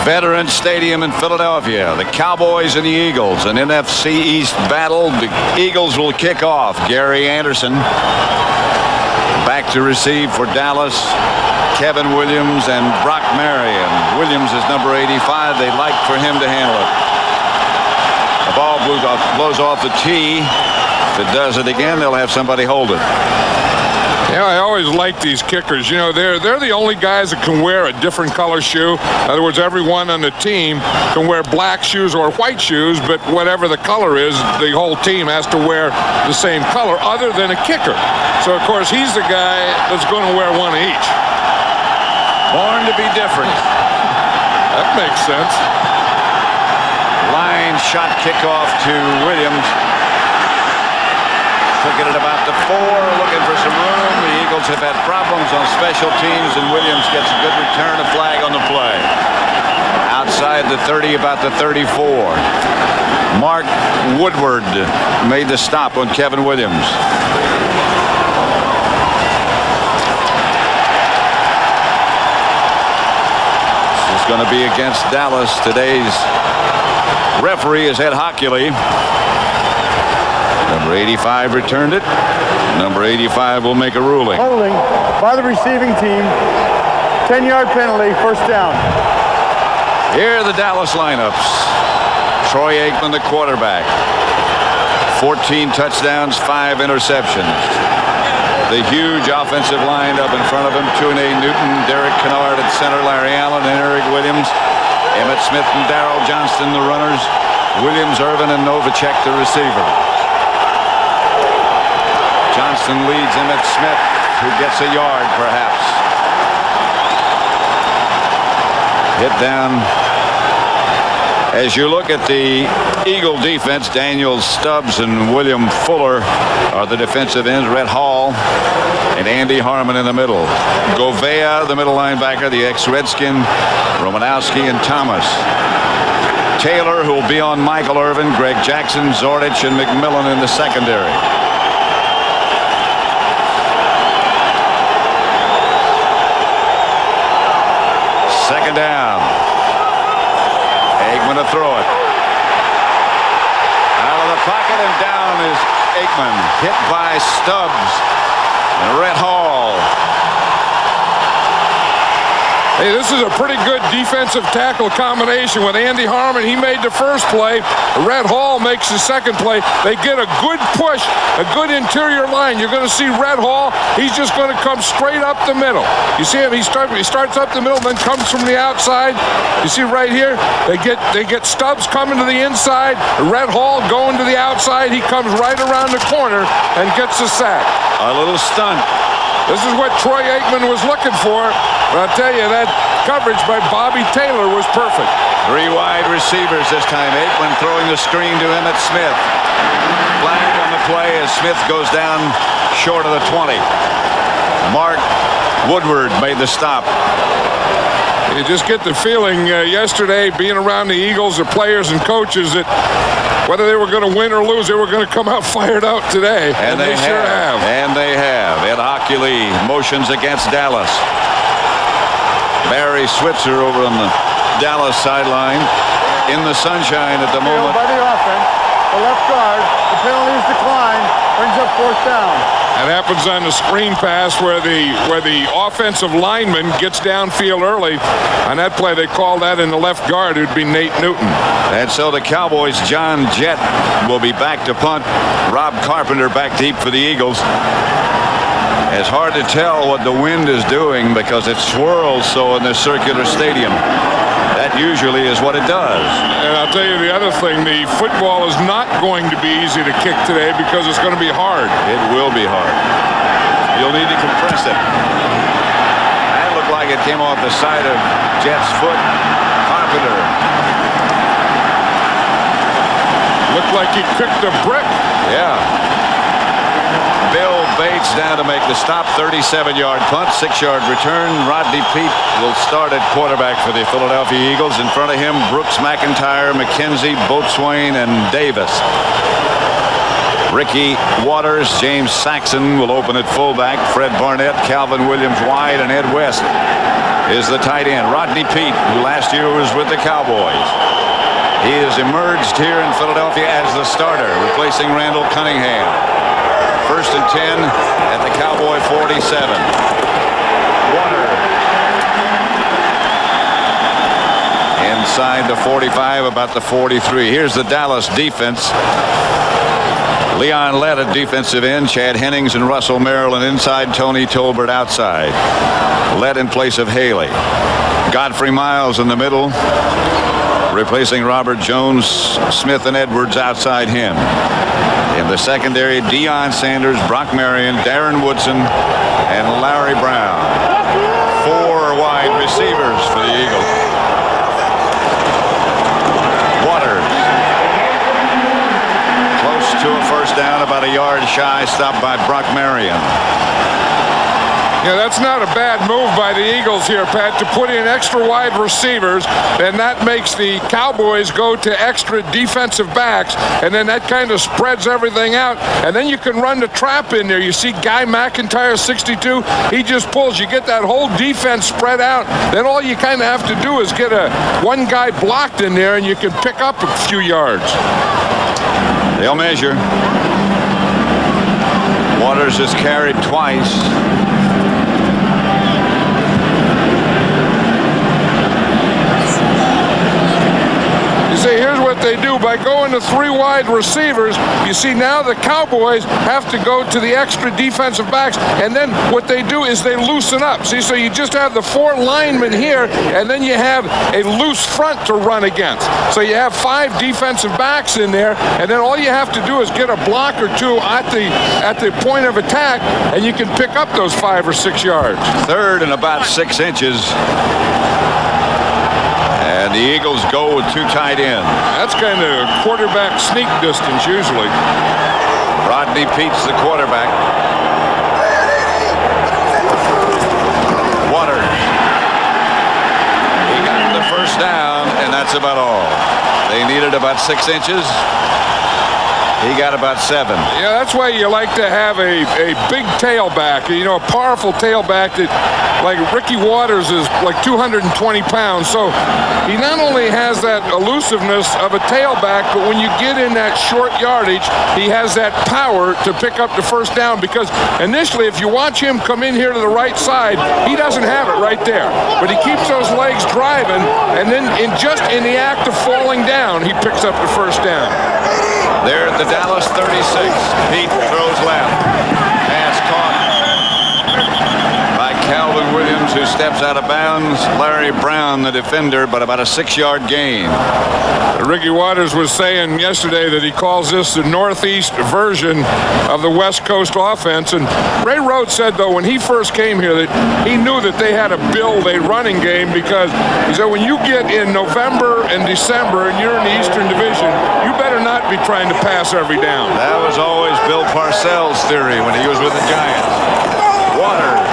Veterans Stadium in Philadelphia. The Cowboys and the Eagles, an NFC East battle. The Eagles will kick off. Gary Anderson back to receive for Dallas. Kevin Williams and Brock Marion. Williams is number 85. They'd like for him to handle it. The ball blows off the tee. If it does it again, they'll have somebody hold it. Yeah, I always like these kickers. You know, they're the only guys that can wear a different color shoe. In other words, everyone on the team can wear black shoes or white shoes, but whatever the color is, the whole team has to wear the same color other than a kicker. So, of course, he's the guy that's going to wear one each. Born to be different. That makes sense. Line shot kickoff to Williams. Took it at about the 4, looking for some room. The Eagles have had problems on special teams, and Williams gets a good return, a flag on the play. Outside the 30, about the 34. Mark Woodward made the stop on Kevin Williams. This is going to be against Dallas. Today's referee is Ed Hockley. Number 85 returned it. Number 85 will make a ruling. Holding by the receiving team. 10-yard penalty, first down. Here are the Dallas lineups. Troy Aikman, the quarterback. 14 touchdowns, 5 interceptions. The huge offensive line up in front of him. Tuinei Newton, Derek Kennard at center, Larry Allen and Eric Williams. Emmett Smith and Darrell Johnston, the runners. Williams, Irvin, and Novacek, the receiver. Johnston leads Emmett Smith, who gets a yard, perhaps. Hit down. As you look at the Eagle defense, Daniel Stubbs and William Fuller are the defensive ends. Rhett Hall and Andy Harmon in the middle. Govea, the middle linebacker, the ex-Redskin, Romanowski and Thomas. Taylor, who will be on Michael Irvin, Greg Jackson, Zordich, and McMillan in the secondary. Second down. Aikman to throw it. Out of the pocket and down is Aikman. Hit by Stubbs and Rhett Hall. Hey, this is a pretty good defensive tackle combination with Andy Harmon. He made the first play. Rhett Hall makes the second play. They get a good push, a good interior line. You're going to see Rhett Hall. He's just going to come straight up the middle. You see him. He starts up the middle, then comes from the outside. You see right here. They get Stubbs coming to the inside. Rhett Hall going to the outside. He comes right around the corner and gets a sack. A little stunt. This is what Troy Aikman was looking for. But I'll tell you, that coverage by Bobby Taylor was perfect. 3 wide receivers this time. Aikman throwing the screen to Emmett Smith. Flag on the play as Smith goes down short of the 20. Mark Woodward made the stop. You just get the feeling yesterday, being around the Eagles, the players and coaches, that whether they were going to win or lose, they were going to come out fired out today. And they sure have. And they have. Ed Hockley motions against Dallas. Barry Switzer over on the Dallas sideline in the sunshine at the moment. By the offense, the left guard, the penalties decline, brings up fourth down. That happens on the screen pass where the offensive lineman gets downfield early. On that play, they call that in the left guard. It would be Nate Newton. And so the Cowboys, John Jett will be back to punt. Rob Carpenter back deep for the Eagles. It's hard to tell what the wind is doing because it swirls so in this circular stadium. That usually is what it does. And I'll tell you the other thing, the football is not going to be easy to kick today because it's going to be hard. It will be hard. You'll need to compress it. That looked like it came off the side of Jett's foot. Carpenter. Looked like he kicked a brick. Yeah. Bill Bates down to make the stop. 37-yard punt, 6-yard return. Rodney Peete will start at quarterback for the Philadelphia Eagles. In front of him, Brooks McIntyre, McKenzie, Boatswain, and Davis. Ricky Waters, James Saxon will open at fullback. Fred Barnett, Calvin Williams wide, and Ed West is the tight end, Rodney Peete, who last year was with the Cowboys. He has emerged here in Philadelphia as the starter, replacing Randall Cunningham. 1st and 10 at the Cowboy 47. Warner inside the 45, about the 43. Here's the Dallas defense. Leon Lett at defensive end, Chad Hennings and Russell Maryland inside, Tony Tolbert outside. Lett in place of Haley. Godfrey Miles in the middle, replacing Robert Jones. Smith and Edwards outside him. In the secondary, Deion Sanders, Brock Marion, Darren Woodson, and Larry Brown. 4 wide receivers for the Eagles. Waters. Close to a first down, about a yard shy, stopped by Brock Marion. Yeah, that's not a bad move by the Eagles here, Pat, to put in extra wide receivers, and that makes the Cowboys go to extra defensive backs, and then that kind of spreads everything out, and then you can run the trap in there. You see Guy McIntyre, 62, he just pulls. You get that whole defense spread out, then all you kind of have to do is get one guy blocked in there, and you can pick up a few yards. They'll measure. Waters has carried twice. See, here's what they do. By going to 3 wide receivers, you see now the Cowboys have to go to the extra defensive backs, and then what they do is they loosen up. See, so you just have the 4 linemen here, and then you have a loose front to run against. So you have 5 defensive backs in there, and then all you have to do is get a block or 2 at the point of attack, and you can pick up those 5 or 6 yards. 3rd and about 6 inches. And the Eagles go with 2 tight ends. That's kind of quarterback sneak distance usually. Rodney Peete's the quarterback. Waters. He got the first down, and that's about all. They needed about 6 inches. He got about 7. Yeah, that's why you like to have a big tailback, you know, a powerful tailback that, like Ricky Waters is like 220 pounds. So he not only has that elusiveness of a tailback, but when you get in that short yardage, he has that power to pick up the first down, because initially if you watch him come in here to the right side, he doesn't have it right there. But he keeps those legs driving, and then just in the act of falling down, he picks up the first down. They're at the Dallas 36. Peete throws left. Pass caught by Calvin Williams, who steps out of bounds. Larry Brown, the defender, but about a 6-yard gain. Ricky Waters was saying yesterday that he calls this the Northeast version of the West Coast offense. And Ray Rhodes said, though, when he first came here, that he knew that they had to build a running game, because he said when you get in November and December and you're in the Eastern Division, you better not be trying to pass every down. That was always Bill Parcells' theory when he was with the Giants. Waters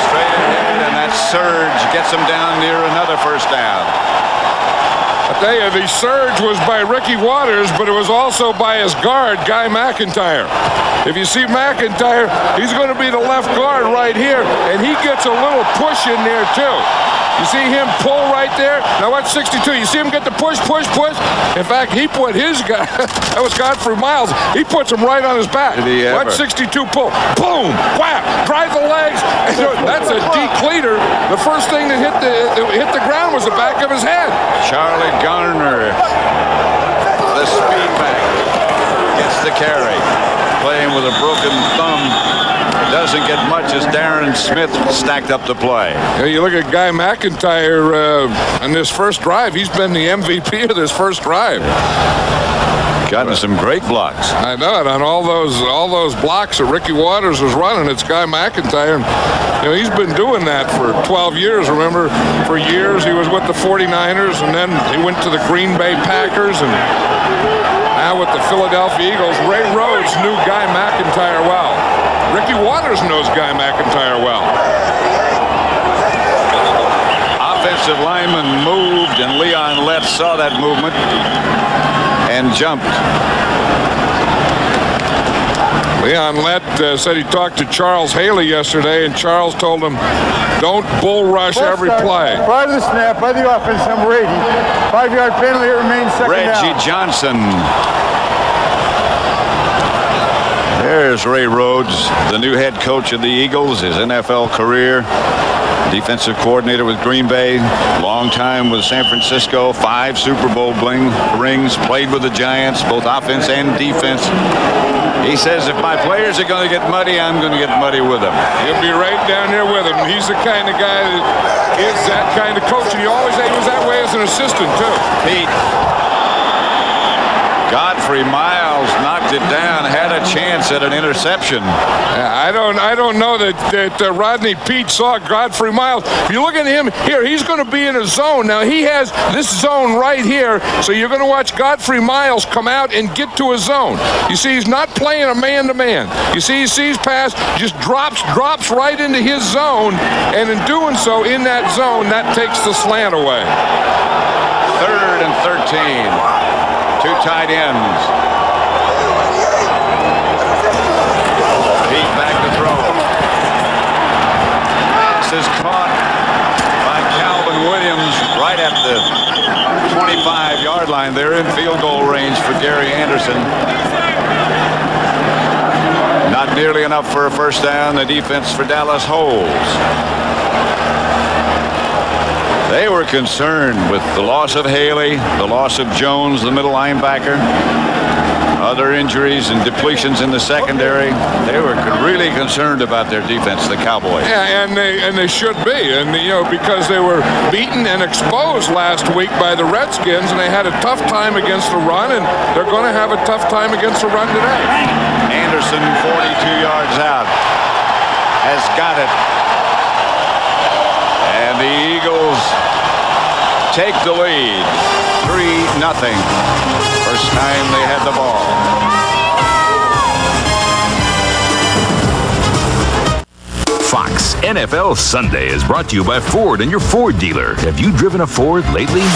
straight ahead, and that surge gets him down near another first down. I tell you, the surge was by Ricky Waters, but it was also by his guard, Guy McIntyre. If you see McIntyre, he's going to be the left guard right here, and he gets a little push in there too. You see him pull right there. Now watch 62. You see him get the push. In fact, he put his guy, that was Godfrey Miles, he puts him right on his back. Watch 62 pull. Boom! Whap! Drive the legs. That's a decleater. The first thing that hit the ground was the back of his head. Charlie Garner, the speed back, gets the carry. Playing with a broken thumb. Doesn't get much as Darren Smith stacked up the play. Yeah, you look at Guy McIntyre on this first drive. He's been the MVP of this first drive. Gotten some great blocks. I know it. On all those blocks that Ricky Waters was running, it's Guy McIntyre. And, you know, he's been doing that for 12 years. Remember, for years he was with the 49ers, and then he went to the Green Bay Packers, and now with the Philadelphia Eagles. Ray Rhodes knew Guy McIntyre well. Ricky Waters knows Guy McIntyre well. Offensive lineman moved, and Leon Lett saw that movement and jumped. Leon Lett said he talked to Charles Haley yesterday, and Charles told him, don't bull rush every play. Prior to the snap by the offense, number 80. 5-yard penalty, it remains second Reggie down. Johnson. There's Ray Rhodes, the new head coach of the Eagles, his NFL career. Defensive coordinator with Green Bay, long time with San Francisco, 5 Super Bowl rings, played with the Giants, both offense and defense. He says if my players are going to get muddy, I'm going to get muddy with them. He'll be right down there with him. He's the kind of guy that is that kind of coach, and he was that way as an assistant, too. Pete. Godfrey Miles knocked it down, had a chance at an interception. I don't know that Rodney Pete saw Godfrey Miles. If you look at him here, he's going to be in a zone. Now, he has this zone right here, so you're going to watch Godfrey Miles come out and get to a zone. You see, he's not playing a man-to-man. You see, he sees pass, just drops right into his zone, and in doing so, in that zone, that takes the slant away. 3rd and 13. 2 tight ends. Pete back to throw. Pass is caught by Calvin Williams right at the 25-yard line. They're in field goal range for Gary Anderson. Not nearly enough for a first down. The defense for Dallas holds. They were concerned with the loss of Haley, the loss of Jones, the middle linebacker, other injuries and depletions in the secondary. They were really concerned about their defense, the Cowboys. Yeah, and they should be, and because they were beaten and exposed last week by the Redskins, and they had a tough time against the run, and they're going to have a tough time against the run today. Anderson, 42 yards out, has got it. And the Eagles take the lead, 3-0. First time they had the ball. Fox NFL Sunday is brought to you by Ford and your Ford dealer. Have you driven a Ford lately?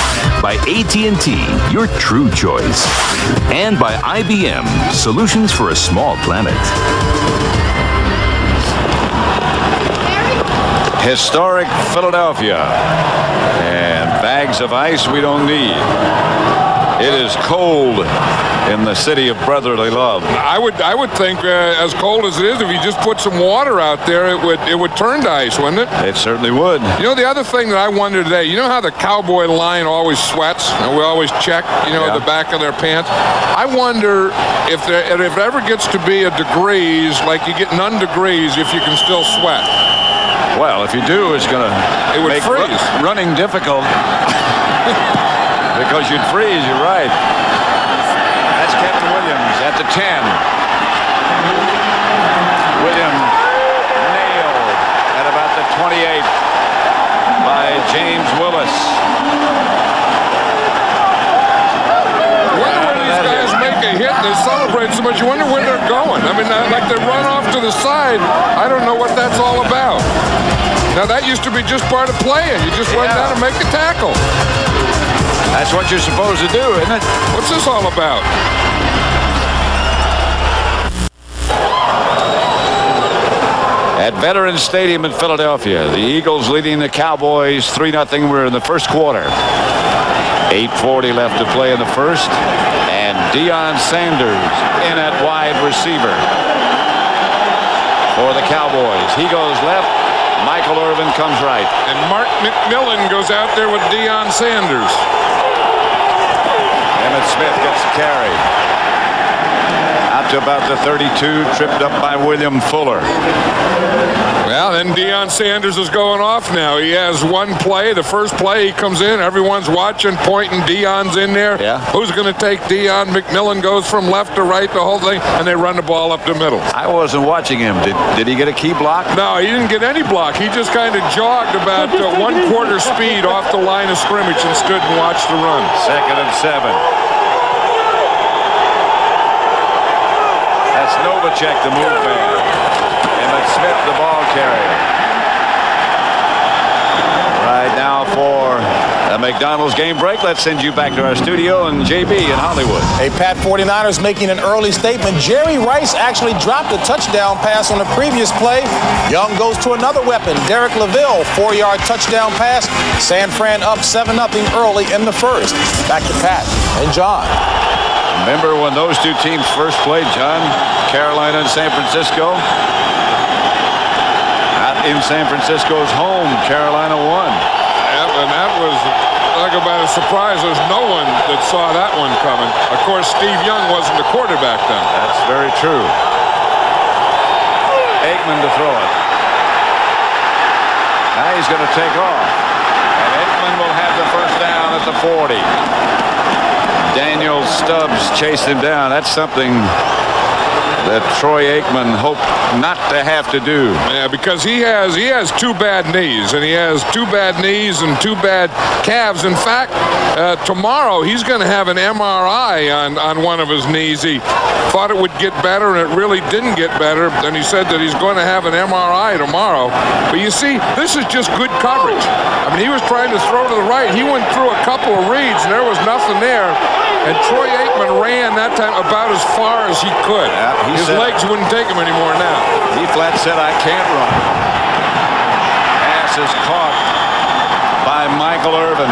By AT&T, your true choice. And by IBM, solutions for a small planet. Historic Philadelphia, and bags of ice we don't need. It is cold in the city of brotherly love. I would think as cold as it is, if you just put some water out there, it would turn to ice, wouldn't it? It certainly would. You know, the other thing that I wonder today, you know how the Cowboy line always sweats, and we always check, the back of their pants. I wonder if it ever gets to be a degrees, like you get none degrees, if you can still sweat. Well, if you do, it would make running difficult. Because you'd freeze, you're right. That's Captain Williams at the 10. Williams nailed at about the 28 by James Willis. When these guys make a hit and they celebrate so much, you wonder where they're going. I mean, like they run off to the side. I don't know what that's all about. Now, that used to be just part of playing. You just went down and make a tackle. That's what you're supposed to do, isn't it? What's this all about? At Veterans Stadium in Philadelphia, the Eagles leading the Cowboys 3-0. We're in the first quarter. 8:40 left to play in the first. And Deion Sanders in at wide receiver for the Cowboys. He goes left. Michael Irvin comes right. And Mark McMillan goes out there with Deion Sanders. Emmett Smith gets the carry. Out to about the 32, tripped up by William Fuller. Well, then Deion Sanders is going off now. He has one play. The first play, he comes in. Everyone's watching, pointing. Deion's in there. Yeah. Who's going to take Deion? McMillan goes from left to right, the whole thing, and they run the ball up the middle. I wasn't watching him. Did he get a key block? No, he didn't get any block. He just kind of jogged about 1/4 speed off the line of scrimmage and stood and watched the run. 2nd and 7. That's Novacek, the move man. Emmett Smith, the ball carrier. Right now for A McDonald's game break. Let's send you back to our studio and JB in Hollywood. Hey, Pat, 49ers making an early statement. Jerry Rice actually dropped a touchdown pass on the previous play. Young goes to another weapon. Derek LaVille, 4-yard touchdown pass. San Fran up 7-0 early in the first. Back to Pat and John. Remember when those two teams first played, John? Carolina and San Francisco? Out in San Francisco's home, Carolina won. And that was talk about a surprise. There's no one that saw that one coming. Of course, Steve Young wasn't the quarterback then. That's very true. Aikman to throw it. Now he's going to take off. And Aikman will have the first down at the 40. Daniel Stubbs chased him down. That's something that Troy Aikman hoped not to have to do. Yeah, because he has two bad knees, and he has two bad knees and two bad calves. In fact, tomorrow he's going to have an MRI on one of his knees. He thought it would get better, and it really didn't get better. And he said that he's going to have an MRI tomorrow. But you see, this is just good coverage. I mean, he was trying to throw to the right. He went through a couple of reads, and there was nothing there. And Troy Aikman ran that time about as far as he could. Yeah, his legs wouldn't take him anymore now. He flat said, I can't run. Pass is caught by Michael Irvin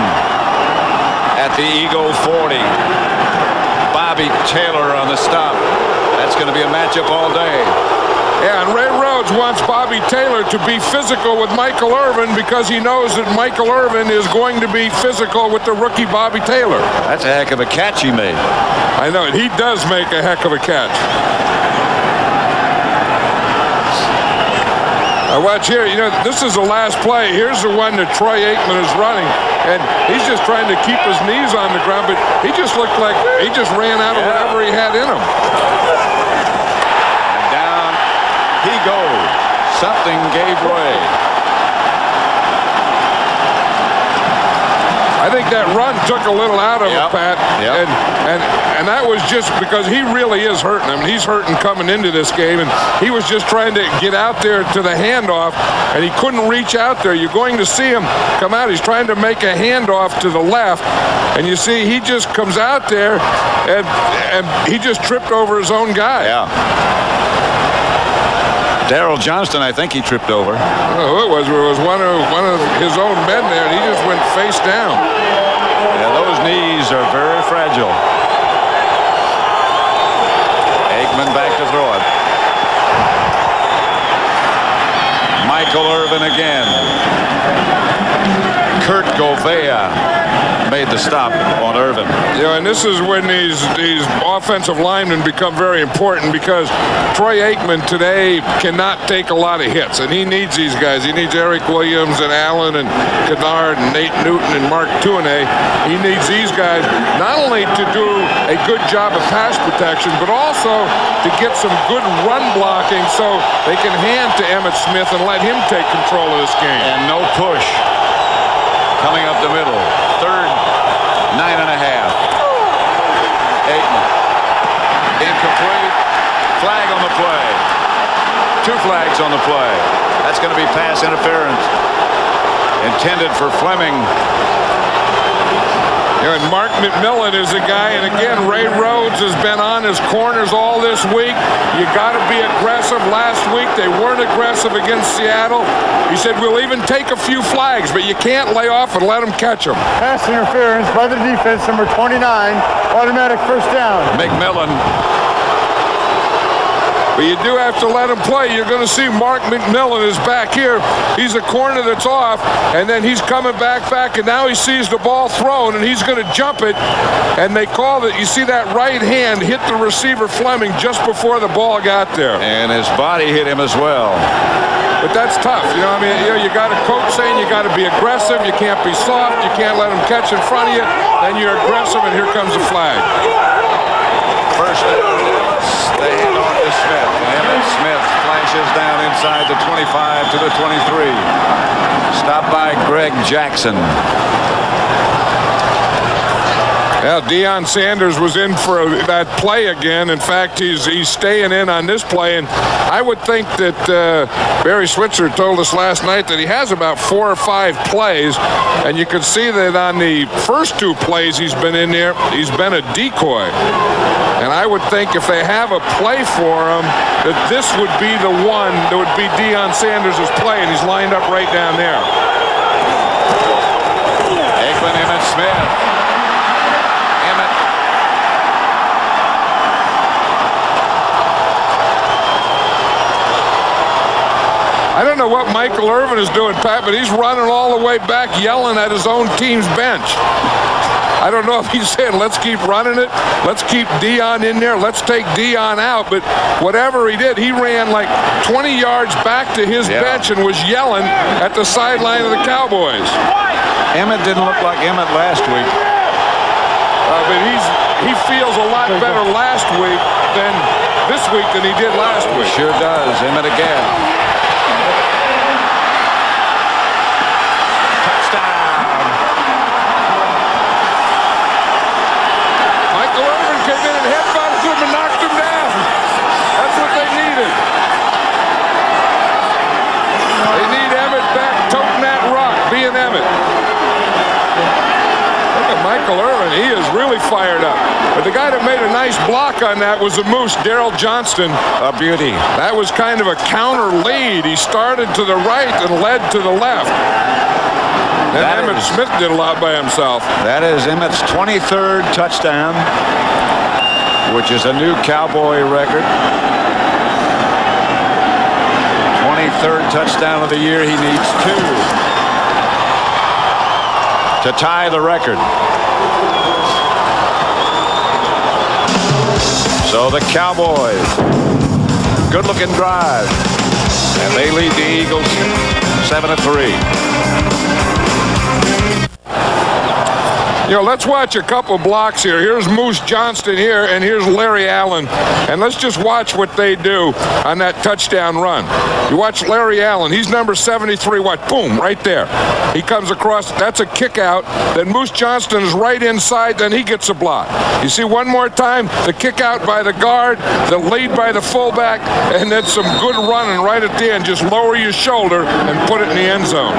at the Eagle 40. Bobby Taylor on the stop. That's going to be a matchup all day. Yeah, and Ray Rhodes wants Bobby Taylor to be physical with Michael Irvin because he knows that Michael Irvin is going to be physical with the rookie Bobby Taylor. That's a heck of a catch he made. I know it. He does make a heck of a catch. Watch here. You know, this is the last play. Here's the one that Troy Aikman is running, and he's just trying to keep his knees on the ground, but he just looked like he just ran out of whatever he had in him. He goes. Something gave way. I think that run took a little out of him, Pat. Yep. And that was just because he really is hurting. I mean, he's hurting coming into this game, and he was just trying to get out there to the handoff, and he couldn't reach out there. You're going to see him come out. He's trying to make a handoff to the left, and you see he just comes out there, and he just tripped over his own guy. Yeah. Darrell Johnston, I think he tripped over. Oh, it was one of his own men there, and he just went face down. Yeah, those knees are very fragile. Aikman back to throw it. Michael Irvin again. Kurt Govea made the stop on Irvin. Yeah, and this is when these offensive linemen become very important because Troy Aikman today cannot take a lot of hits, and he needs these guys. He needs Eric Williams and Allen and Kennard and Nate Newton and Mark Tuinei. He needs these guys not only to do a good job of pass protection, but also to get some good run blocking so they can hand to Emmitt Smith and let him take control of this game. And no push. Coming up the middle. Third, 9.5. Aikman. Incomplete. Flag on the play. Two flags on the play. That's going to be pass interference. Intended for Fleming. Yeah, and Mark McMillan is a guy, and again, Ray Rhodes has been on his corners all this week. You got to be aggressive. Last week, they weren't aggressive against Seattle. He said, we'll even take a few flags, but you can't lay off and let them catch them. Pass interference by the defense, number 29, automatic first down. McMillan. But you do have to let him play. You're going to see Mark McMillan is back here. He's a corner that's off, and then he's coming back, and now he sees the ball thrown, and he's going to jump it. And they call it, you see that right hand hit the receiver Fleming just before the ball got there. And his body hit him as well. But that's tough. You know, I mean, you got a coach saying you got to be aggressive. You can't be soft. You can't let them catch in front of you. Then you're aggressive, and here comes the flag. First down. They hand off to Smith. Emmitt Smith flashes down inside the 25 to the 23. Stopped by Greg Jackson. Yeah, Deion Sanders was in for that play again. In fact, he's staying in on this play. And I would think that Barry Switzer told us last night that he has about 4 or 5 plays. And you can see that on the first 2 plays he's been in there, he's been a decoy. And I would think if they have a play for him, that this would be the one that would be Deion Sanders' play. And he's lined up right down there. Aikman, Emmitt Smith. I don't know what Michael Irvin is doing, Pat, but he's running all the way back yelling at his own team's bench. I don't know if he's saying, let's keep running it. Let's keep Deion in there. Let's take Deion out. But whatever he did, he ran like 20 yards back to his bench and was yelling at the sideline of the Cowboys. Emmitt didn't look like Emmitt last week. But he feels a lot better last week than this week than he did last week. Sure does. Emmitt again. He is really fired up. But the guy that made a nice block on that was the Moose, Daryl Johnston. A beauty. That was kind of a counter lead. He started to the right and led to the left. And Emmitt Smith did a lot by himself. That is Emmitt's 23rd touchdown, which is a new Cowboy record. 23rd touchdown of the year. He needs 2 to tie the record. So the Cowboys, good-looking drive, and they lead the Eagles 7-3. You know, let's watch a couple blocks here. Here's Moose Johnston here, and here's Larry Allen. And let's just watch what they do on that touchdown run. You watch Larry Allen. He's number 73. Watch, boom, right there. He comes across. That's a kick out. Then Moose Johnston is right inside. Then he gets a block. You see one more time, the kick out by the guard, the lead by the fullback, and then some good running right at the end. Just lower your shoulder and put it in the end zone.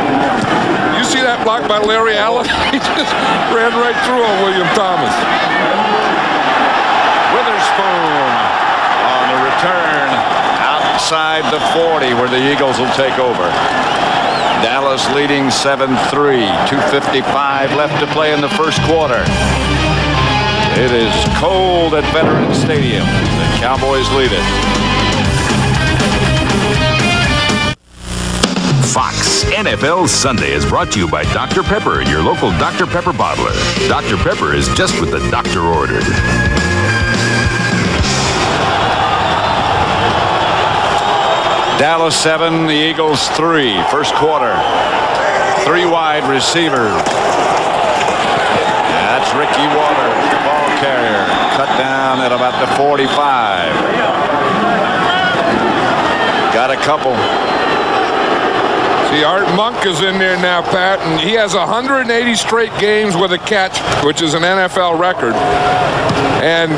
You see that block by Larry Allen? He just ran right through on William Thomas. Witherspoon on the return outside the 40 where the Eagles will take over. Dallas leading 7-3. 2:55 left to play in the first quarter. It is cold at Veterans Stadium. The Cowboys lead it. Fox NFL Sunday is brought to you by Dr. Pepper, your local Dr. Pepper bottler. Dr. Pepper is just what the doctor ordered. Dallas 7, the Eagles 3. First quarter. 3 wide receivers. That's Ricky Waters, the ball carrier. Cut down at about the 45. Got a couple. See, Art Monk is in there now, Pat, and he has 180 straight games with a catch, which is an NFL record. And,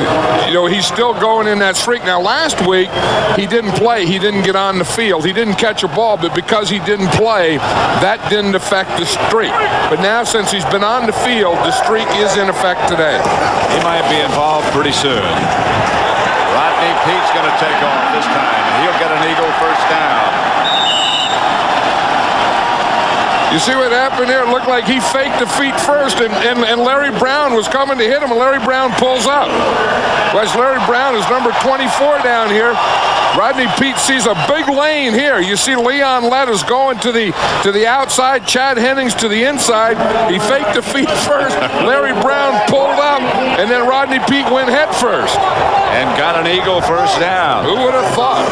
you know, he's still going in that streak. Now, last week, he didn't play. He didn't get on the field. He didn't catch a ball, but because he didn't play, that didn't affect the streak. But now, since he's been on the field, the streak is in effect today. He might be involved pretty soon. Rodney Pete's going to take off this time. He'll get an Eagle first down. You see what happened here? It looked like he faked the feet first, and Larry Brown was coming to hit him, and Larry Brown pulls up. Whereas Larry Brown is number 24 down here. Rodney Peete sees a big lane here. You see Leon Lettuce going to the outside, Chad Hennings to the inside. He faked the feet first. Larry Brown pulled up, and then Rodney Peete went head first. And got an Eagle first down. Who would have thought?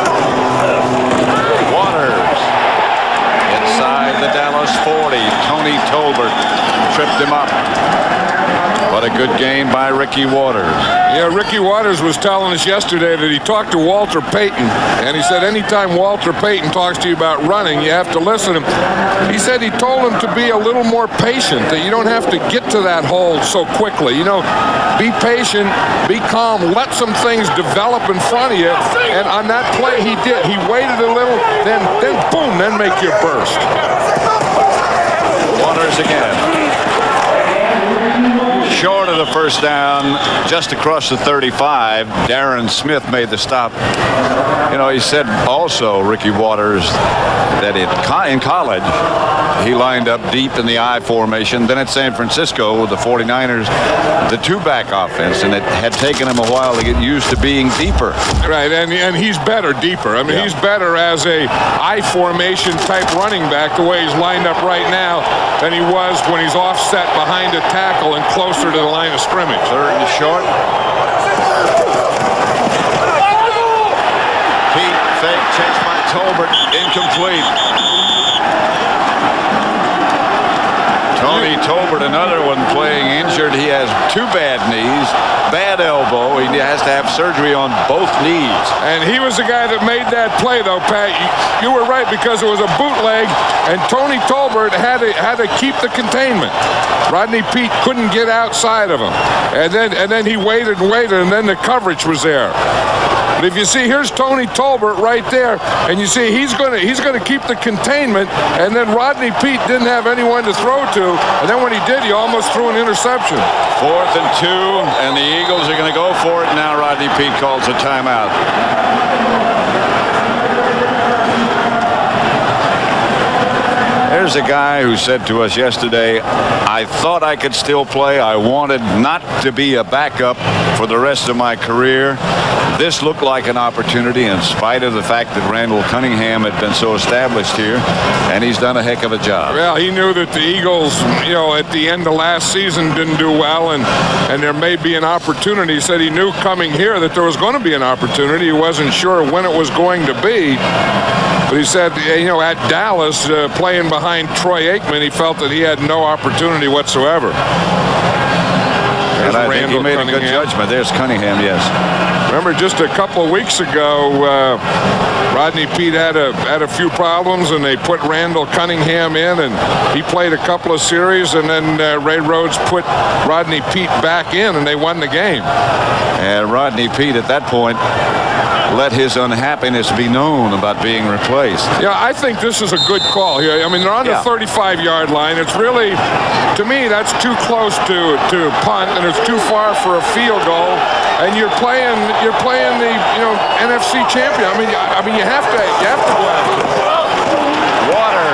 Waters. Inside the Dallas 40, Tony Tolbert tripped him up. But But a good gain by Ricky Waters. Yeah, Ricky Waters was telling us yesterday that he talked to Walter Payton, and he said anytime Walter Payton talks to you about running, you have to listen to him. He said he told him to be a little more patient, that you don't have to get to that hole so quickly. You know, be patient, be calm, let some things develop in front of you. And on that play, he did. He waited a little, then boom, then make your burst. Waters again. Short of the first down, just across the 35. Darren Smith made the stop. You know, he said also, Ricky Waters, that in college, he lined up deep in the I formation. Then at San Francisco with the 49ers, the two-back offense, and it had taken him a while to get used to being deeper. Right, and he's better deeper. I mean, he's better as a I formation type running back, the way he's lined up right now, than he was when he's offset behind a tackle and closer to the line of scrimmage. Third and short. Pete fake, chased by Tolbert, incomplete. Tony Tolbert, another one playing injured. He has two bad knees, bad elbow. He has to have surgery on both knees. And he was the guy that made that play, though, Pat. You were right, because it was a bootleg, and Tony Tolbert had to keep the containment. Rodney Peete couldn't get outside of him, and then he waited and waited, and then the coverage was there. But if you see, here's Tony Tolbert right there, and you see he's going to keep the containment, and then Rodney Peete didn't have anyone to throw to, and then when he did, he almost threw an interception. 4th and 2, and the Eagles are going to go for it. Now Rodney Peete calls a timeout. There's a guy who said to us yesterday, I thought I could still play. I wanted not to be a backup for the rest of my career. This looked like an opportunity in spite of the fact that Randall Cunningham had been so established here, and he's done a heck of a job. Well, he knew that the Eagles, you know, at the end of last season didn't do well, and there may be an opportunity. He said he knew coming here that there was going to be an opportunity. He wasn't sure when it was going to be. But he said, you know, at Dallas, playing behind Troy Aikman, he felt that he had no opportunity whatsoever. And I think he made a good judgment. There's Cunningham, yes. Remember, just a couple of weeks ago, Rodney Peete had a few problems, and they put Randall Cunningham in, and he played a couple of series, and then Ray Rhodes put Rodney Peete back in, and they won the game. And Rodney Peete, at that point, let his unhappiness be known about being replaced. Yeah, I think this is a good call here. I mean, they're on the 35-yard line. It's really, to me, that's too close to punt, and it's too far for a field goal. And you're playing the NFC champion. I mean, you have to go after it. Water.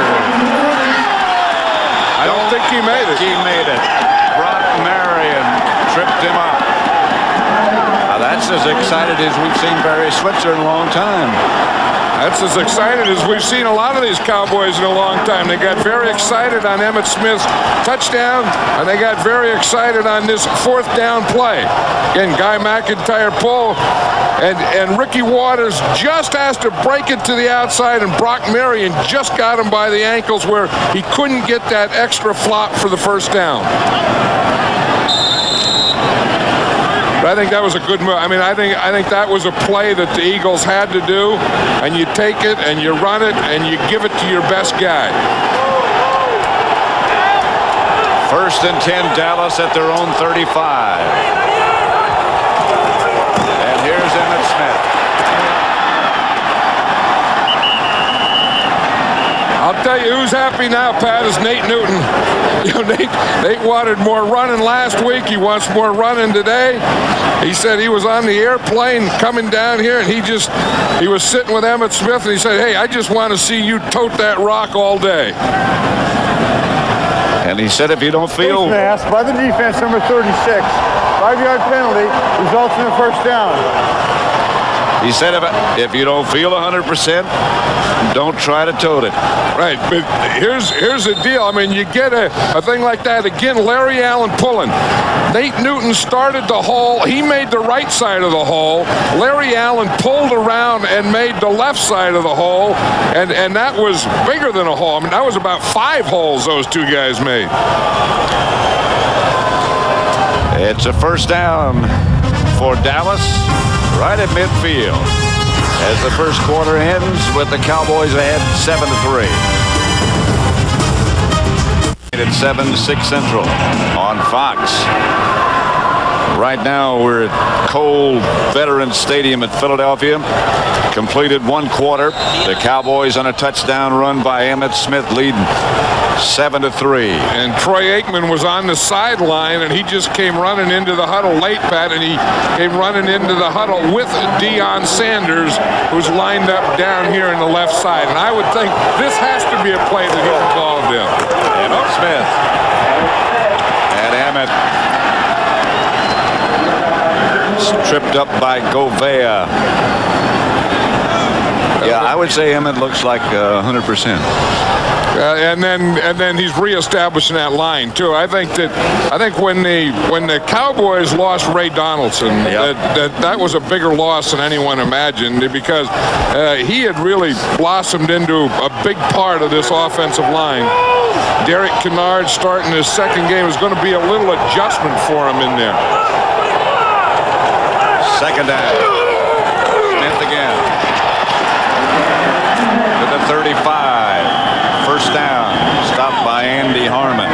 I don't think he made it. He made it. Brock Marion tripped him up. Now that's as excited as we've seen Barry Switzer in a long time. That's as excited as we've seen a lot of these Cowboys in a long time. They got very excited on Emmitt Smith's touchdown, and they got very excited on this 4th down play. Again, Guy McIntyre pull, and Ricky Waters just has to break it to the outside, and Brock Marion just got him by the ankles where he couldn't get that extra flop for the first down. But I think that was a good move. I mean, I think that was a play that the Eagles had to do, and you take it and you run it and you give it to your best guy. 1st and 10, Dallas at their own 35. And here's Emmitt Smith. I'll tell you who's happy now, Pat, is Nate Newton. You know, Nate wanted more running last week. He wants more running today. He said he was on the airplane coming down here, and he was sitting with Emmitt Smith, and he said, hey, I just want to see you tote that rock all day. And he said if you don't feel... Face mask by the defense, number 36. 5-yard penalty results in a first down. He said if you don't feel 100%, don't try to tote it. Right, but here's the deal. I mean, you get a thing like that. Again, Larry Allen pulling. Nate Newton started the hole. He made the right side of the hole. Larry Allen pulled around and made the left side of the hole, and that was bigger than a hole. I mean, that was about 5 holes those two guys made. It's a first down for Dallas right at midfield as the first quarter ends with the Cowboys ahead 7-3. At 7-6 Central on Fox. Right now we're at Cole Veterans Stadium at Philadelphia. Completed one quarter. The Cowboys on a touchdown run by Emmitt Smith leading 7-3. And Troy Aikman was on the sideline, and he just came running into the huddle late, Pat, and he came running into the huddle with Deion Sanders, who's lined up down here in the left side. And I would think this has to be a play that he's involved in. Emmitt Smith. And Emmitt tripped up by Govea. Yeah, I would say Emmitt looks like 100%. And then he's reestablishing that line too. I think when the Cowboys lost Ray Donaldson, that was a bigger loss than anyone imagined, because he had really blossomed into a big part of this offensive line. Derek Kennard starting his second game is going to be a little adjustment for him in there. Second down. Smith again. To the 35. First down. Stopped by Andy Harmon.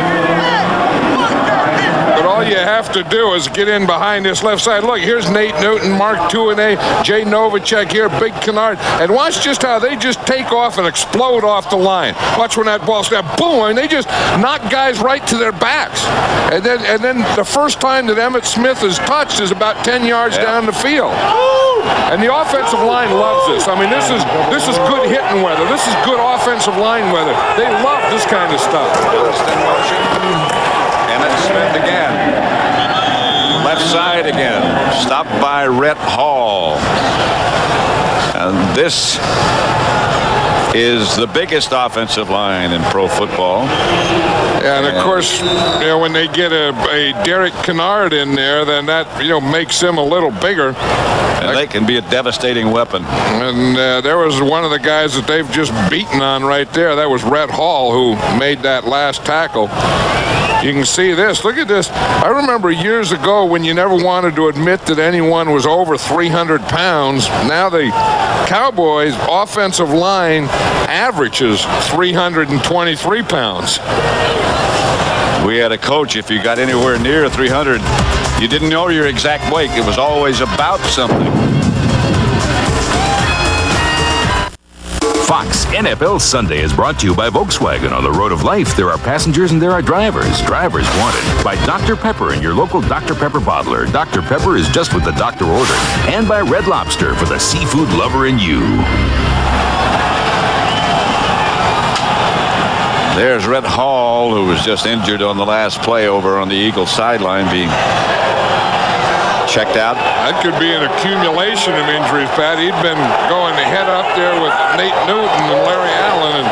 But all you have to do is get in behind this left side. Look, here's Nate Newton, Mark Tuinei, Jay Novacek here, Big Kennard. And watch just how they just take off and explode off the line. Watch when that ball snaps, boom, and they just knock guys right to their backs. And then the first time that Emmitt Smith is touched is about 10 yards down the field. And the offensive line loves this. I mean, this is good hitting weather. This is good offensive line weather. They love this kind of stuff. Emmitt Smith again. Left side again. Stopped by Rhett Hall. And this is the biggest offensive line in pro football. And of course, when they get a Derek Kennard in there, then that makes him a little bigger. And they can be a devastating weapon. And there was one of the guys that they've just beaten on right there. That was Rhett Hall, who made that last tackle. You can see this. Look at this. I remember years ago when you never wanted to admit that anyone was over 300 pounds. Now the Cowboys' offensive line averages 323 pounds. We had a coach, if you got anywhere near 300, you didn't know your exact weight. It was always about something. Fox NFL Sunday is brought to you by Volkswagen. On the road of life, there are passengers and there are drivers. Drivers wanted by Dr. Pepper and your local Dr. Pepper bottler. Dr. Pepper is just what the doctor ordered. And by Red Lobster for the seafood lover in you. There's Rhett Hall, who was just injured on the last play over on the Eagles sideline, being checked out. That could be an accumulation of injuries, Pat. He'd been going head up there with Nate Newton and Larry Allen and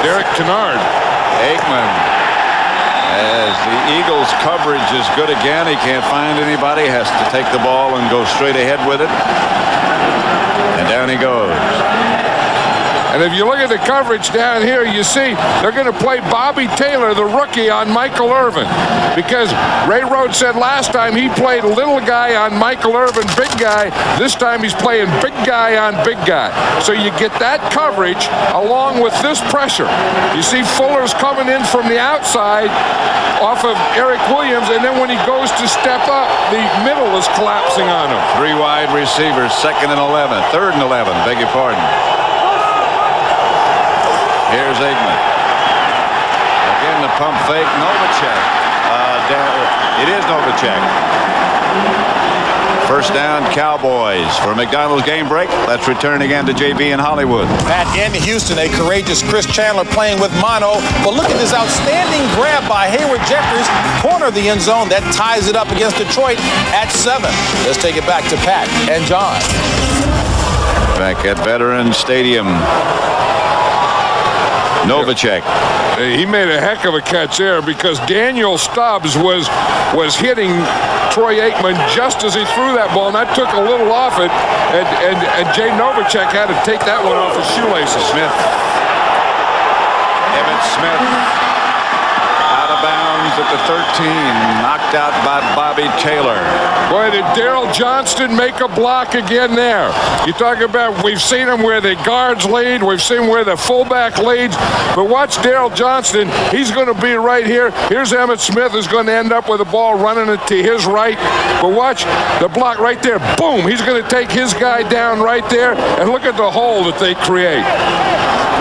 Derek Kennard. Aikman, as the Eagles coverage is good again, he can't find anybody, has to take the ball and go straight ahead with it. And down he goes. And if you look at the coverage down here, you see they're going to play Bobby Taylor, the rookie, on Michael Irvin. Because Ray Rhodes said last time he played little guy on Michael Irvin, big guy. This time he's playing big guy on big guy. So you get that coverage along with this pressure. You see Fuller's coming in from the outside off of Eric Williams, and then when he goes to step up, the middle is collapsing on him. 3 wide receivers, 3rd and 11, beg your pardon. Here's Aikman. Again, the pump fake. Novacek. It is Novacek. First down, Cowboys. For McDonald's game break, let's return again to JB in Hollywood. Pat, in Houston, a courageous Chris Chandler playing with mono. But look at this outstanding grab by Hayward Jeffries. Corner of the end zone. That ties it up against Detroit at 7. Let's take it back to Pat and John. Back at Veterans Stadium. Novacek. He made a heck of a catch there because Daniel Stubbs was hitting Troy Aikman just as he threw that ball, and that took a little off it, and Jay Novacek had to take that one off his shoelaces. Smith. Emmitt Smith out of bounds at the 13, knocked knocked out by Bobby Taylor. Boy, did Daryl Johnston make a block again there. You talk about, we've seen him where the guards lead, we've seen where the fullback leads, but watch Daryl Johnston. He's going to be right here. Here's Emmitt Smith, who's going to end up with the ball running it to his right. But watch the block right there. Boom! He's going to take his guy down right there, and look at the hole that they create.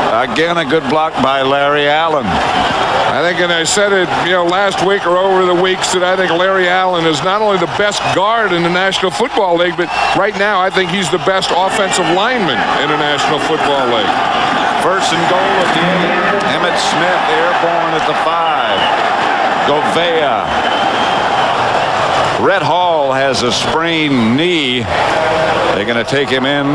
Again, a good block by Larry Allen. I think, and I said it, last week or over the weeks, that I think Larry Allen is not only the best guard in the National Football League, but right now I think he's the best offensive lineman in the National Football League. First and goal at the 8. Emmitt Smith airborne at the 5. Govea. Red Hall has a sprained knee. They're going to take him in.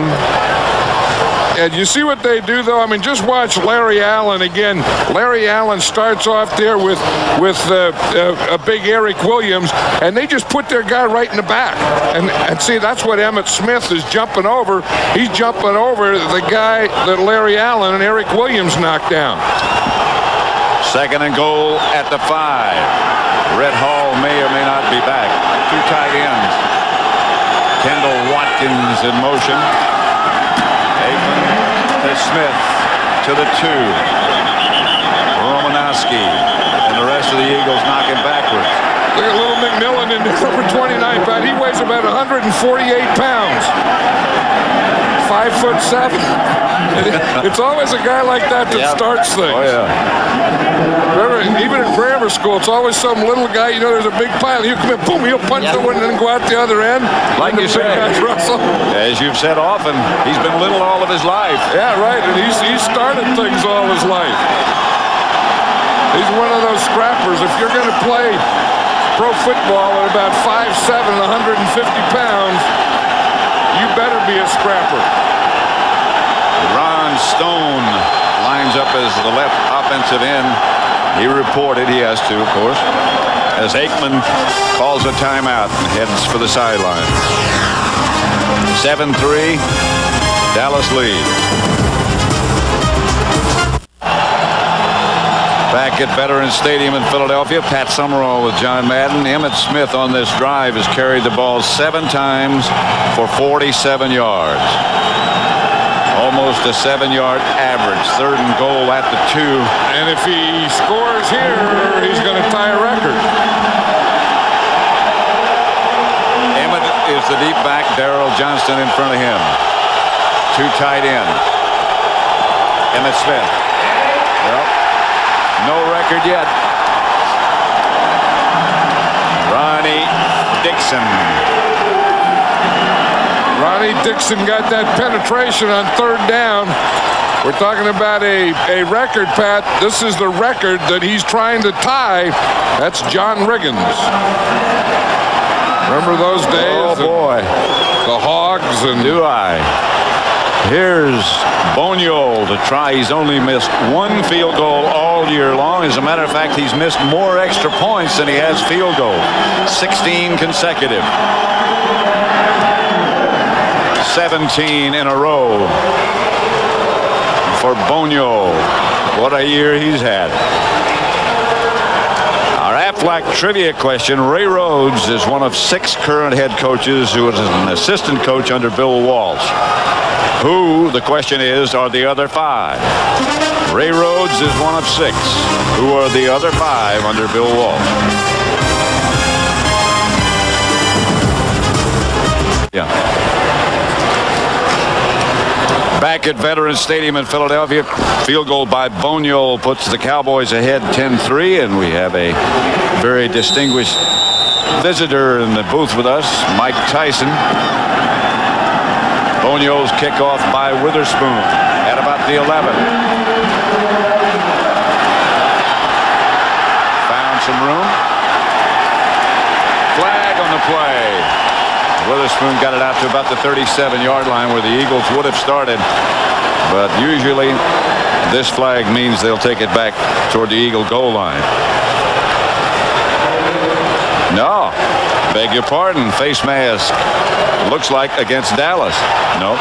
And you see what they do, though? I mean, just watch Larry Allen again. Larry Allen starts off there with a big Eric Williams, and they just put their guy right in the back. And see, that's what Emmitt Smith is jumping over. He's jumping over the guy that Larry Allen and Eric Williams knocked down. Second and goal at the 5. Red Hall may or may not be back. 2 tight ends. Kendall Watkins in motion. Aikman to Smith to the 2. Romanowski and the rest of the Eagles knocking backwards. Look at little McMillan in number 29. He weighs about 148 pounds. 5'7". It's always a guy like that starts things. Oh, yeah. Remember, even in grammar school, it's always some little guy, there's a big pile. You come in, boom, he'll punch the one and then go out the other end. Like you said, as you've said often, he's been little all of his life. Yeah, right, and he's started things all his life. He's one of those scrappers. If you're going to play pro football at about 5'7", 150 pounds, you better be a scrapper. Ron Stone lines up as the left offensive end. He reported, he has to, of course, as Aikman calls a timeout and heads for the sideline. 7-3, Dallas leads. Back at Veterans Stadium in Philadelphia, Pat Summerall with John Madden. Emmitt Smith on this drive has carried the ball 7 times for 47 yards. Almost a 7-yard average. Third and goal at the 2. And if he scores here, he's going to tie a record. Emmitt is the deep back. Daryl Johnston in front of him. 2 tight ends. Emmitt Smith. Well, no record yet. Ronnie Dixon. Ronnie Dixon got that penetration on 3rd down. We're talking about a record, Pat. This is the record that he's trying to tie. That's John Riggins. Remember those days? Oh, boy. The Hogs and... Do I? Here's Boniol to try. He's only missed 1 field goal all year long. As a matter of fact, he's missed more extra points than he has field goals. 16 consecutive. 17 in a row for Boniol. What a year he's had. Our Aflac trivia question. Ray Rhodes is one of 6 current head coaches who was an assistant coach under Bill Walsh. Who, the question is, are the other 5? Ray Rhodes is one of 6. Who are the other 5 under Bill Walsh? Yeah. Back at Veterans Stadium in Philadelphia, field goal by Boniol puts the Cowboys ahead 10-3, and we have a very distinguished visitor in the booth with us, Mike Tyson. Boniol's kickoff by Witherspoon at about the 11. Found some room. Flag on the play. Witherspoon got it out to about the 37-yard line where the Eagles would have started. But usually this flag means they'll take it back toward the Eagle goal line. No. Beg your pardon. Face mask. Looks like against Dallas. Nope.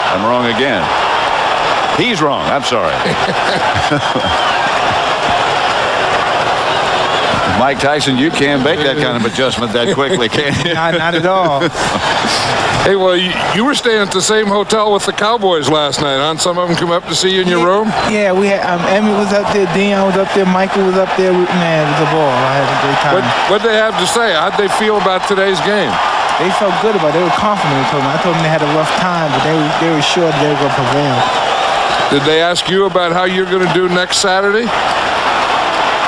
I'm wrong again. He's wrong. I'm sorry. Mike Tyson, you can't make that kind of adjustment that quickly, can you? Not at all. Hey, well, you were staying at the same hotel with the Cowboys last night, huh? Some of them come up to see you in your room? Yeah, we had Emmett was up there, Dion was up there, Michael was up there. Man, it was a ball. I had a great time. What'd they have to say? How'd they feel about today's game? They felt good about it. They were confident. I told them they had a rough time, but they were sure that they were going to prevail. Did they ask you about how you're going to do next Saturday?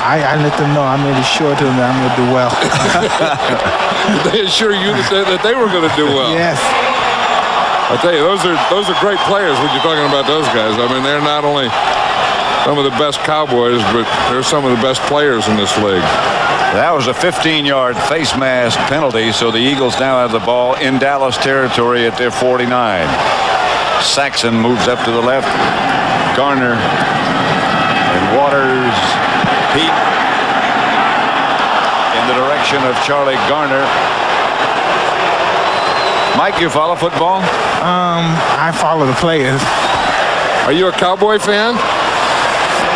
I let them know. I made it sure to them that I'm going to do well. Did they assure you that they were going to do well? Yes. I tell you, those are great players when you're talking about those guys. I mean, they're not only some of the best Cowboys, but they're some of the best players in this league. That was a 15-yard face mask penalty, so the Eagles now have the ball in Dallas territory at their 49. Saxon moves up to the left. Garner and Waters. Pete in the direction of Charlie Garner. Mike, you follow football? I follow the players. Are you a Cowboy fan?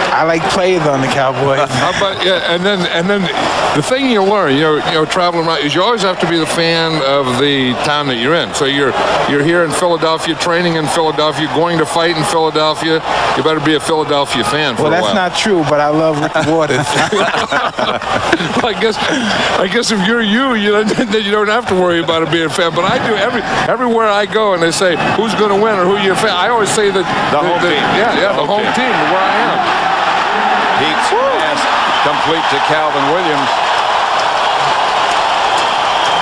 I like players on the Cowboys. How about, yeah, and then the thing you learn, you know, traveling around, is you always have to be the fan of the town that you're in. So you're here in Philadelphia, training in Philadelphia, going to fight in Philadelphia. You better be a Philadelphia fan for a while. Well, that's not true, but I love Ricky Waters. Well, I guess if you're then you don't have to worry about it being a fan. But I do everywhere I go, and they say who's going to win or who you're a fan. I always say that the home team. Yeah, the home team, where I am. Pete's pass complete to Calvin Williams.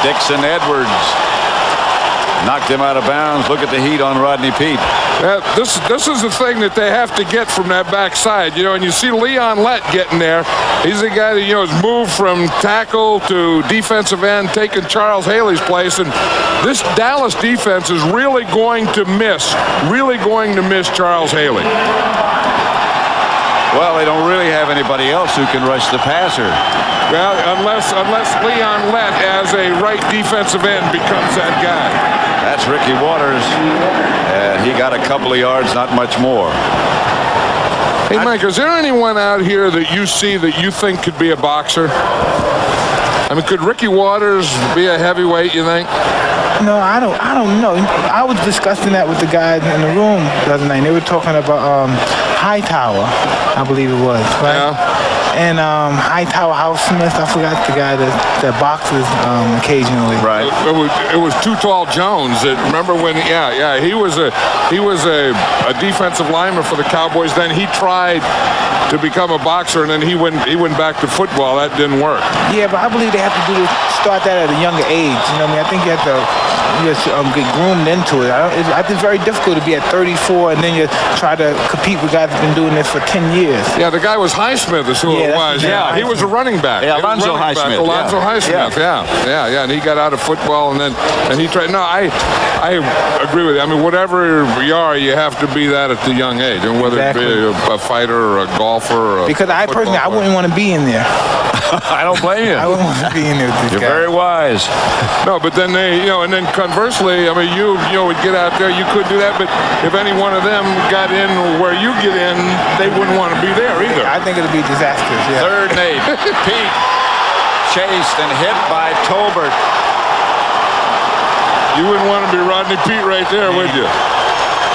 Dixon Edwards knocked him out of bounds. Look at the heat on Rodney Peete. This is the thing that they have to get from that backside, you know, and you see Leon Lett getting there. He's the guy that, you know, has moved from tackle to defensive end, taking Charles Haley's place, and this Dallas defense is really going to miss Charles Haley. Well, they don't really have anybody else who can rush the passer. Well, unless Leon Lett as a right defensive end becomes that guy. That's Ricky Waters. He got a couple of yards, not much more. Hey, Mike, is there anyone out here that you see that you think could be a boxer? I mean, could Ricky Waters be a heavyweight, you think? No, I don't know. I was discussing that with the guys in the room the other night. They were talking about Hightower, I believe it was, right? Yeah. And Hightower House Smith, I forgot the guy that boxes occasionally. Right. It was Too Tall Jones. Remember when? Yeah. He was a defensive lineman for the Cowboys. Then he tried to become a boxer, and then he went back to football. That didn't work. Yeah, but I believe they have to start that at a younger age. You know what I mean? I think you have to get groomed into it. I think it's very difficult to be at 34 and then you try to compete with guys who've been doing this for 10 years. Yeah, the guy was Highsmith is who it was. Yeah, he was a running back. Yeah, Alonzo Highsmith. Alonzo Highsmith, yeah. And he got out of football and he tried. No, I agree with you. I mean, whatever you are, you have to be that at the young age. And whether it be a fighter or a golfer or because I personally, I wouldn't want to be in there. I don't blame you. I wouldn't want to be in there with this You're guy. very wise. No, but then and then conversely, I mean, you would get out there, you could do that, but if any one of them got in where you get in, they wouldn't want to be there either. I think it'd be disastrous, yeah. 3rd and 8. Peete chased and hit by Tolbert. You wouldn't want to be Rodney Peete right there, would you?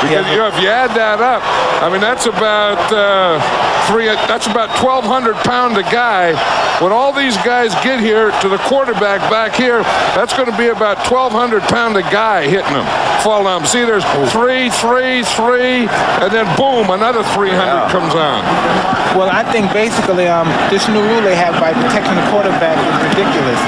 Because if you add that up, I mean, that's about 1,200 pound a guy. When all these guys get here to the quarterback back here, that's going to be about 1,200 pound a guy hitting them, fall down. See, there's 3, and then boom, another 300 comes on. Well, I think basically this new rule they have by protecting the quarterback is ridiculous.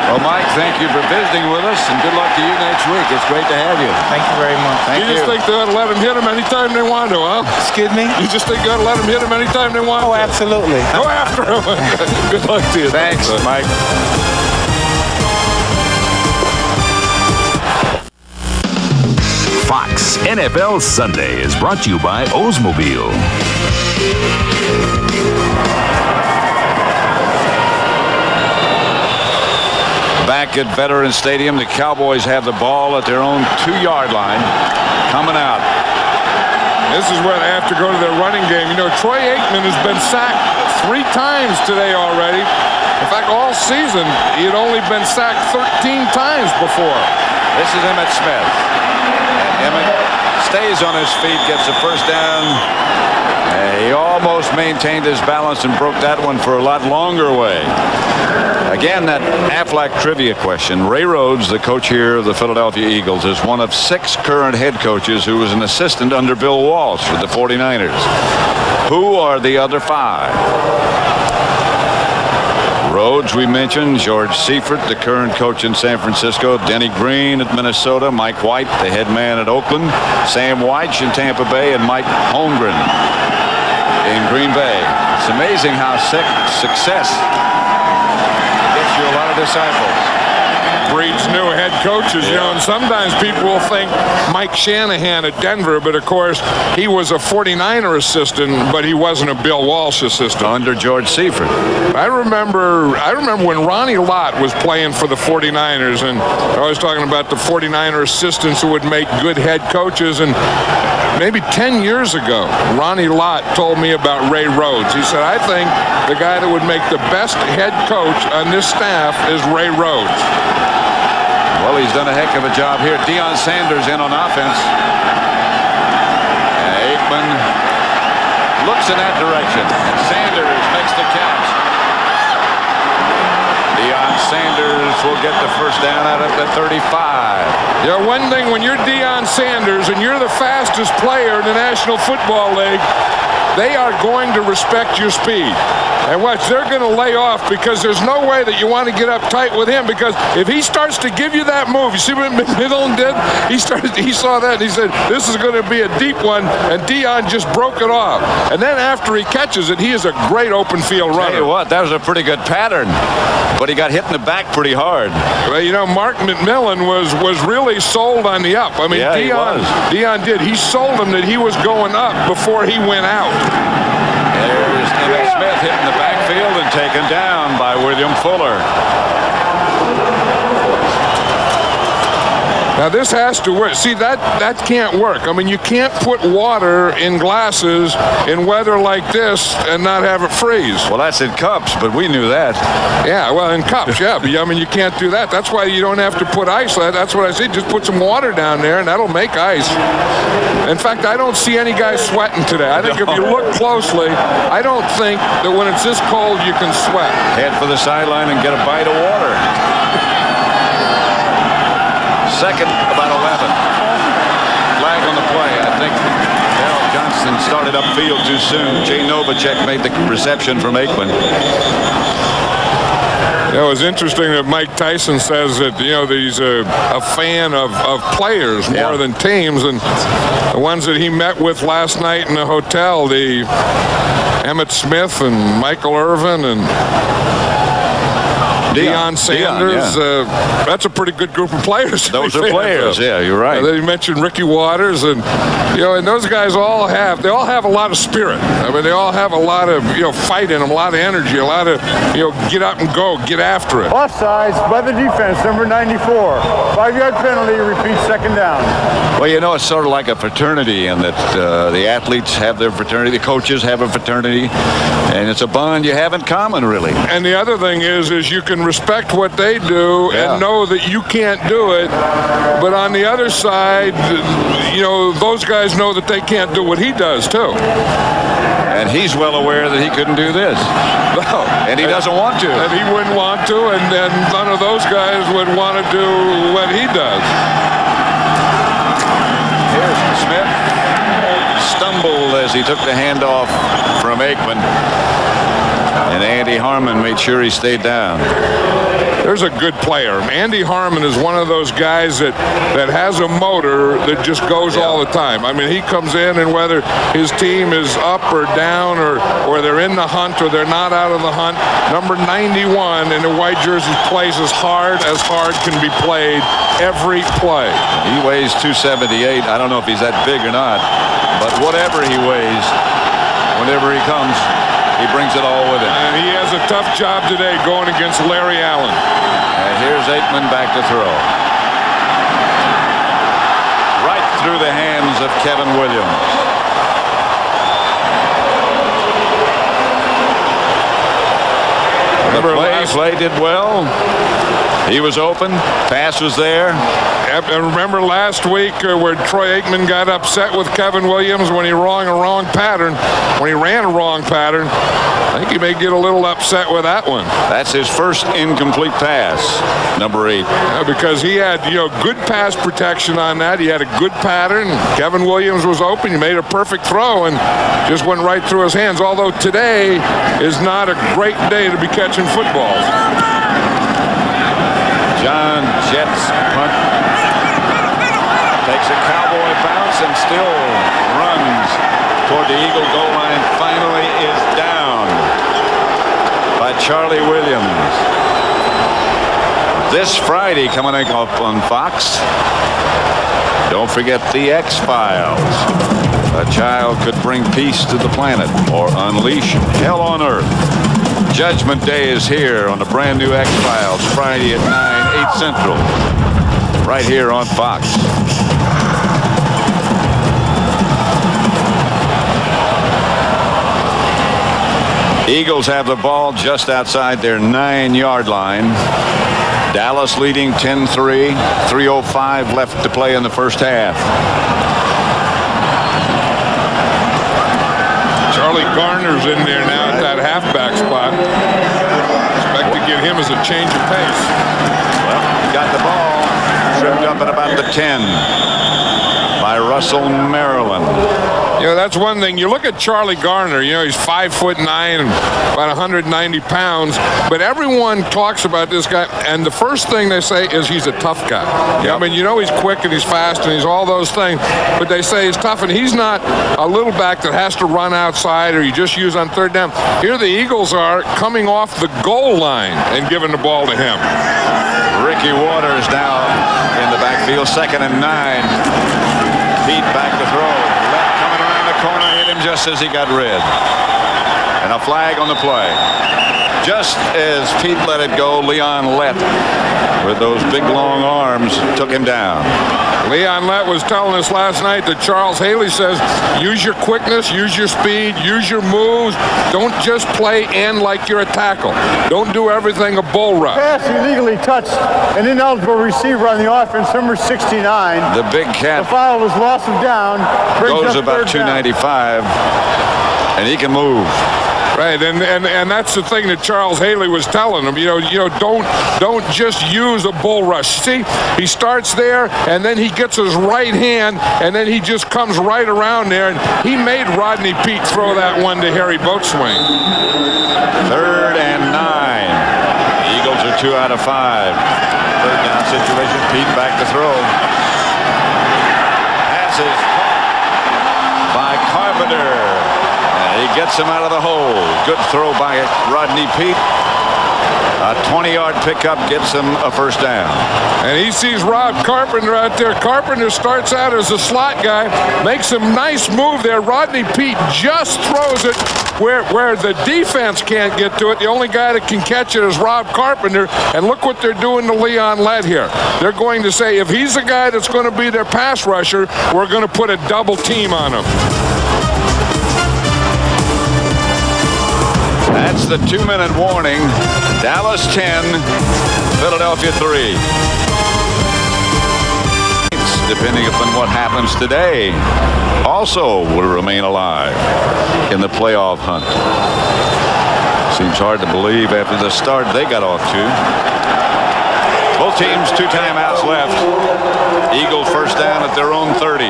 Well, Mike, thank you for visiting with us, and good luck to you next week. It's great to have you. Thank you very much. Thank you. You just think they ought to let him hit him anytime they want to, huh? Excuse me? You just think they ought to let him hit him anytime they want to? Oh, absolutely. Go after him. Good luck to you. Thanks, Mike. Fox NFL Sunday is brought to you by Oldsmobile. Back at Veterans Stadium, the Cowboys have the ball at their own 2-yard line. Coming out. This is where they have to go to their running game. You know, Troy Aikman has been sacked 3 times today already. In fact, all season, he had only been sacked 13 times before. This is Emmitt Smith. And Emmitt stays on his feet, gets the first down. He almost maintained his balance and broke that one for a lot longer way. Again, that Aflac trivia question. Ray Rhodes, the coach here of the Philadelphia Eagles, is one of 6 current head coaches who was an assistant under Bill Walsh with the 49ers. Who are the other 5? Rhodes, we mentioned. George Seifert, the current coach in San Francisco. Denny Green at Minnesota. Mike White, the head man at Oakland. Sam Weich in Tampa Bay. And Mike Holmgren in Green Bay. It's amazing how success gets you a lot of disciples. Breeds new head coaches, you know, and sometimes people will think Mike Shanahan at Denver, but of course he was a 49er assistant, but he wasn't a Bill Walsh assistant. Under George Seifert. I remember when Ronnie Lott was playing for the 49ers, and I was talking about the 49er assistants who would make good head coaches, and maybe 10 years ago, Ronnie Lott told me about Ray Rhodes. He said, I think the guy that would make the best head coach on this staff is Ray Rhodes. Well, he's done a heck of a job here. Deion Sanders in on offense. And Aikman looks in that direction. And Sanders makes the catch. Deion Sanders will get the first down out of the 35. Yeah, one thing, when you're Deion Sanders and you're the fastest player in the National Football League, they are going to respect your speed. And watch, they're going to lay off, because there's no way that you want to get up tight with him, because if he starts to give you that move, you see what McMillan did? He saw that and he said, this is going to be a deep one, and Deion just broke it off. And then after he catches it, he is a great open field runner. Tell you what, that was a pretty good pattern, but he got hit in the back pretty hard. Well, you know, Mark McMillan was really sold on the up. I mean, yeah, Deion did. He sold him that he was going up before he went out. There's Emmitt Smith hitting the backfield and taken down by William Fuller. Now this has to work. See, that can't work. I mean, you can't put water in glasses in weather like this and not have it freeze. Well, that's in cups, but we knew that. Yeah, well, in cups, yeah. But I mean, you can't do that. That's why you don't have to put ice. That's what I said. Just put some water down there, and that'll make ice. In fact, I don't see any guys sweating today. I think if you look closely, I don't think that when it's this cold you can sweat. Head for the sideline and get a bite of water. Second, about 11. Flag on the play. I think Darrell Johnson started upfield too soon. Jay Novacek made the reception from Aikman. It was interesting that Mike Tyson says that, you know, he's a fan of players more than teams, and the ones that he met with last night in the hotel, the Emmitt Smith and Michael Irvin and Deion Sanders, that's a pretty good group of players. Those are players, yeah, you're right. They mentioned Ricky Waters, and and those guys all have a lot of spirit. I mean, they all have a lot of fight in them, a lot of energy, a lot of get up and go, get after it. Offsides by the defense, number 94. 5-yard penalty, repeat second down. Well, it's sort of like a fraternity, in that the athletes have their fraternity, the coaches have a fraternity, and it's a bond you have in common, really. And the other thing is you can respect what they do and know that you can't do it, but on the other side, those guys know that they can't do what he does too. And he's well aware that he couldn't do this. No. And he doesn't want to. And he wouldn't want to, and none of those guys would want to do what he does. Here's Smith. Stumbled as he took the handoff from Aikman. And Andy Harmon made sure he stayed down. There's a good player. Andy Harmon is one of those guys that has a motor that just goes all the time. I mean, he comes in, and whether his team is up or down or they're in the hunt or they're not out of the hunt, number 91 in the white jersey plays as hard can be played every play. He weighs 278. I don't know if he's that big or not, but whatever he weighs, whenever he comes, he brings it all with him. And he has a tough job today going against Larry Allen. And here's Aikman back to throw. Right through the hands of Kevin Williams. The play did well. He was open. Pass was there. And remember last week where Troy Aikman got upset with Kevin Williams when he ran a wrong pattern. When he ran a wrong pattern, I think he may get a little upset with that one. That's his first incomplete pass, number 8. Because he had, good pass protection on that. He had a good pattern. Kevin Williams was open. He made a perfect throw and just went right through his hands. Although today is not a great day to be catching footballs. John Jett's punt takes a cowboy bounce and still runs toward the Eagle goal line. Finally is down by Charlie Williams. This Friday coming up on Fox. Don't forget the X-Files. A child could bring peace to the planet or unleash hell on earth. Judgment Day is here on the brand new X-Files, Friday at 9, 8 Central, right here on Fox. Eagles have the ball just outside their 9-yard line. Dallas leading 10-3, 3:05 left to play in the first half. Charlie Garner's in there now at that halfback spot. Expect to get him as a change of pace. Well, he got the ball trimmed up at about the 10 by Russell Maryland. That's one thing. You look at Charlie Garner, he's 5'9", about 190 pounds, but everyone talks about this guy, and the first thing they say is he's a tough guy. Yep. I mean, he's quick and he's fast and he's all those things, but they say he's tough, and he's not a little back that has to run outside or you just use on third down. Here the Eagles are coming off the goal line and giving the ball to him. Ricky Waters now in the backfield, 2nd and 9. Pete back to throw. Corner hit him just as he got rid. And a flag on the play. Just as Pete let it go, Leon Lett, with those big long arms, took him down. Leon Lett was telling us last night that Charles Haley says, use your quickness, use your speed, use your moves. Don't just play in like you're a tackle. Don't do everything a bull rush. Pass illegally touched an ineligible receiver on the offense, number 69. The big cat. The foul was loss of down. Goes about 295, and he can move. Right, and that's the thing that Charles Haley was telling him. Don't just use a bull rush. See, he starts there, and then he gets his right hand, and then he just comes right around there, and he made Rodney Peete throw that one to Harry Boatswain. 3rd and 9. The Eagles are 2 out of 5. 3rd down situation. Peete back to throw. Passes by Carpenter. He gets him out of the hole. Good throw by Rodney Peete. A 20-yard pickup gets him a first down. And he sees Rob Carpenter out there. Carpenter starts out as a slot guy, makes a nice move there. Rodney Peete just throws it where the defense can't get to it. The only guy that can catch it is Rob Carpenter. And look what they're doing to Leon Lett here. They're going to say, if he's the guy that's going to be their pass rusher, we're going to put a double team on him. That's the 2-minute warning. Dallas 10, Philadelphia 3. Depending upon what happens today, also will remain alive in the playoff hunt. Seems hard to believe after the start they got off to. Both teams 2 timeouts left. Eagles first down at their own 30.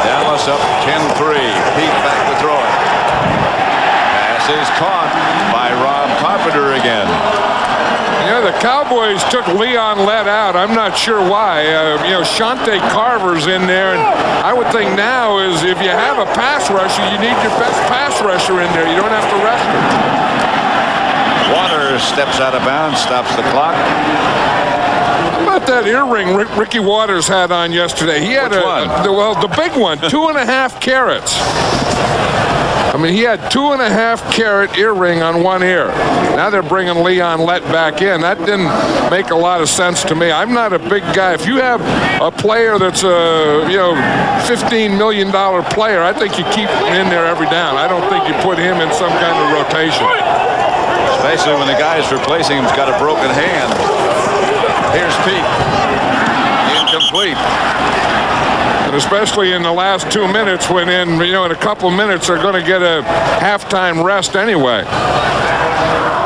Dallas up 10-3. Pete back to throw it. Is caught by Rob Carpenter again. Yeah, the Cowboys took Leon Lett out. I'm not sure why. Shante Carver's in there, and I would think now is if you have a pass rusher, you need your best pass rusher in there. You don't have to rest him. Waters steps out of bounds, stops the clock. How about that earring Ricky Waters had on yesterday? He had the big one, 2.5 carats. I mean, he had 2.5 carat earring on one ear. Now they're bringing Leon Lett back in. That didn't make a lot of sense to me. I'm not a big guy. If you have a player that's a $15 million player, I think you keep him in there every down. I don't think you put him in some kind of rotation. especially when the guy replacing him's got a broken hand. Here's Pete. Incomplete. And especially in the last 2 minutes, when in a couple of minutes they're going to get a halftime rest anyway.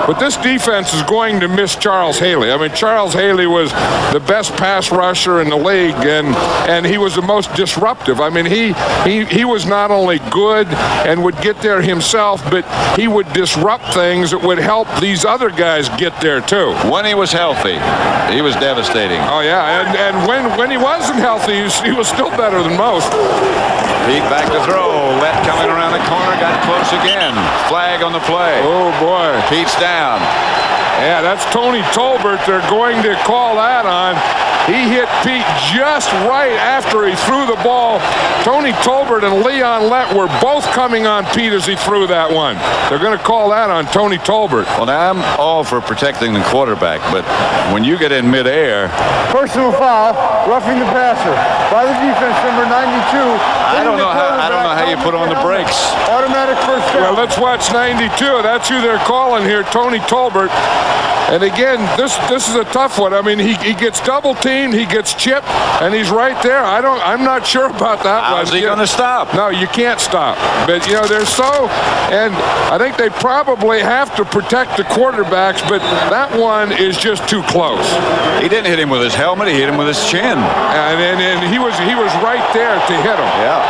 But this defense is going to miss Charles Haley. I mean, Charles Haley was the best pass rusher in the league, and he was the most disruptive. I mean, he was not only good and would get there himself, but he would disrupt things that would help these other guys get there too. When he was healthy, he was devastating. Oh yeah, and when he wasn't healthy, he was still better than most. Pete back to throw. Let coming around the corner, got close again. Flag on the play. Oh boy. Pete's down. Yeah, that's Tony Tolbert. They're going to call that on. He hit Pete just right after he threw the ball. Tony Tolbert and Leon Lett were both coming on Pete as he threw that one. They're going to call that on Tony Tolbert. Well, now I'm all for protecting the quarterback, but when you get in midair. Personal foul, roughing the passer by the defense, number 92. I don't know how you put on the brakes. Automatic first down. Well, let's watch 92. That's who they're calling here, Tony Tolbert. And again, this is a tough one. I mean, he gets double teamed, he gets chipped, and he's right there. I'm not sure about that one. How's he going to stop? No, you can't stop. But they're and I think they probably have to protect the quarterbacks, but that one is just too close. He didn't hit him with his helmet, he hit him with his chin. And he was right there to hit him. Yeah.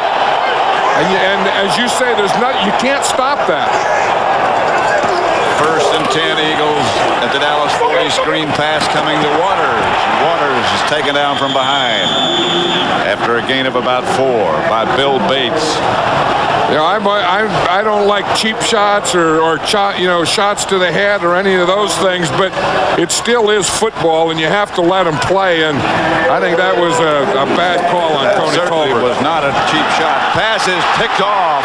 And as you say, you can't stop that. 1st and 10 Eagles at the Dallas 40. Screen pass coming to Waters. Waters is taken down from behind after a gain of about 4 by Bill Bates. I don't like cheap shots or shots to the head or any of those things, but it still is football, and you have to let them play. And I think that was a bad call on Tony Tolbert. It was not a cheap shot. Pass is picked off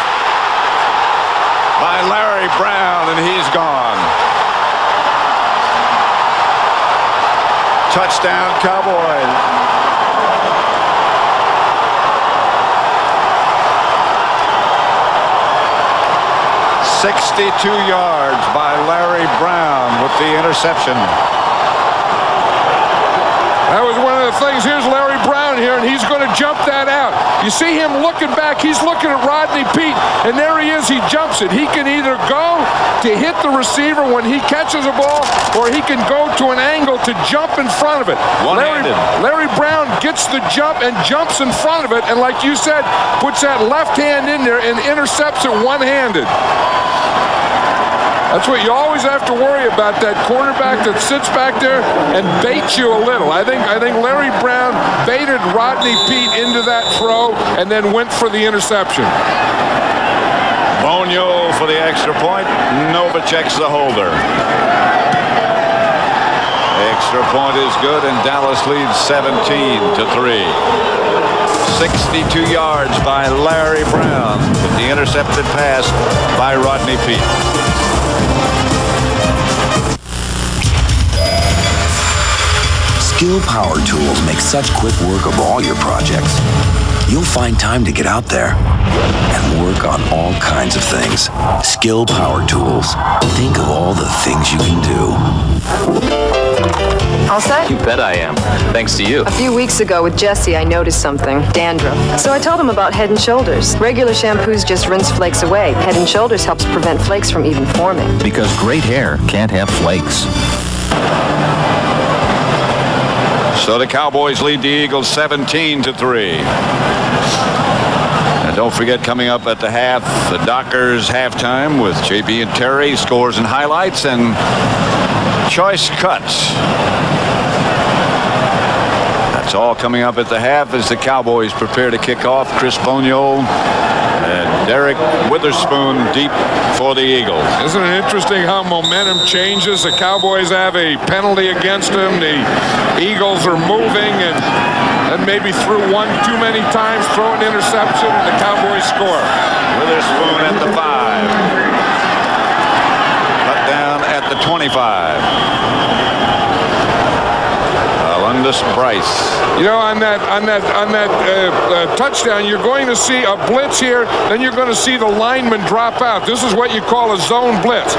by Larry Brown, and he's gone. Touchdown, Cowboys. 62 yards by Larry Brown with the interception. That was one of the things. Here's Larry Brown here, and he's going to jump that out. You see him looking back. He's looking at Rodney Peete, and there he is. He jumps it. He can either go to hit the receiver when he catches a ball, or he can go to an angle to jump in front of it. Larry Brown gets the jump and jumps in front of it, and like you said, puts that left hand in there and intercepts it one-handed. That's what you always have to worry about, that quarterback that sits back there and baits you a little. I think Larry Brown baited Rodney Peete into that throw and then went for the interception. Bonio for the extra point. Novacek's the holder. Extra point is good, and Dallas leads 17-3. 62 yards by Larry Brown with the intercepted pass by Rodney Peete. Skill Power Tools make such quick work of all your projects. You'll find time to get out there and work on all kinds of things. Skill Power Tools. Think of all the things you can do. All set? You bet I am. Thanks to you. A few weeks ago with Jesse, I noticed something. Dandruff. So I told him about Head & Shoulders. Regular shampoos just rinse flakes away. Head & Shoulders helps prevent flakes from even forming. Because great hair can't have flakes. So the Cowboys lead the Eagles 17-3. And don't forget, coming up at the half, the Dockers halftime with JB and Terry, scores and highlights and choice cuts. That's all coming up at the half as the Cowboys prepare to kick off. Chris Bonio and Derek Witherspoon deep for the Eagles. Isn't it interesting how momentum changes? The Cowboys have a penalty against them. The Eagles are moving, and then maybe threw one too many times, throw an interception, and the Cowboys score. Witherspoon at the 5. Cut down at the 25. Candace Bryce. You know, on that touchdown, you're going to see a blitz here. Then you're going to see the lineman drop out. This is what you call a zone blitz.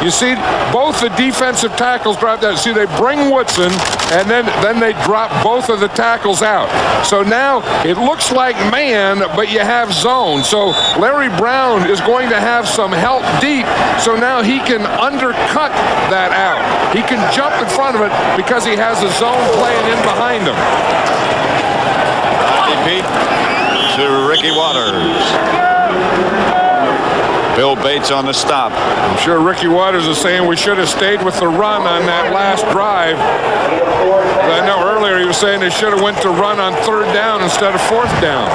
You see, both the defensive tackles drop out. See, they bring Woodson, and then they drop both of the tackles out. So now it looks like man, but you have zone. So Larry Brown is going to have some help deep. So now he can undercut that out. He can jump in front of it because he has a zone playing in behind him. Pete to Ricky Waters. Bill Bates on the stop. I'm sure Ricky Waters is saying we should have stayed with the run on that last drive. I know earlier he was saying they should have went to run on 3rd down instead of 4th down.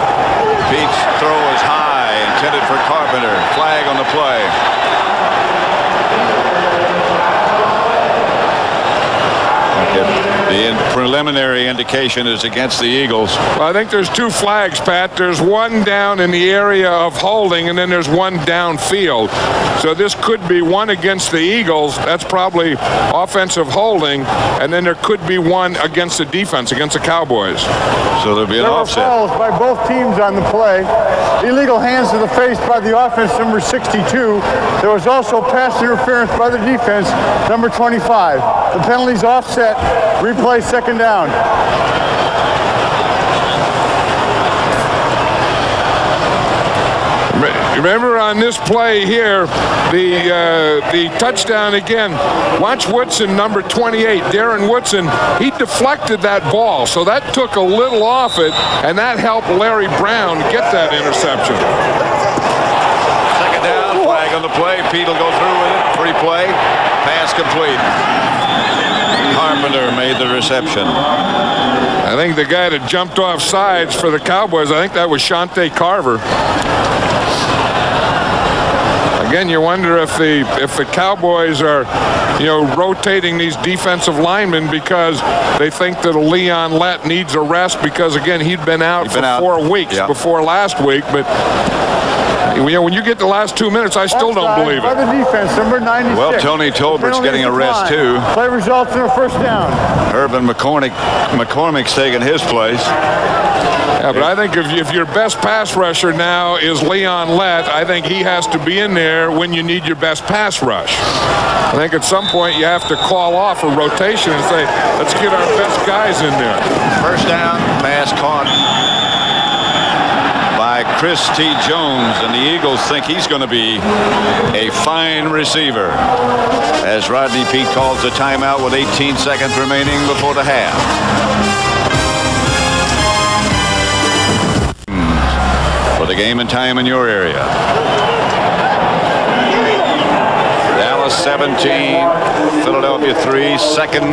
Pete's throw is high, intended for Carpenter. Flag on the play. The preliminary indication is against the Eagles. Well, I think there's 2 flags, Pat. There's one down in the area of holding, and then there's one downfield. So this could be one against the Eagles. That's probably offensive holding, and then there could be one against the defense, against the Cowboys. So there'll be an offset. There were fouls by both teams on the play. Illegal hands to the face by the offense, number 62. There was also pass interference by the defense, number 25. The penalty's offset. Replay 2nd down. Remember on this play here, the touchdown again. Watch Woodson, number 28, Darren Woodson. He deflected that ball, so that took a little off it, and that helped Larry Brown get that interception. 2nd down, flag on the play. Pete will go through with it. Free play, pass complete. Carpenter made the reception. I think the guy that jumped off sides for the Cowboys, I think that was Shante Carver. Again, you wonder if the Cowboys are, rotating these defensive linemen because they think that Leon Lett needs a rest because, again, he'd been out for 4 weeks before last week. But when you get the last 2 minutes, I still don't believe it. By the defense, number 96. Well, Tony Tolbert's getting a rest too. Play results in a 1st down. Urban McCormick's taking his place. Yeah, but I think if your best pass rusher now is Leon Lett, I think he has to be in there when you need your best pass rush. I think at some point you have to call off a rotation and say, let's get our best guys in there. 1st down, pass caught by Chris T. Jones, and the Eagles think he's going to be a fine receiver as Rodney Peete calls a timeout with 18 seconds remaining before the half. For the game and time in your area. Dallas 17, Philadelphia 3, 2nd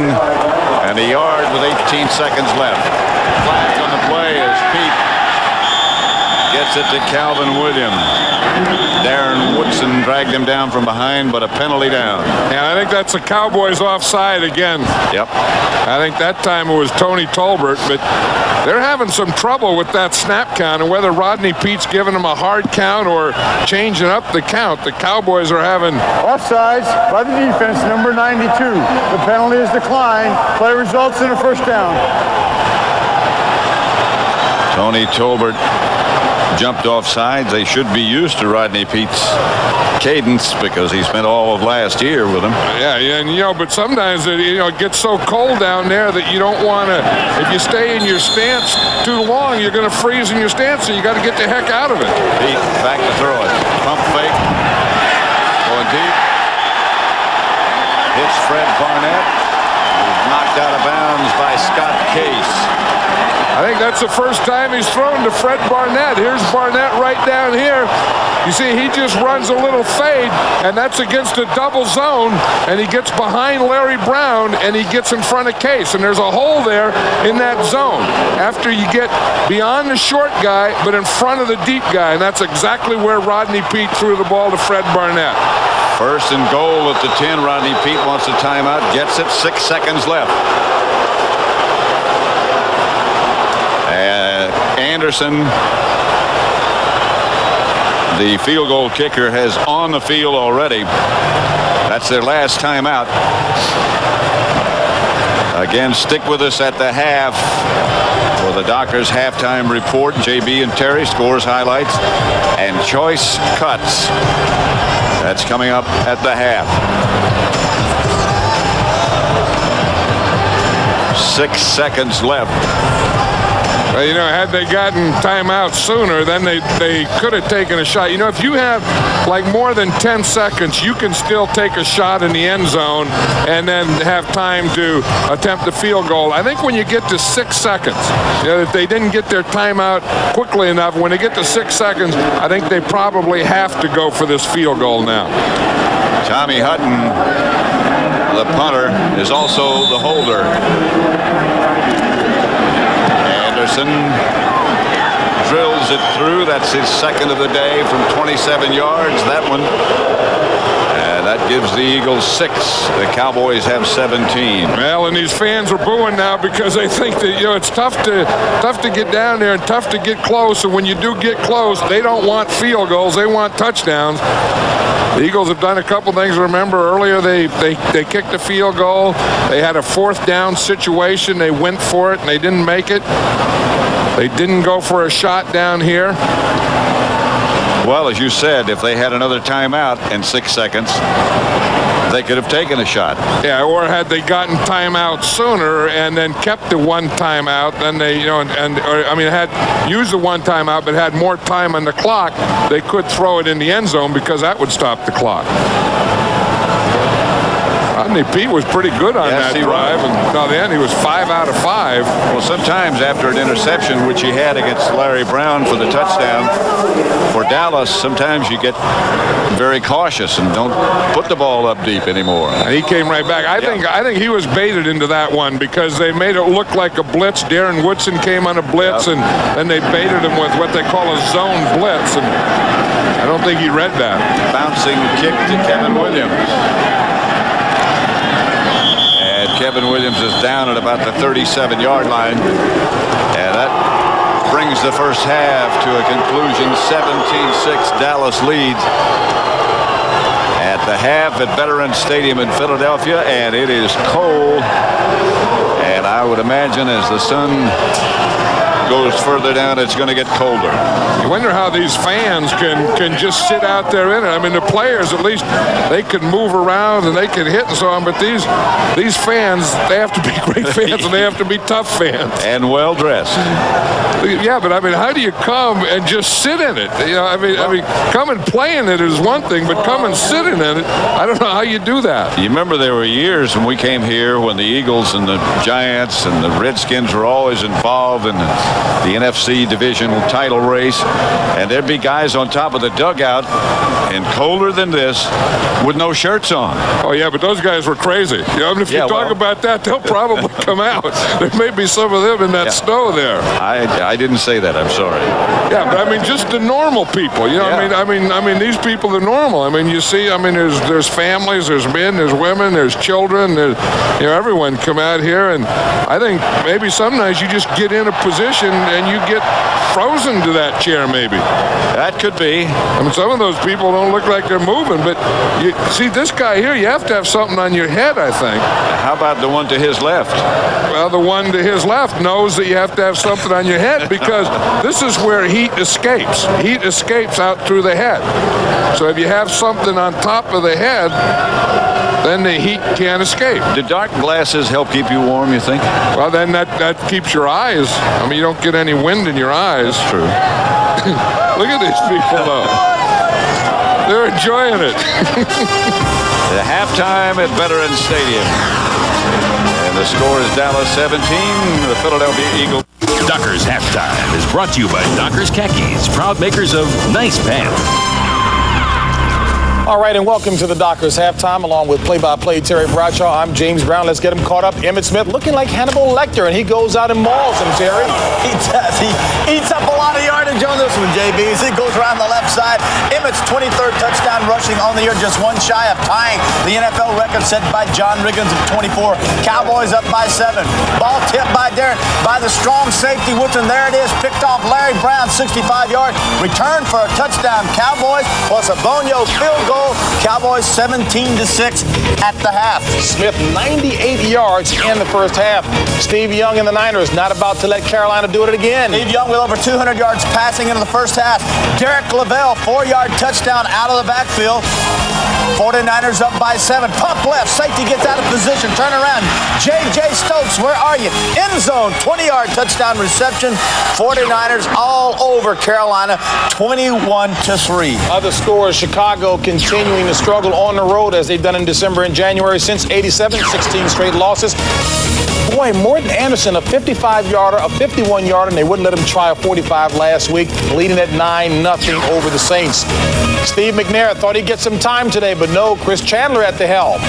and a yard with 18 seconds left. Flag on the play as Peete gets it to Calvin Williams. Darren Woodson dragged him down from behind, but a penalty down. Yeah, I think that's the Cowboys offside again. Yep. I think that time it was Tony Tolbert, but they're having some trouble with that snap count, and whether Rodney Pete's giving them a hard count or changing up the count, the Cowboys are having... Offsides by the defense, number 92. The penalty is declined. Play results in a 1st down. Tony Tolbert jumped off sides. They should be used to Rodney Pete's cadence because he spent all of last year with him. Yeah, and but sometimes it gets so cold down there that you don't want to. If you stay in your stance too long, you're going to freeze in your stance, so you got to get the heck out of it. Peete back to throw it. Pump fake. Going deep. Hits Fred Barnett. He's knocked out of bounds by Scott Case. I think that's the first time he's thrown to Fred Barnett. Here's Barnett right down here. You see, he just runs a little fade, and that's against a double zone, and he gets behind Larry Brown, and he gets in front of Case, and there's a hole there in that zone after you get beyond the short guy, but in front of the deep guy, and that's exactly where Rodney Peete threw the ball to Fred Barnett. 1st and goal at the 10. Rodney Peete wants a timeout, gets it, 6 seconds left. Anderson, the field goal kicker, has on the field already. That's their last timeout. Again, stick with us at the half for the Dockers halftime report. JB and Terry scores, highlights, and choice cuts. That's coming up at the half. 6 seconds left. Well, you know, had they gotten timeout sooner, then they could have taken a shot. You know, if you have like more than 10 seconds, you can still take a shot in the end zone and then have time to attempt the field goal. I think when you get to 6 seconds, you know, if they didn't get their timeout quickly enough, when they get to 6 seconds, I think they probably have to go for this field goal now. Tommy Hutton, the punter, is also the holder. Anderson drills it through. That's his second of the day from 27 yards. That one. And that gives the Eagles 6. The Cowboys have 17. Well, and these fans are booing now because they think that, you know, it's tough to get down there and tough to get close. And when you do get close, they don't want field goals. They want touchdowns. The Eagles have done a couple things. Remember earlier they kicked a field goal. They had a 4th down situation. They went for it and they didn't make it. They didn't go for a shot down here. Well, as you said, if they had another timeout in 6 seconds, they could have taken a shot. Yeah, or had they gotten timeout sooner and then kept the one timeout, then they, you know, had used the one timeout but had more time on the clock, they could throw it in the end zone because that would stop the clock. Rodney Pete was pretty good on that drive, and by the end he was 5 out of 5. Well, sometimes after an interception, which he had against Larry Brown for the touchdown for Dallas, sometimes you get very cautious and don't put the ball up deep anymore. And he came right back. I think he was baited into that one because they made it look like a blitz. Darren Woodson came on a blitz, and then they baited him with what they call a zone blitz, and I don't think he read that. Bouncing kick to Kevin Williams. Kevin Williams is down at about the 37-yard line. And that brings the first half to a conclusion. 17-6 Dallas leads at the half at Veterans Stadium in Philadelphia. And it is cold. And I would imagine as the sun goes further down, it's going to get colder. You wonder how these fans can just sit out there in it. I mean, the players, at least, they can move around and they can hit and so on. But these fans, they have to be great fans and they have to be tough fans. And well dressed. Yeah, but I mean, how do you come and just sit in it? You know, I mean, come and play in it is one thing, but come and sit in it, I don't know how you do that. You remember there were years when we came here when the Eagles and the Giants and the Redskins were always involved in the NFC divisional title race, and there'd be guys on top of the dugout and colder than this with no shirts on. Oh yeah, but those guys were crazy. You know, if you talk about that, they'll probably come out. There may be some of them in that snow there. I didn't say that. I'm sorry. Yeah, but I mean, just the normal people. You know, I mean, these people are normal. I mean, you see, I mean, there's families, there's men, there's women, there's children, there's, you know, everyone come out here, and I think maybe some nights you just get in a position and you get frozen to that chair, maybe. That could be. I mean, some of those people don't look like they're moving, but you see this guy here, you have to have something on your head, I think. How about the one to his left? Well, the one to his left knows that you have to have something on your head because this is where heat escapes. Heat escapes out through the head. So if you have something on top of the head, then the heat can't escape. Do dark glasses help keep you warm, you think? Well, then that keeps your eyes. I mean, you don't get any wind in your eyes. That's true. Look at these people, though. They're enjoying it. The halftime at Veterans Stadium. And the score is Dallas 17, the Philadelphia Eagles. Dockers Halftime is brought to you by Dockers Khakis, proud makers of nice pants. All right, and welcome to the Dockers Halftime, along with play-by-play Terry Bradshaw. I'm James Brown. Let's get him caught up. Emmitt Smith looking like Hannibal Lecter, and he goes out and mauls him, Terry. He does. He eats up a lot of yardage on this one, JB. As he goes around the left side. Emmitt's 23rd touchdown rushing on the year, just one shy of tying the NFL record set by John Riggins of 24. Cowboys up by 7. Ball tipped by Darren, by the strong safety Woodson. There it is, picked off Larry Brown, 65 yards. Return for a touchdown, Cowboys, plus a Bonio field goal control. Cowboys 17-6 at the half. Smith 98 yards in the first half. Steve Young and the Niners not about to let Carolina do it again. Steve Young with over 200 yards passing into the first half. Derek Lavelle, 4-yard touchdown out of the backfield. 49ers up by 7. Pump left. Safety gets out of position. Turn around. J.J. Stokes, where are you? End zone. 20-yard touchdown reception. 49ers all over Carolina. 21-3. Other scores, Chicago continuing to struggle on the road as they've done in December and January since '87. 16 straight losses. Boy, Morton Anderson, a 55-yarder, a 51-yarder, and they wouldn't let him try a 45 last week, leading at 9-0 over the Saints. Steve McNair thought he'd get some time today, but no, Chris Chandler at the helm.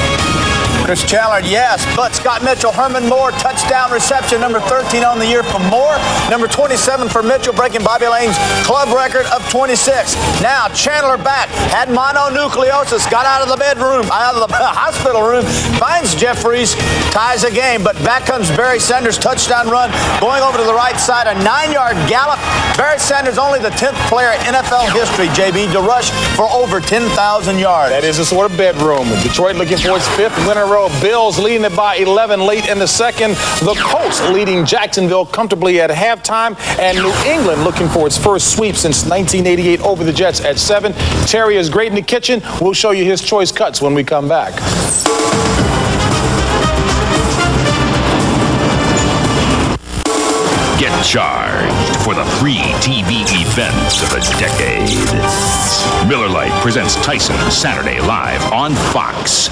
Chris Chandler, yes, but Scott Mitchell, Herman Moore, touchdown reception, number 13 on the year for Moore, number 27 for Mitchell, breaking Bobby Lane's club record of 26. Now Chandler back, had mononucleosis, got out of the bedroom, out of the hospital room, finds Jeffries, ties the game, but back comes Barry Sanders, touchdown run, going over to the right side, a 9-yard gallop. Barry Sanders, only the 10th player in NFL history, JB, to rush for over 10,000 yards. That is a sort of bedroom. Detroit looking for its 5th win in a row. Bills leading it by 11 late in the second. The Colts leading Jacksonville comfortably at halftime. And New England looking for its first sweep since 1988 over the Jets at 7. Terry is great in the kitchen. We'll show you his choice cuts when we come back. Get charged for the free TV event of the decade. Miller Lite presents Tyson Saturday live on Fox.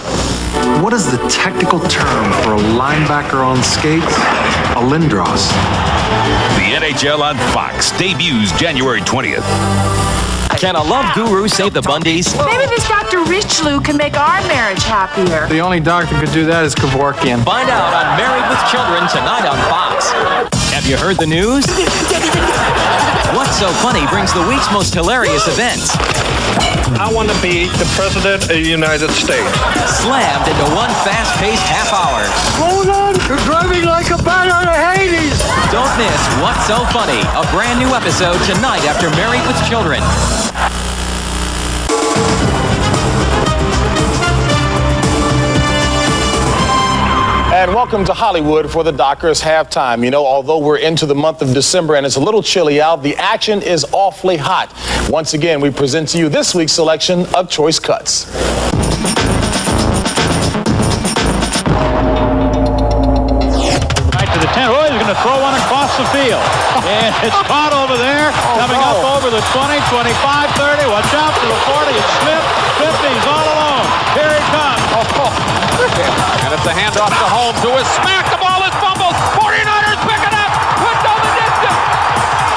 What is the technical term for a linebacker on skates? A Lindros. The NHL on Fox debuts January 20th. Can a love guru save the Bundys? Maybe this Dr. Richelieu can make our marriage happier. The only doctor who could do that is Kevorkian. Find out on Married with Children tonight on Fox. Have you heard the news? What's So Funny brings the week's most hilarious events. I want to be the President of the United States. Slammed into one fast-paced half hour. Hold on, you're driving like a bat out of Hades. Don't miss What's So Funny, a brand new episode tonight after Married with Children. And welcome to Hollywood for the Dockers halftime. You know, although we're into the month of December and it's a little chilly out, the action is awfully hot. Once again, we present to you this week's selection of Choice Cuts. Right to the 10. Oh, he's going to throw one across the field. And it's caught over there. Coming up over the 20, 25, 30. Watch out to the 40. It's Smith. 50. He's all alone. Here he comes. And it's a handoff to Holmes, who is smacked. The ball is fumbled. 49ers pick it up. Puts on the distance.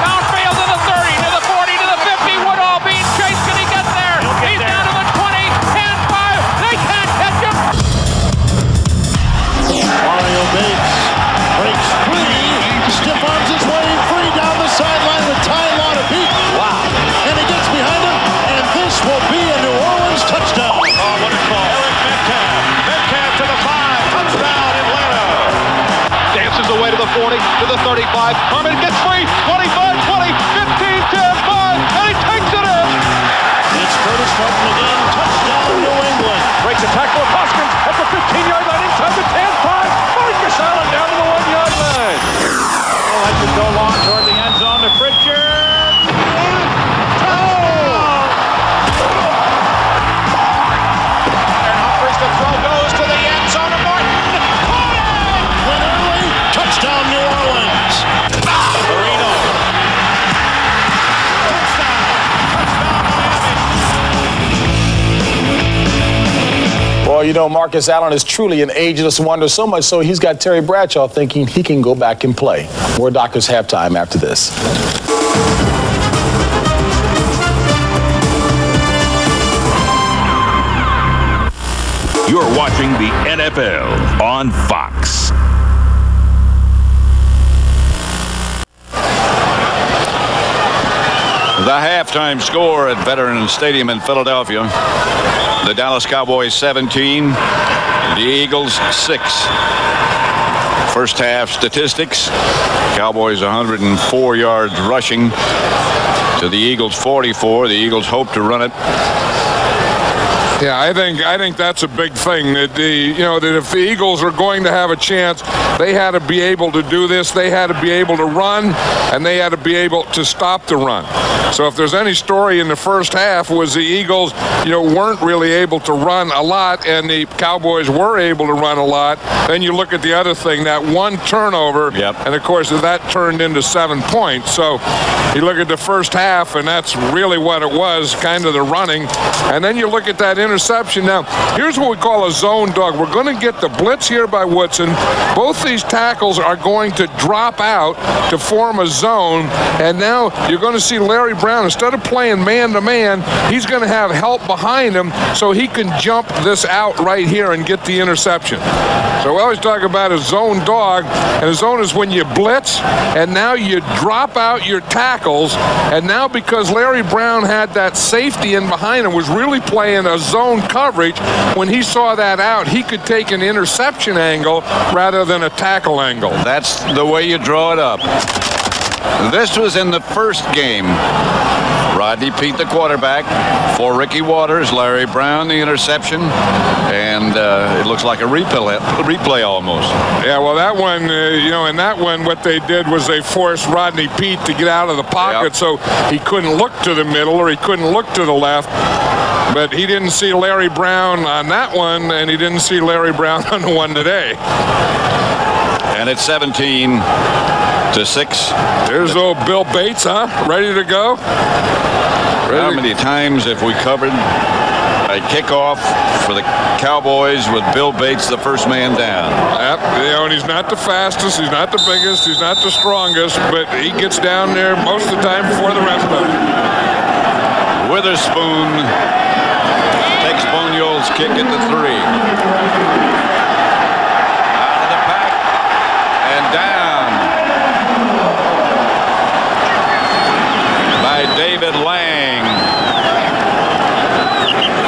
Downfield to the 30, to the 40, to the 50. Woodall being chased. Can he get there? He's down to the 20, 10, 5. They can't catch him. Mario Bates breaks free. Stiff arms his way free down the sideline with Ty Law to beat. Wow. And he gets behind him, and this will be a New Orleans touchdown. Oh, what a call. Metcalf to the 5. Touchdown, Atlanta. Dances away to the 40, to the 35. Herman gets free. 25, 20, 15, 10, 5. And he takes it in. It's Curtis Martin again. Touchdown, New England. Breaks a tackle of Hoskins at the 15-yard line inside the 10, 5. Marcus Allen down to the 1-yard line. Oh, that should go long toward the end zone to Pritchard. The throw goes to the end zone of Martin. Went early. Touchdown, New Orleans. Marino. Touchdown. Touchdown, Miami. Well, you know, Marcus Allen is truly an ageless wonder, so much so he's got Terry Bradshaw thinking he can go back and play. More Dockers halftime after this. You're watching the NFL on Fox. The halftime score at Veterans Stadium in Philadelphia. The Dallas Cowboys 17, the Eagles 6. First half statistics. Cowboys 104 yards rushing to the Eagles 44. The Eagles hope to run it Yeah, I think that's a big thing. That that if the Eagles are going to have a chance, they had to be able to do this. They had to be able to run, and they had to be able to stop the run. So if there's any story in the first half, was the Eagles, weren't really able to run a lot, and the Cowboys were able to run a lot. Then you look at the other thing, that one turnover, and of course that turned into 7 points. So you look at the first half, and that's really what it was, kind of the running. And then you look at that interception. Now, here's what we call a zone dog. We're going to get the blitz here by Woodson. Both these tackles are going to drop out to form a zone, and now you're going to see Larry Brown, instead of playing man-to-man, he's going to have help behind him so he can jump this out right here and get the interception. So we always talk about a zone dog, and a zone is when you blitz, and now you drop out your tackles, and now because Larry Brown had that safety in behind him, was really playing a zone coverage, when he saw that out, he could take an interception angle rather than a tackle angle. That's the way you draw it up. This was in the first game. Rodney Peete, the quarterback, for Ricky Waters, Larry Brown, the interception, and it looks like a replay almost. Yeah, well, that one, in that one, what they did was they forced Rodney Peete to get out of the pocket, so he couldn't look to the middle or he couldn't look to the left. But he didn't see Larry Brown on that one, and he didn't see Larry Brown on the one today. And it's 17-6. There's old Bill Bates, ready to go. How many times have we covered a kickoff for the Cowboys with Bill Bates, the first man down? Yep, and he's not the fastest, he's not the biggest, he's not the strongest, but he gets down there most of the time before the rest of them. Witherspoon takes Bonio's kick at the 3. Out of the pack and down by David Lang.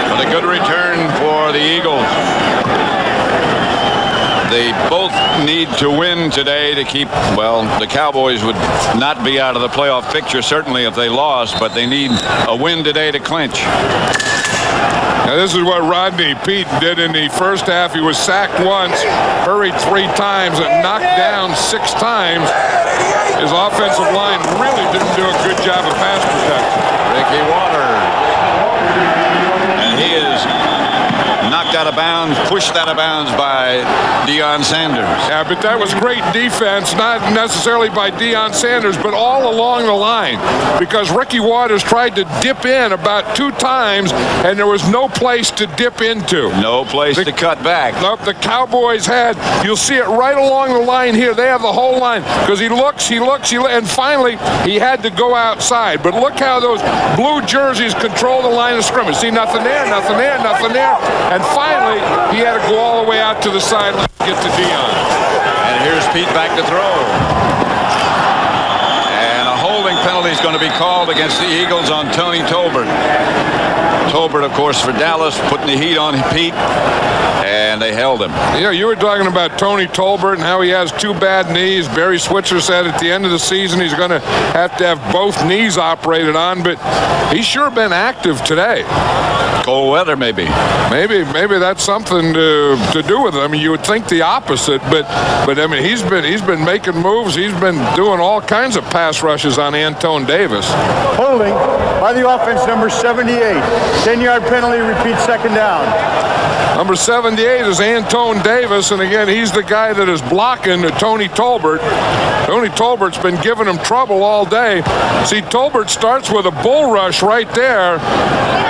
But a good return for the Eagles. They both need to win today to keep, well, the Cowboys would not be out of the playoff picture, certainly if they lost, but they need a win today to clinch. Now, this is what Rodney Peete did in the first half. He was sacked once, hurried 3 times, and knocked down 6 times. His offensive line really didn't do a good job of pass protection. Ricky Waters. And he is knocked out of bounds, pushed out of bounds by Deion Sanders. Yeah, but that was great defense, not necessarily by Deion Sanders, but all along the line, because Ricky Waters tried to dip in about 2 times, and there was no place to dip into. No place to cut back. Nope, the Cowboys had, you'll see it right along the line here. They have the whole line, because he looks, and finally, he had to go outside. But look how those blue jerseys control the line of scrimmage. See, nothing there, nothing there, nothing there. And finally, he had to go all the way out to the sideline to get to Deion. And here's Peete back to throw. And a holding penalty is going to be called against the Eagles on Tony Tolbert. Tolbert, of course, for Dallas, putting the heat on Peete, and they held him. You were talking about Tony Tolbert and how he has 2 bad knees. Barry Switzer said at the end of the season he's going to have both knees operated on, but he's sure been active today. Cold weather, maybe. Maybe that's something to do with it. I mean, you would think the opposite, but I mean, he's been making moves. He's been doing all kinds of pass rushes on Antone Davis. Holding by the offense, number 78. 10-yard penalty, repeat second down. Number 78 is Antone Davis, and again, he's the guy that is blocking Tony Tolbert. Tony Tolbert's been giving him trouble all day. See, Tolbert starts with a bull rush right there,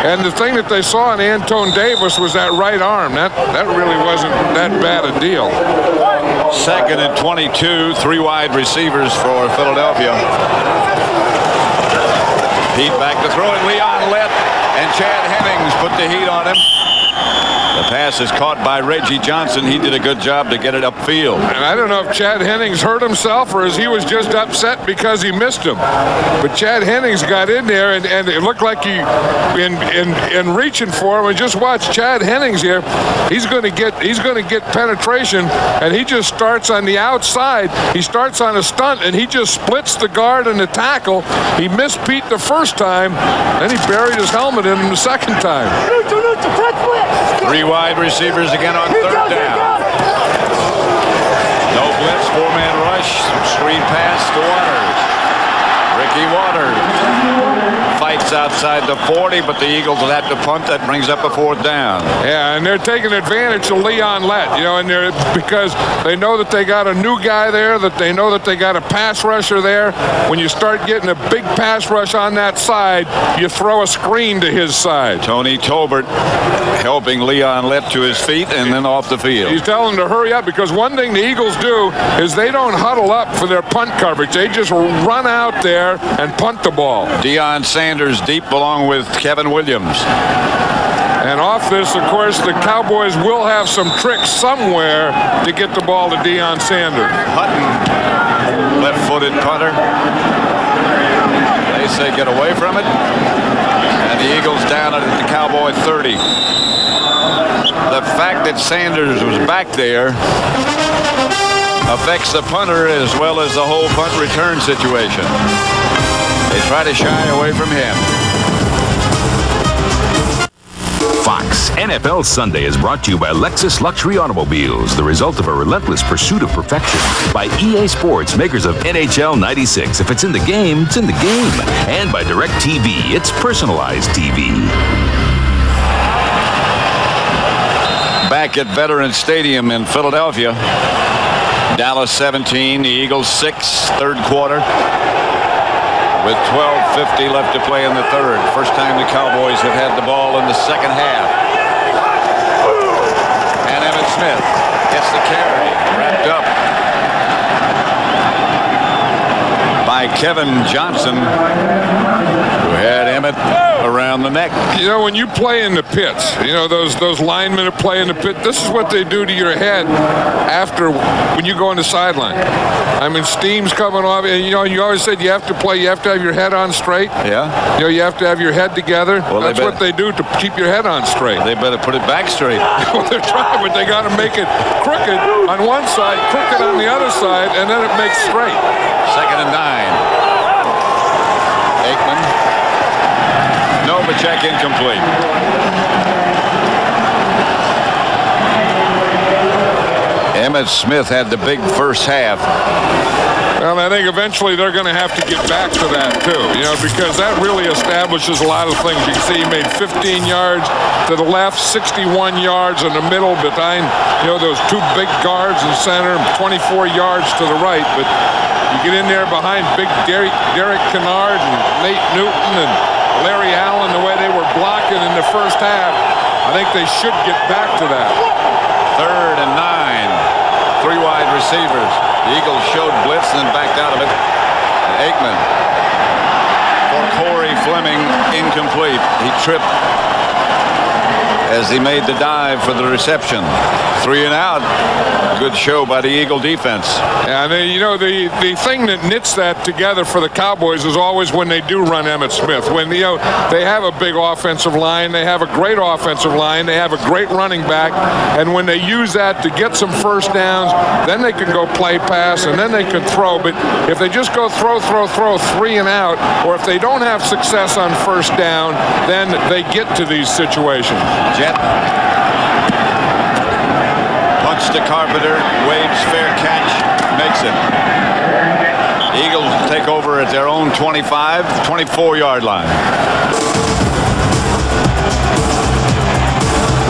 and the thing that they saw in Antone Davis was that right arm. That really wasn't that bad a deal. 2nd and 22, 3 wide receivers for Philadelphia. Peete back to throw it. Leon Lett and Chad Hennings put the heat on him. The pass is caught by Reggie Johnson. He did a good job to get it upfield. And I don't know if Chad Hennings hurt himself or as he was just upset because he missed him. But Chad Hennings got in there, and it looked like he, in reaching for him, and just watch Chad Hennings here. He's going to get penetration, and he just starts on the outside. He starts on a stunt, and he just splits the guard and the tackle. He missed Pete the first time, then he buried his helmet in him the second time. 3 wide receivers again on third down. No blitz, 4-man rush, screen pass to Waters. Ricky Waters fights outside the 40, but the Eagles will have to punt. That brings up a 4th down. Yeah, and they're taking advantage of Leon Lett, and they're because they know that they got a new guy there, that they know that they got a pass rusher there. When you start getting a big pass rush on that side, you throw a screen to his side. Tony Tolbert helping Leon Lett to his feet and then off the field. He's telling him to hurry up because one thing the Eagles do is they don't huddle up for their punt coverage. They just run out there and punt the ball. Deion Sanders deep along with Kevin Williams. And off this, of course, the Cowboys will have some tricks somewhere to get the ball to Deion Sanders. Hutton, left-footed punter. They say get away from it. And the Eagles down at the Cowboy 30. The fact that Sanders was back there affects the punter as well as the whole punt return situation. They try to shy away from him. Fox NFL Sunday is brought to you by Lexus Luxury Automobiles, the result of a relentless pursuit of perfection. By EA Sports, makers of NHL 96. If it's in the game, it's in the game. And by DirecTV, it's personalized TV. Back at Veterans Stadium in Philadelphia. Dallas 17, the Eagles 6, third quarter. With 12:50 left to play in the third. First time the Cowboys have had the ball in the second half. And Emmitt Smith gets the carry. Wrapped up by Kevin Johnson, who had Emmitt around the neck. When you play in the pits, those linemen that play in the pit, this is what they do to your head after when you go on the sideline. I mean, steam's coming off, and you always said you have to play, you have to have your head on straight. Yeah. You have to have your head together. Well, that's what they do to keep your head on straight. They better put it back straight. Well, they're trying, but they got to make it crooked on one side, crooked on the other side, and then it makes straight. 2nd and 9. Aikman. Novacek incomplete. Emmitt Smith had the big first half. Well, I think eventually they're going to have to get back to that, too, because that really establishes a lot of things. You can see he made 15 yards to the left, 61 yards in the middle behind, those 2 big guards in center, 24 yards to the right. But you get in there behind big Derek Kennard and Nate Newton and Larry Allen, the way they were blocking in the first half, I think they should get back to that. 3rd and 9. 3 wide receivers. The Eagles showed blitz and then backed out of it. And Aikman for Corey Fleming, incomplete. He tripped as he made the dive for the reception. 3 and out. Good show by the Eagle defense. Yeah, the thing that knits that together for the Cowboys is always when they do run Emmitt Smith. When they have a big offensive line, they have a great offensive line, they have a great running back, and when they use that to get some first downs, then they can go play pass and then they can throw. But if they just go throw 3 and out, or if they don't have success on first down, then they get to these situations. Jet punch to Carpenter, waves, fair catch, makes it. The Eagles take over at their own 25, 24-yard line.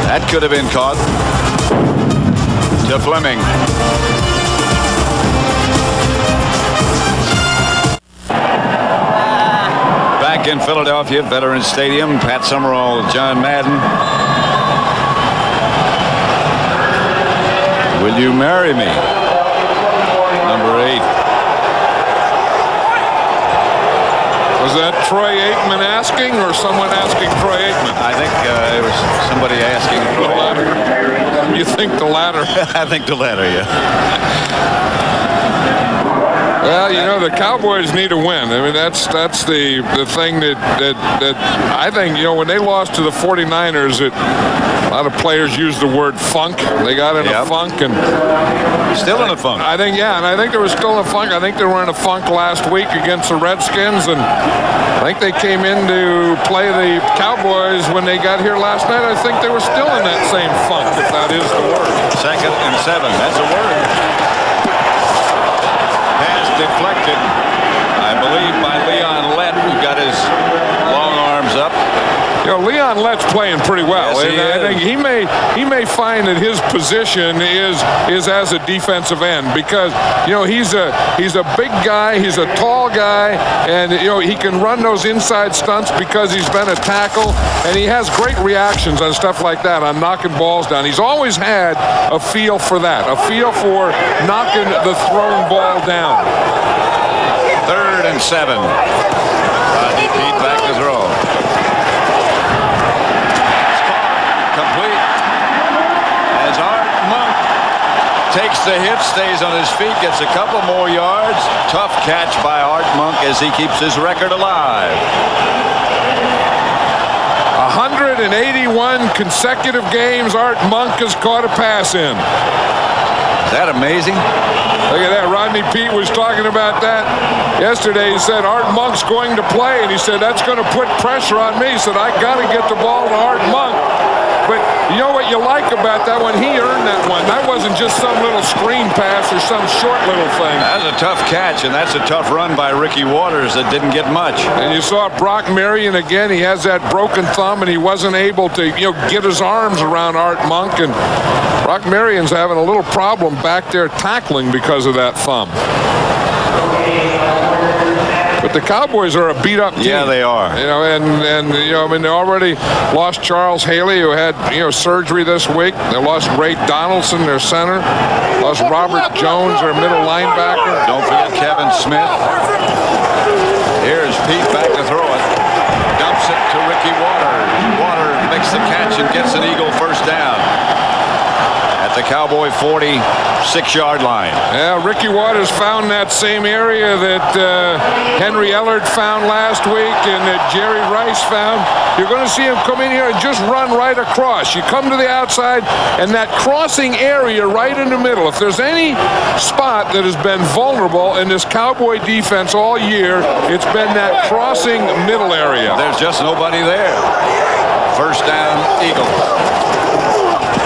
That could have been caught. To Fleming. Back in Philadelphia, Veterans Stadium, Pat Summerall, John Madden. Will you marry me? Number 8. Was that Troy Aikman asking or someone asking Troy Aikman? I think it was somebody asking Troy. The latter. You think the latter? I think the latter, yeah. Well, you know, the Cowboys need a win. I mean, that's the thing that I think, you know, when they lost to the 49ers, a lot of players used the word funk. They got in a funk and still in a funk. I think, yeah, and I think they were still in a funk. I think they were in a funk last week against the Redskins, and I think they came in to play the Cowboys when they got here last night. I think they were still in that same funk, if that is the word. 2nd and 7. That's a word. Deflected, I believe, by Leon Lett, who got his long arms up. You know, Leon Lett's playing pretty well. Yes, I think he may find that his position is as a defensive end, because, you know, he's a big guy, he's a tall guy, and, you know, he can run those inside stunts because he's been a tackle, and he has great reactions on stuff like that, on knocking balls down. He's always had a feel for that, a feel for knocking the thrown ball down. 3rd and 7. Rodney Pete back to throw. Complete. As Art Monk takes the hit, stays on his feet, gets a couple more yards. Tough catch by Art Monk as he keeps his record alive. 181 consecutive games Art Monk has caught a pass in. Is that amazing? Look at that. Rodney Pete was talking about that yesterday. He said Art Monk's going to play, and he said that's going to put pressure on me. He said I got to get the ball to Art Monk. But you know what you like about that one? He earned that one. That wasn't just some little screen pass or some short little thing. That's a tough catch, and that's a tough run by Ricky Waters that didn't get much. And you saw Brock Marion again. He has that broken thumb, and he wasn't able to, you know, get his arms around Art Monk. And Brock Marion's having a little problem back there tackling because of that thumb. But the Cowboys are a beat-up team. Yeah, they are. You know, and you know, I mean, they already lost Charles Haley, who had, you know, surgery this week. They lost Ray Donaldson, their center. Lost Robert Jones, their middle linebacker. Don't forget Kevin Smith. Here's Pete back to throw it. Dumps it to Ricky Waters. Waters makes the catch and gets an Eagle first down at the Cowboy 46-yard line. Yeah, Ricky Waters found that same area that Henry Ellard found last week and that Jerry Rice found. You're going to see him come in here and just run right across. You come to the outside, and that crossing area right in the middle. If there's any spot that has been vulnerable in this Cowboy defense all year, it's been that crossing middle area. There's just nobody there. First down, Eagles.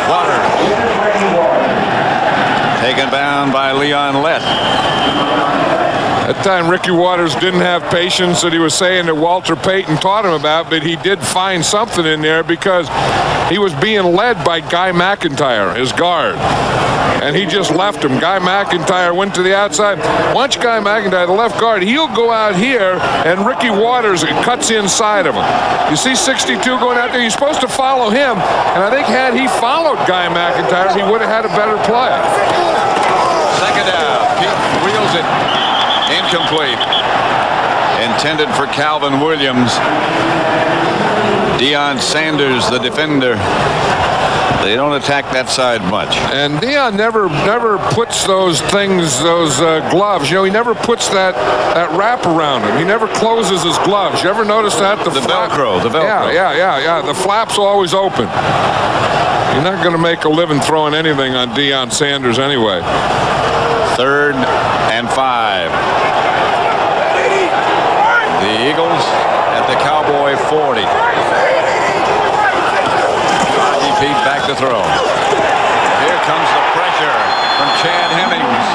Waters. Taken down by Leon Lett. That time, Ricky Waters didn't have patience that he was saying that Walter Payton taught him about, but he did find something in there because he was being led by Guy McIntyre, his guard. And he just left him. Guy McIntyre went to the outside. Watch Guy McIntyre, the left guard. He'll go out here, and Ricky Waters cuts inside of him. You see 62 going out there. You're supposed to follow him. And I think had he followed Guy McIntyre, he would have had a better play. Second down. Pete wheels it. Incomplete. Intended for Calvin Williams. Deion Sanders, the defender. They don't attack that side much. And Deion never puts those things, those gloves. You know, he never puts that wrap around him. He never closes his gloves. You ever notice that? The Velcro. The Velcro. Yeah. The flap's always open. You're not going to make a living throwing anything on Deion Sanders anyway. 3rd and 5. The Eagles at the Cowboy 40. Rodney Pete back to throw. Here comes the pressure from Chad Hennings.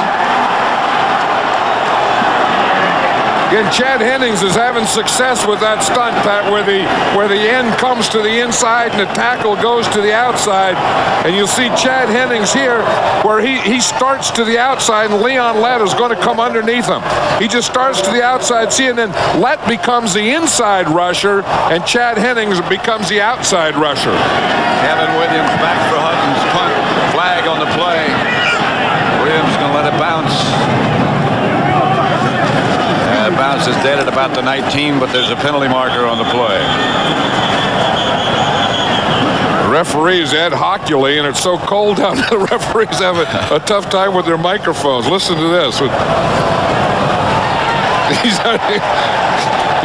Again, Chad Hennings is having success with that stunt, Pat, where the end comes to the inside and the tackle goes to the outside. And you'll see Chad Hennings here where he starts to the outside and Leon Lett is going to come underneath him. He just starts to the outside, see, and then Lett becomes the inside rusher and Chad Hennings becomes the outside rusher. Kevin Williams back for Hutton's punt. Flag on the play. Williams going to let it bounce. It bounces dead at about the 19, but there's a penalty marker on the play. The referees, Ed Hockley, and it's so cold down there, the referees have a tough time with their microphones. Listen to this. He's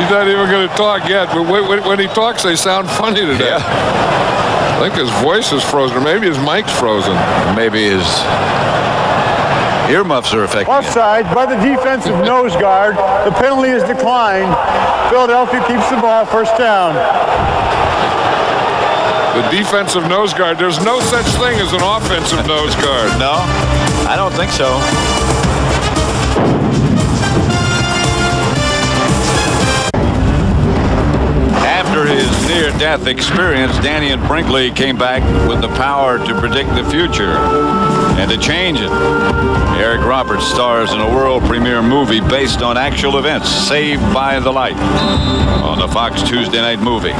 not even going to talk yet, but when he talks, they sound funny today. Yeah. I think his voice is frozen, or maybe his mic's frozen. Maybe his earmuffs are affected. Offside by the defensive nose guard. The penalty is declined. Philadelphia keeps the ball, first down. The defensive nose guard. There's no such thing as an offensive nose guard. No, I don't think so. After his near-death experience, Danny and Brinkley came back with the power to predict the future and to change it. Eric Roberts stars in a world premiere movie based on actual events, Saved by the Light, on the Fox Tuesday Night Movie.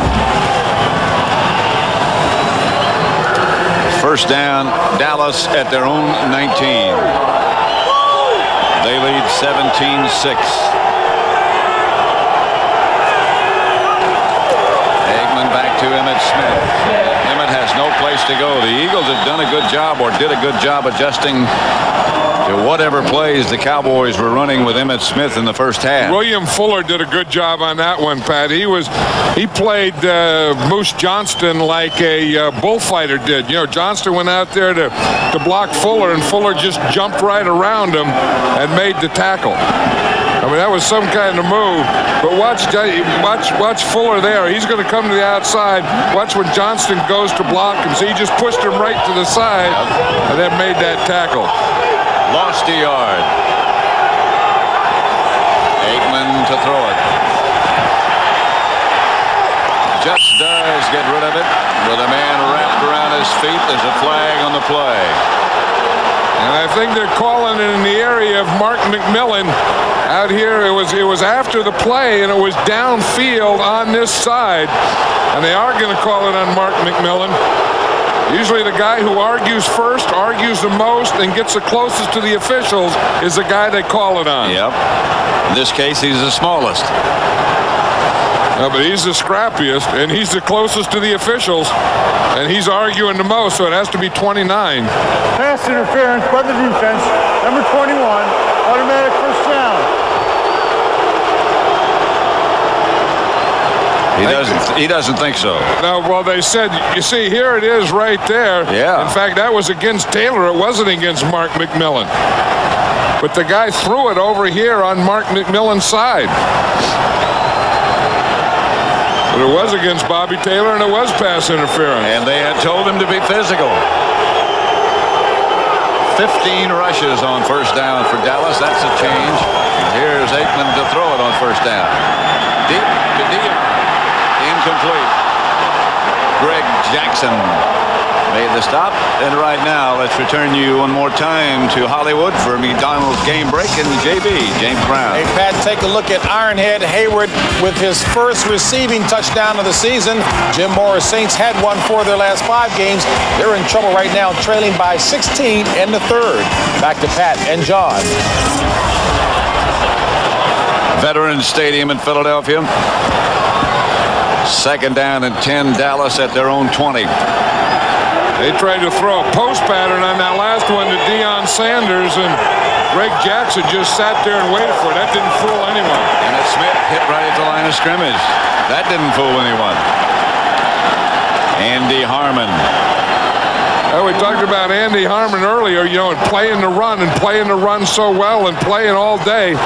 First down, Dallas at their own 19. They lead 17-6. Back to Emmitt Smith. Emmitt has no place to go. The Eagles have done a good job, or did a good job, adjusting to whatever plays the Cowboys were running with Emmitt Smith in the first half. William Fuller did a good job on that one, Pat. He played Moose Johnston like a bullfighter did. You know, Johnston went out there to block Fuller, and Fuller just jumped right around him and made the tackle. I mean, that was some kind of move. But watch Fuller there. He's going to come to the outside. Watch when Johnston goes to block him. So he just pushed him right to the side and then made that tackle. Lost a yard. Aikman to throw it. Just does get rid of it with a man wrapped around his feet. There's a flag on the play. And I think they're calling it in the area of Mark McMillan. Out here, it was after the play, and it was downfield on this side. And they are going to call it on Mark McMillan. Usually the guy who argues first, argues the most, and gets the closest to the officials is the guy they call it on. Yep. In this case, he's the smallest. No, but he's the scrappiest, and he's the closest to the officials, and he's arguing the most, so it has to be 29. Pass interference by the defense, number 21, automatic first down. He doesn't think so. No, well, they said, you see, here it is right there. Yeah. In fact, that was against Taylor. It wasn't against Mark McMillan. But the guy threw it over here on Mark McMillan's side. But it was against Bobby Taylor, and it was pass interference. And they had told him to be physical. 15 rushes on first down for Dallas. That's a change. Here's Aikman to throw it on first down. Deep to Dion. Incomplete. Greg Jackson made the stop. And right now, let's return you one more time to Hollywood for McDonald's game break and JB, James Brown. Hey, Pat, take a look at Ironhead Hayward with his first receiving touchdown of the season. Jim Morris Saints had one for their last 5 games. They're in trouble right now, trailing by 16 in the third. Back to Pat and John. Veterans Stadium in Philadelphia. Second down and 10, Dallas at their own 20. They tried to throw a post pattern on that last one to Deion Sanders, and Greg Jackson just sat there and waited for it. That didn't fool anyone. And Smith hit right at the line of scrimmage. That didn't fool anyone. Andy Harmon. Well, we talked about Andy Harmon earlier, you know, and playing the run so well and playing all day.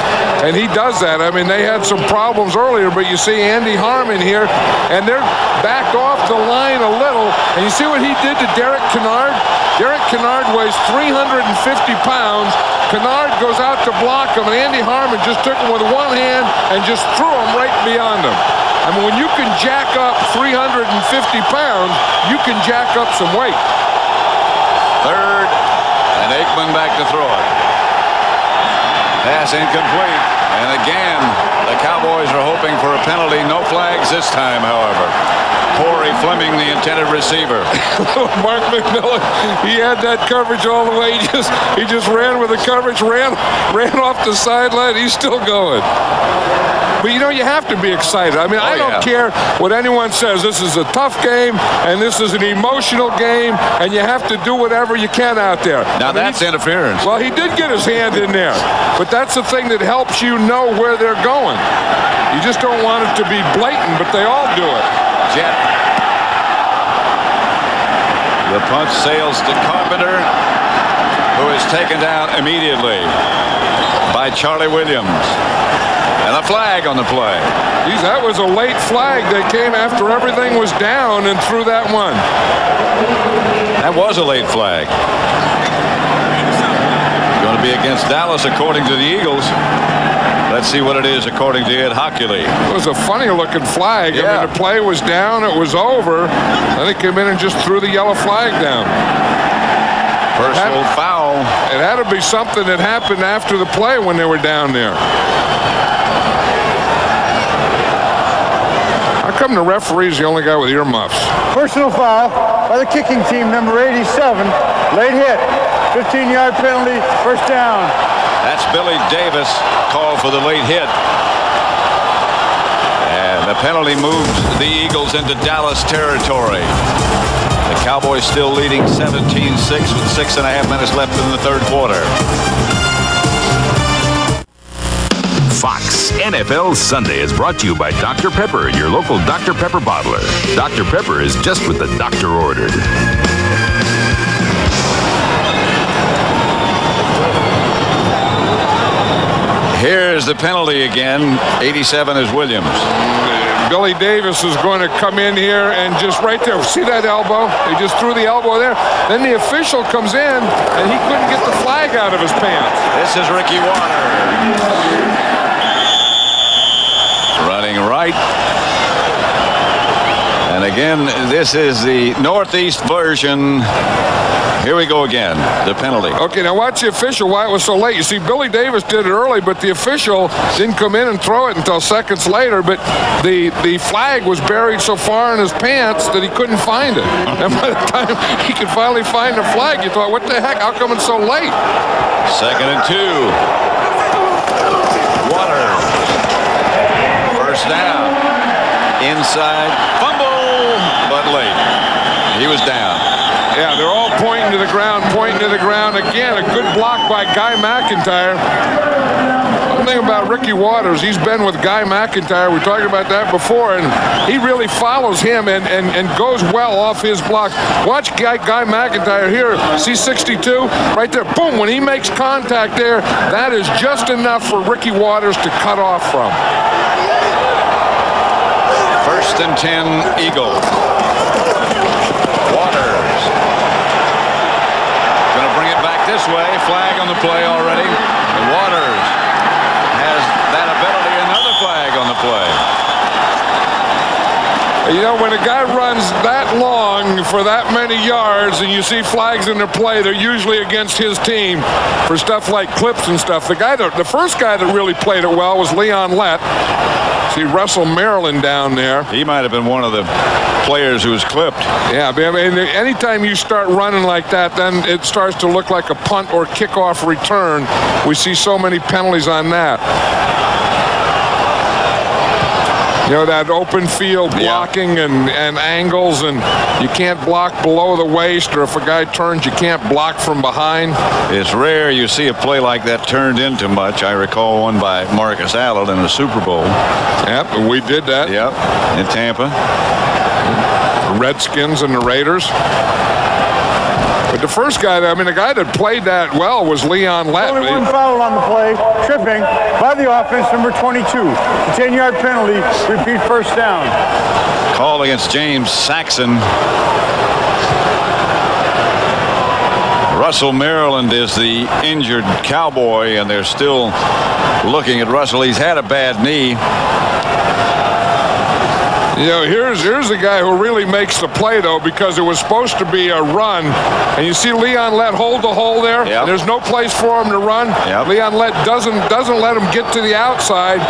And he does that. I mean, they had some problems earlier, but you see Andy Harmon here, and they're backed off the line a little. And you see what he did to Derek Kennard? Derek Kennard weighs 350 pounds. Kennard goes out to block him, and Andy Harmon just took him with one hand and just threw him right beyond him. I mean, when you can jack up 350 pounds, you can jack up some weight. Third, and Aikman back to throw it. Pass incomplete. And again, the Cowboys are hoping for a penalty. No flags this time, however. Corey Fleming, the intended receiver. Mark McMillan, he had that coverage all the way. He just ran with the coverage, ran off the sideline. He's still going. But, you know, you have to be excited. I mean, I don't care what anyone says. This is a tough game, and this is an emotional game, and you have to do whatever you can out there. Now, that's interference. Well, he did get his hand in there, but that's the thing that helps you know where they're going. You just don't want it to be blatant, but they all do it. Jet. The punt sails to Carpenter, who is taken down immediately by Charlie Williams. And a flag on the play. Geez, that was a late flag. They came after everything was down and threw that one. That was a late flag. Going to be against Dallas according to the Eagles. Let's see what it is according to Ed Hockley. It was a funny-looking flag. Yeah. I mean, the play was down. It was over. Then he came in and just threw the yellow flag down. Personal foul. It had to be something that happened after the play when they were down there. How come the referee's the only guy with earmuffs? Personal foul by the kicking team, number 87. Late hit. 15-yard penalty, first down. That's Billy Davis, called for the late hit. And the penalty moves the Eagles into Dallas territory. The Cowboys still leading 17-6 with 6.5 minutes left in the third quarter. Fox NFL Sunday is brought to you by Dr. Pepper, your local Dr. Pepper bottler. Dr. Pepper is just what the doctor ordered. Here's the penalty again. 87 is Williams. Billy Davis is going to come in here and just right there. See that elbow? He just threw the elbow there. Then the official comes in, and he couldn't get the flag out of his pants. This is Ricky Waters. Running right. And again, this is the Northeast version. Here we go again, the penalty. Okay, now watch the official, why it was so late. You see, Billy Davis did it early, but the official didn't come in and throw it until seconds later, but the flag was buried so far in his pants that he couldn't find it. And by the time he could finally find the flag, you thought, what the heck, how come it's so late? 2nd and 2. Waters. First down. Inside. Fumble, but late. He was down. Yeah, they're all pointing to the ground, Again, a good block by Guy McIntyre. One thing about Ricky Waters, he's been with Guy McIntyre. We talked about that before, and he really follows him and goes well off his blocks. Watch Guy McIntyre here. See 62? Right there. Boom. When he makes contact there, that is just enough for Ricky Waters to cut off from. 1st and 10, Eagles. This way, flag on the play already. And Waters has that ability, another flag on the play. You know, when a guy runs that long for that many yards and you see flags in the play, they're usually against his team for stuff like clips and stuff. The first guy that really played it well was Leon Lett. See Russell Maryland down there. He might have been one of the players who was clipped. Yeah, I mean, anytime you start running like that, then it starts to look like a punt or kickoff return. We see so many penalties on that. You know, that open field blocking and angles, and you can't block below the waist, or if a guy turns, you can't block from behind. It's rare you see a play like that turned into much. I recall one by Marcus Allen in the Super Bowl. Yep, and we did that. Yep, in Tampa. The Redskins and the Raiders. But the first guy, the guy that played that well was Leon Lett. Only one foul on the play, tripping by the offense, number 22. A 10-yard penalty, repeat first down. Call against James Saxon. Russell Maryland is the injured Cowboy, and they're still looking at Russell. He's had a bad knee. You know, here's the guy who really makes the play, though, because it was supposed to be a run. And you see Leon Lett hold the hole there. Yep. There's no place for him to run. Yep. Leon Lett doesn't let him get to the outside.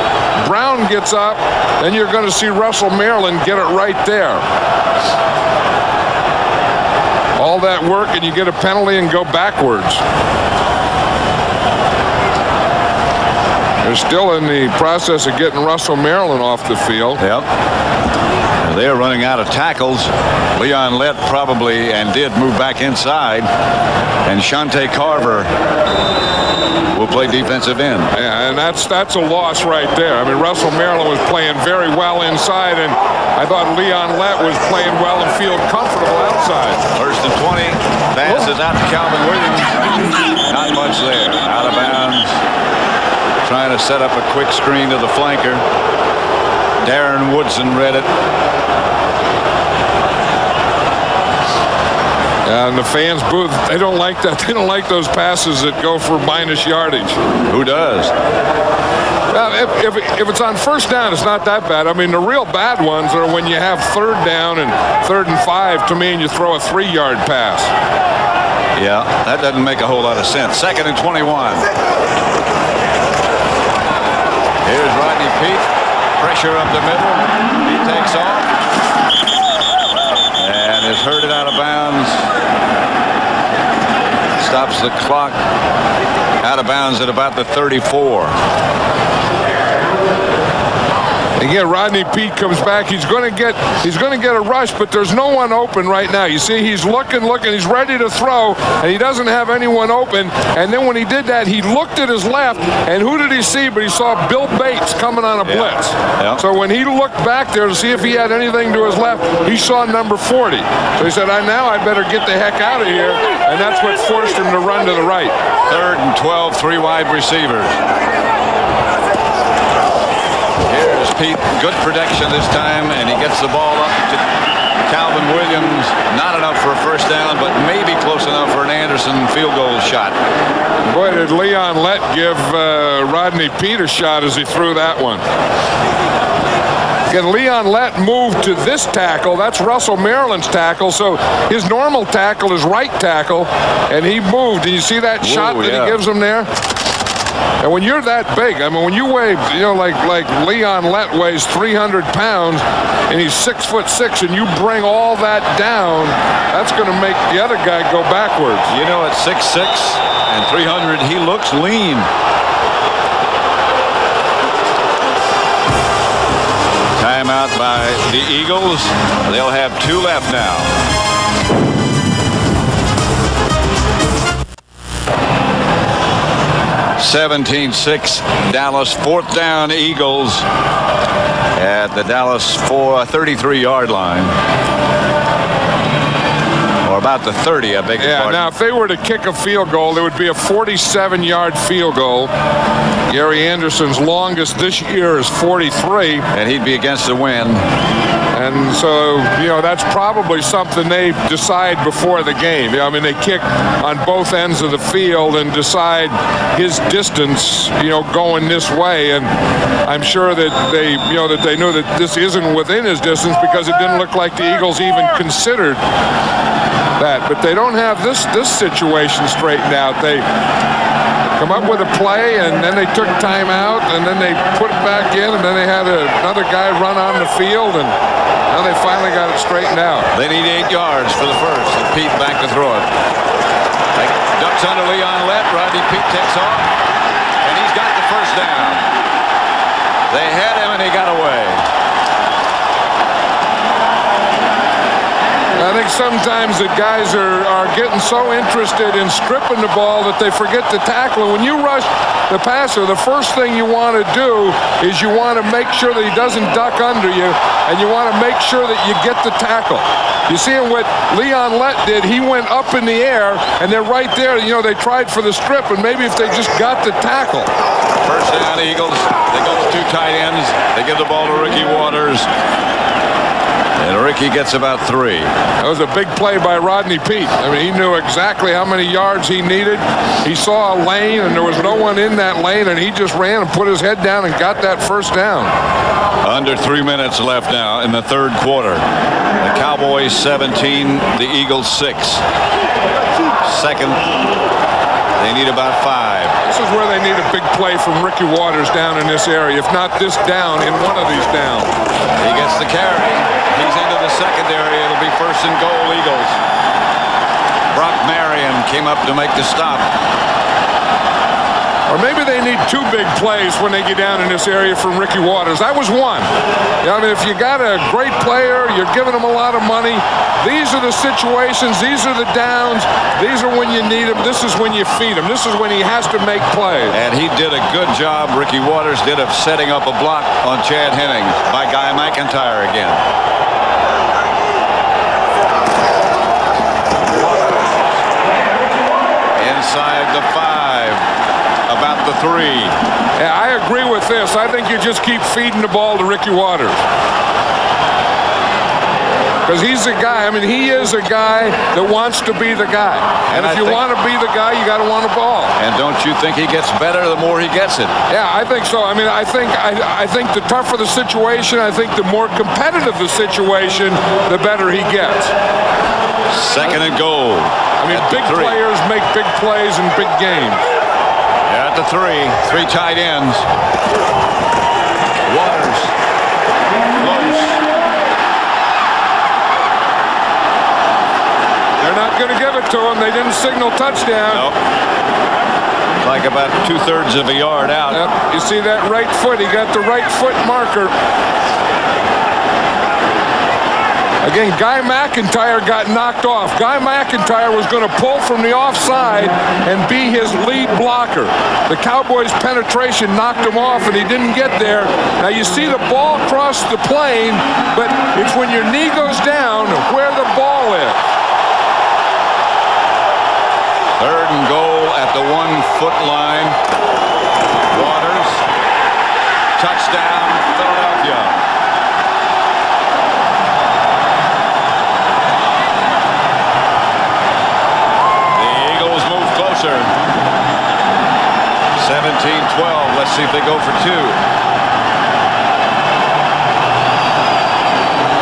Brown gets up. Then you're going to see Russell Maryland get it right there. All that work, and you get a penalty and go backwards. They're still in the process of getting Russell Maryland off the field. Yep. They're running out of tackles. Leon Lett probably and did move back inside. And Shante Carver will play defensive end. Yeah, and that's a loss right there. I mean, Russell Maryland was playing very well inside, and I thought Leon Lett was playing well and feel comfortable outside. First and 20. Pass is out to Calvin Williams. Not much there. Out of bounds. Trying to set up a quick screen to the flanker. Darren Woodson read it. And the fans booth, they don't like that. They don't like those passes that go for minus yardage. Who does? Well, if it's on first down, it's not that bad. I mean, the real bad ones are when you have third down and 3rd and 5 to me, and you throw a 3-yard pass. Yeah, that doesn't make a whole lot of sense. 2nd and 21. Here's Rodney Peete. Pressure up the middle. He takes off. And is herded out of bounds. Stops the clock. Out of bounds at about the 34. Again, Rodney Peete comes back. He's going to get a rush, but there's no one open right now. You see, he's looking. He's ready to throw, and he doesn't have anyone open. And then when he did that, he looked at his left, and who did he see? But he saw Bill Bates coming on a blitz. Yeah. So when he looked back there to see if he had anything to his left, he saw number 40. So he said, now I better get the heck out of here, and that's what forced him to run to the right. 3rd and 12, 3 wide receivers. Here's Peete, good protection this time, and he gets the ball up to Calvin Williams. Not enough for a first down, but maybe close enough for an Anderson field goal shot. Boy, did Leon Lett give Rodney Peete a shot as he threw that one. Again, Leon Lett moved to this tackle. That's Russell Maryland's tackle. So his normal tackle is right tackle, and he moved. And you see that shot that he gives him there? And when you're that big, I mean, when you weigh, like Leon Lett weighs 300 pounds, and he's 6'6", and you bring all that down, that's going to make the other guy go backwards. You know, at 6'6" and 300, he looks lean. Timeout by the Eagles. They'll have 2 left now. (17-6) Dallas. 4th down Eagles at the Dallas 33-yard line. Or about the 30, I beg your pardon. Now if they were to kick a field goal, it would be a 47-yard field goal. Gary Anderson's longest this year is 43. And he'd be against the wind. And so, that's probably something they decide before the game. I mean, they kick on both ends of the field and decide his distance, going this way. And I'm sure that they knew that this isn't within his distance because it didn't look like the Eagles even considered that. But they don't have this situation straightened out. They come up with a play, and then they took time out, and then they put it back in, and then they had another guy run on the field, and now they finally got it straightened out. They need 8 yards for the first, and Peete back to throw it. Ducks under Leon Lett. Rodney Peete takes off, and he's got the first down. They had him, and he got away. I think sometimes the guys are getting so interested in stripping the ball that they forget to tackle. When you rush the passer, the first thing you want to do is you want to make sure that he doesn't duck under you, and you want to make sure that you get the tackle. You see what Leon Lett did? He went up in the air, and they're right there. They tried for the strip, and maybe if they just got the tackle. First down, Eagles. They go with 2 tight ends. They give the ball to Ricky Waters. And Ricky gets about 3. That was a big play by Rodney Peete. I mean, he knew exactly how many yards he needed. He saw a lane, and there was no one in that lane, and he just ran and put his head down and got that first down. Under 3 minutes left now in the 3rd quarter. The Cowboys 17, the Eagles 6. Second, they need about 5. This is where they need a big play from Ricky Waters down in this area. If not this down, in one of these downs. He gets the carry. He's into the secondary. It'll be 1st and goal, Eagles. Brock Marion came up to make the stop. Or maybe they need 2 big plays when they get down in this area from Ricky Waters. That was one. I mean, if you got a great player, you're giving him a lot of money. These are the situations. These are the downs. These are when you need him. This is when you feed him. This is when he has to make plays. And he did a good job, Ricky Waters did, of setting up a block on Chad Henning by Guy McIntyre again. Inside the 5. About the 3. Yeah, I agree with this. I think you just keep feeding the ball to Ricky Waters. Because he's a guy. I mean, he is a guy that wants to be the guy. And if you want to be the guy, you got to want the ball. And don't you think he gets better the more he gets it? Yeah, I think so. I mean, I think the tougher the situation, I think the more competitive the situation, the better he gets. 2nd and goal. I mean, big players make big plays in big games. At the 3 tight ends. Waters. Close. They're not going to give it to him. They didn't signal touchdown. Nope. Like about 2/3 of a yard out. Yep. You see that right foot? He got the right foot marker. Again, Guy McIntyre got knocked off. Guy McIntyre was going to pull from the offside and be his lead blocker. The Cowboys' penetration knocked him off, and he didn't get there. Now, you see the ball cross the plane, but it's when your knee goes down where the ball is. 3rd and goal at the 1-foot line. Waters. Touchdown, Philadelphia. The 17-12. Let's see if they go for 2.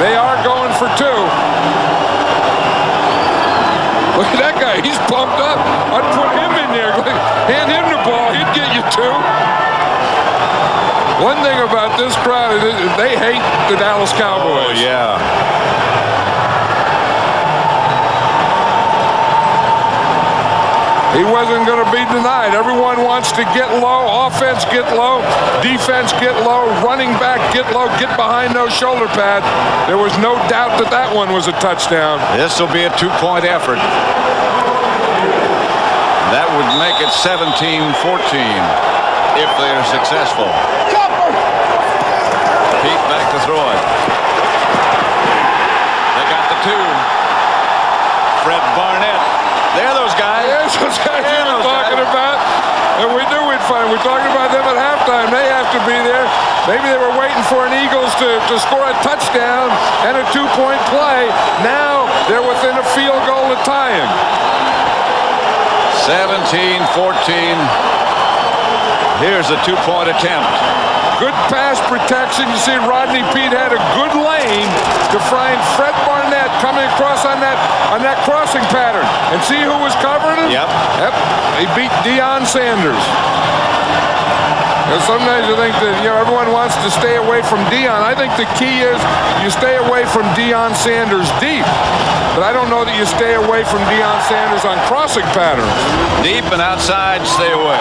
They are going for 2. Look at that guy. He's pumped up. I'd put him in there. Hand him the ball. He'd get you 2. One thing about this crowd is they hate the Dallas Cowboys. Oh, yeah. He wasn't going to be denied. Everyone wants to get low. Offense, get low. Defense, get low. Running back, get low. Get behind those shoulder pads. There was no doubt that that one was a touchdown. This will be a 2-point effort. That would make it 17-14 if they're successful. Pete back to throw it. They got the 2. Fred Barnett. They're those guys. Yes, those guys you were talking about. And we knew we'd find. We talked about them at halftime. They have to be there. Maybe they were waiting for an Eagles to score a touchdown and a 2-point play. Now they're within a field goal of tying. 17-14. Here's a 2-point attempt. Good pass protection. You see Rodney Peete had a good lane to find Fred Barnett coming across on that crossing pattern. And see who was covering him? Yep. He beat Deion Sanders. And sometimes you think that everyone wants to stay away from Deion. I think the key is you stay away from Deion Sanders deep. But I don't know that you stay away from Deion Sanders on crossing patterns. Deep and outside, stay away.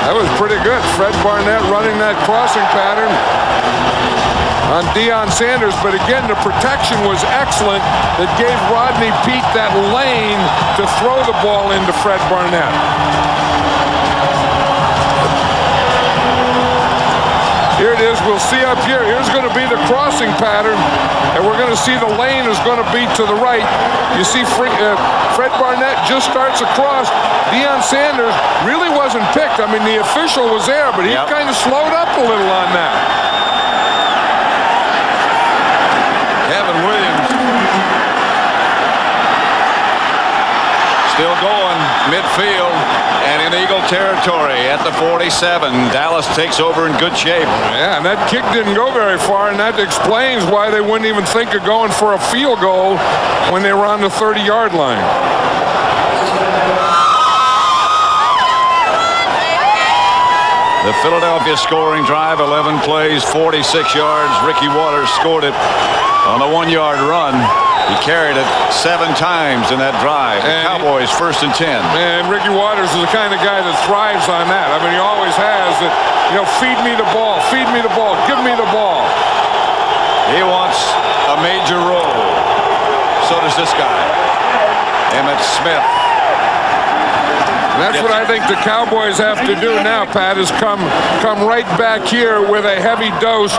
That was pretty good. Fred Barnett running that crossing pattern on Deion Sanders. But again, the protection was excellent that gave Rodney Peete that lane to throw the ball into Fred Barnett. Here it is. We'll see up here. Here's going to be the crossing pattern. And we're going to see the lane is going to be to the right. You see Fred Barnett just starts across. Deion Sanders really wasn't picked. I mean, the official was there, but he kind of slowed up a little on that. Kevin Williams. Still going midfield and in Eagle territory at the 47. Dallas takes over in good shape. Yeah, and that kick didn't go very far, and that explains why they wouldn't even think of going for a field goal when they were on the 30-yard line. The Philadelphia scoring drive, 11 plays, 46 yards. Ricky Waters scored it on a 1-yard run. He carried it 7 times in that drive. The Cowboys 1st and 10. And Ricky Waters is the kind of guy that thrives on that. I mean, he always has that, feed me the ball, feed me the ball, give me the ball. He wants a major role. So does this guy, Emmitt Smith. That's what I think the Cowboys have to do now, Pat, is come right back here with a heavy dose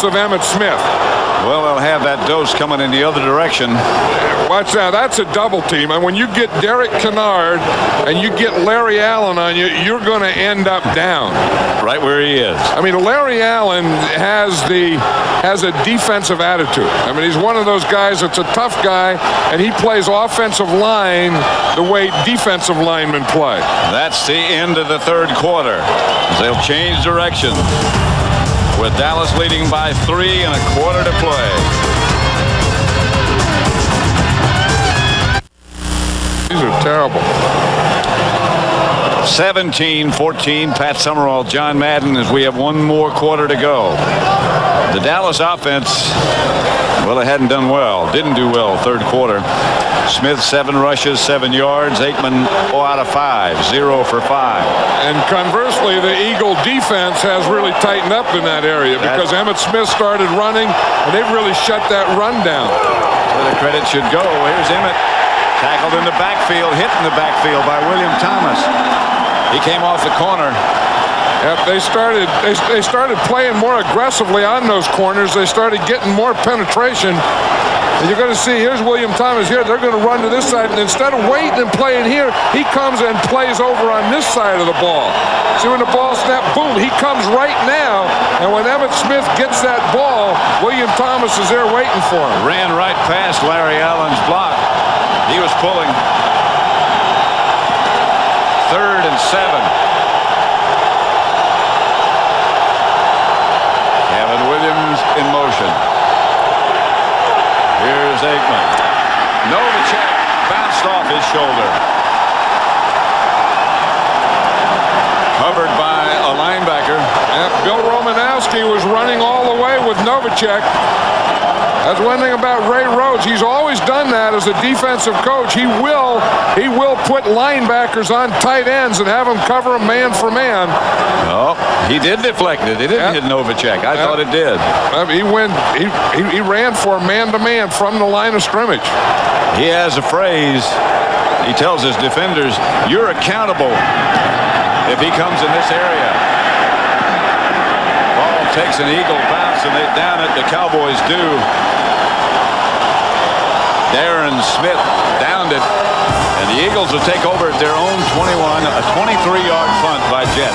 of Emmitt Smith. Well, they'll have that dose coming in the other direction. Watch that. That's a double team. And when you get Derek Kennard and you get Larry Allen on you, you're going to end up down. Right where he is. I mean, Larry Allen has a defensive attitude. I mean, he's one of those guys that's a tough guy, and he plays offensive line the way defensive linemen play. That's the end of the 3rd quarter. They'll change direction, with Dallas leading by 3 and a quarter to play. These are terrible. 17-14, Pat Summerall, John Madden, as we have 1 more quarter to go. The Dallas offense, well, it hadn't done well. Didn't do well 3rd quarter. Smith 7 rushes, 7 yards. Aikman 4 out of 5, 0 for 5. And conversely, the Eagle defense has really tightened up in that area because Emmitt Smith started running, and they've really shut that run down. Where the credit should go. Here's Emmitt, tackled in the backfield, hit in the backfield by William Thomas. He came off the corner. Yep, they started playing more aggressively on those corners. They started getting more penetration. And you're going to see, here's William Thomas here. They're going to run to this side. And instead of waiting and playing here, he comes and plays over on this side of the ball. See, when the ball snapped, boom, he comes right now. And when Emmitt Smith gets that ball, William Thomas is there waiting for him. Ran right past Larry Allen's block. He was pulling. 3rd and 7. In motion. Here's Aikman. Novacek bounced off his shoulder. Covered by a linebacker. And Bill Romanowski was running all the way with Novacek. That's one thing about Ray Rhodes. He's always done that as a defensive coach. He will put linebackers on tight ends and have them cover them man for man. No, he did deflect it. He didn't hit Novacek. I thought it did. He ran for man-to-man from the line of scrimmage. He has a phrase. He tells his defenders, "You're accountable if he comes in this area." Ball takes an Eagle bounce, and they down it. The Cowboys do. Darren Smith downed it, and the Eagles will take over at their own 21, a 23-yard punt by Jet.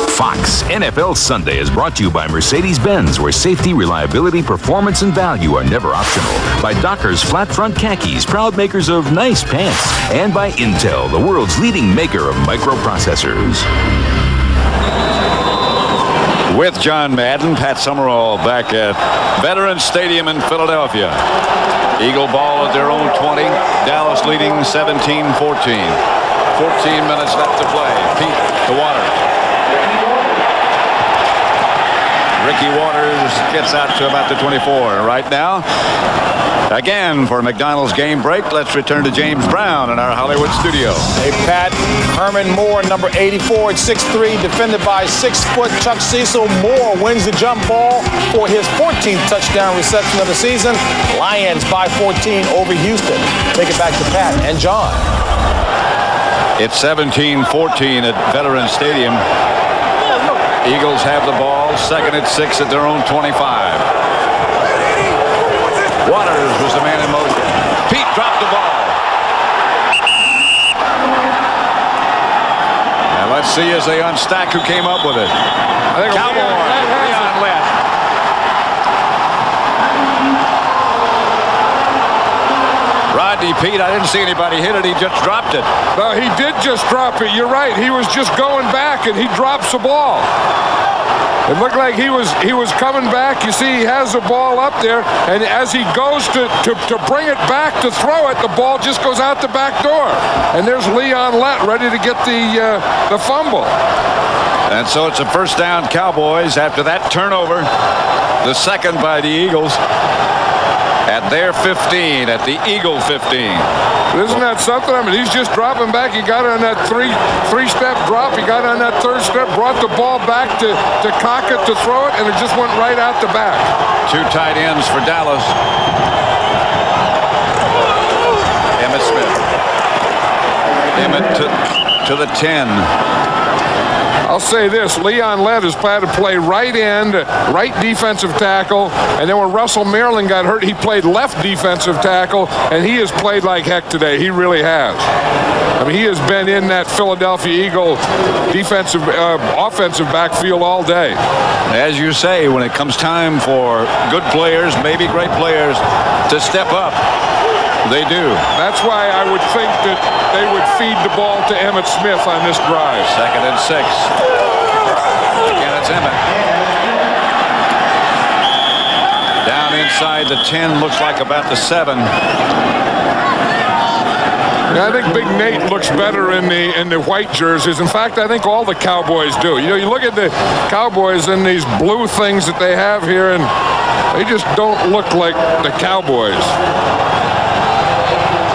Fox NFL Sunday is brought to you by Mercedes-Benz, where safety, reliability, performance, and value are never optional. By Dockers Flat Front Khakis, proud makers of nice pants. And by Intel, the world's leading maker of microprocessors. With John Madden, Pat Summerall back at Veterans Stadium in Philadelphia. Eagle ball at their own 20. Dallas leading 17-14. 14 minutes left to play. Pete to Waters. Ricky Waters gets out to about the 24. Right now, again, for McDonald's game break, let's return to James Brown in our Hollywood studio. Hey, Pat, Herman Moore, number 84 at 6'3", defended by 6-foot Chuck Cecil. Moore wins the jump ball for his 14th touchdown reception of the season. Lions by 14 over Houston. Take it back to Pat and John. It's 17-14 at Veterans Stadium. Eagles have the ball, 2nd and 6 at their own 25. Waters was the man in motion. Pete dropped the ball. And let's see as they unstack who came up with it. I think Cowboys, Leon Lett. Rodney Pete, I didn't see anybody hit it. He just dropped it. No, he did just drop it. You're right. He was just going back, and he drops the ball. It looked like he was coming back. You see, he has the ball up there, and as he goes to bring it back to throw it, the ball just goes out the back door. And there's Leon Lett ready to get the fumble. And so it's a first down Cowboys after that turnover, the second by the Eagles. At their 15, at the Eagle 15. Isn't that something? I mean, he's just dropping back. He got on that three-step drop. He got on that third step, brought the ball back to cock it, to throw it, and it just went right out the back. Two tight ends for Dallas. Emmitt Smith. Emmitt to the 10. I'll say this, Leon Lett has had to play right end, right defensive tackle, and then when Russell Maryland got hurt, he played left defensive tackle, and he has played like heck today. He really has. I mean, he has been in that Philadelphia Eagle offensive backfield all day. As you say, when it comes time for good players, maybe great players, to step up, they do. That's why I would think that they would feed the ball to Emmitt Smith on this drive. 2nd and 6. Again, it's Emmitt. Down inside the 10, looks like about the 7. I think Big Nate looks better in the white jerseys. In fact, I think all the Cowboys do. You know, you look at the Cowboys in these blue things that they have here, and they just don't look like the Cowboys.